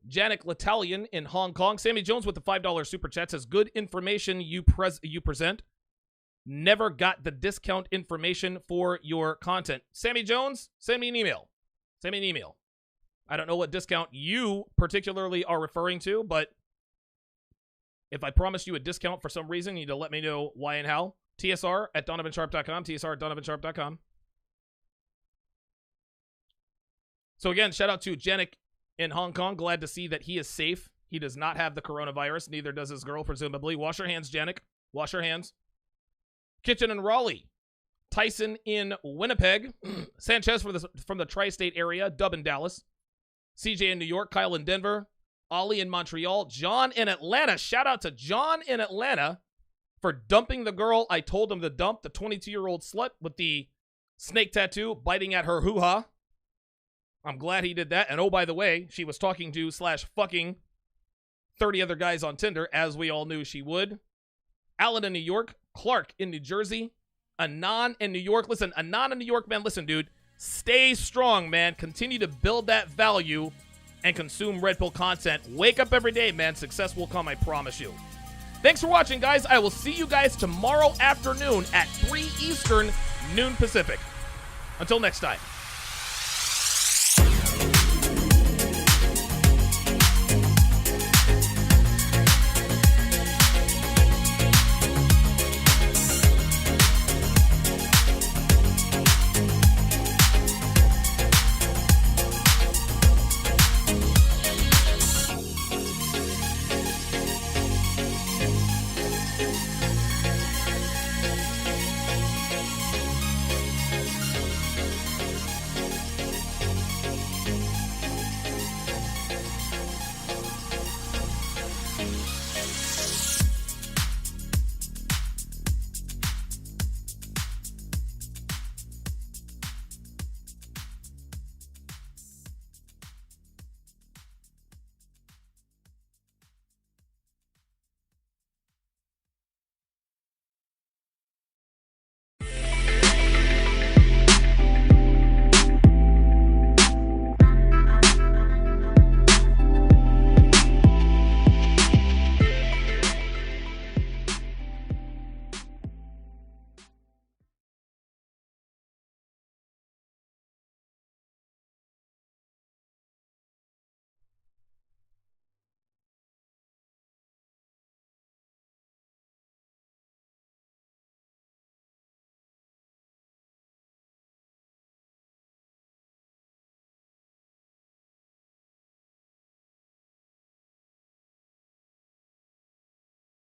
Janik L'Italian in Hong Kong. Sammy Jones with the $5 super chat says, good information you present. Never got the discount information for your content. Sammy Jones, send me an email. Send me an email. I don't know what discount you particularly are referring to, but if I promise you a discount for some reason, you need to let me know why and how. TSR@DonovanSharp.com. TSR@DonovanSharp.com. So again, shout out to Janik in Hong Kong. Glad to see that he is safe. He does not have the coronavirus. Neither does his girl, presumably. Wash your hands, Janik. Wash your hands. Kitchen in Raleigh. Tyson in Winnipeg. Sanchez from the tri-state area. Dub in Dallas. CJ in New York. Kyle in Denver. Ollie in Montreal. John in Atlanta. Shout out to John in Atlanta for dumping the girl I told him to dump, the 22-year-old slut with the snake tattoo biting at her hoo-ha. I'm glad he did that. And oh, by the way, she was talking to / fucking 30 other guys on Tinder, as we all knew she would. Alan in New York. Clark in New Jersey. Anon in New York. Listen, Anon in New York, man, listen, dude. Stay strong, man. Continue to build that value and consume Red Pill content. Wake up every day, man. Success will come, I promise you. Thanks for watching, guys. I will see you guys tomorrow afternoon at 3 Eastern, noon Pacific. Until next time.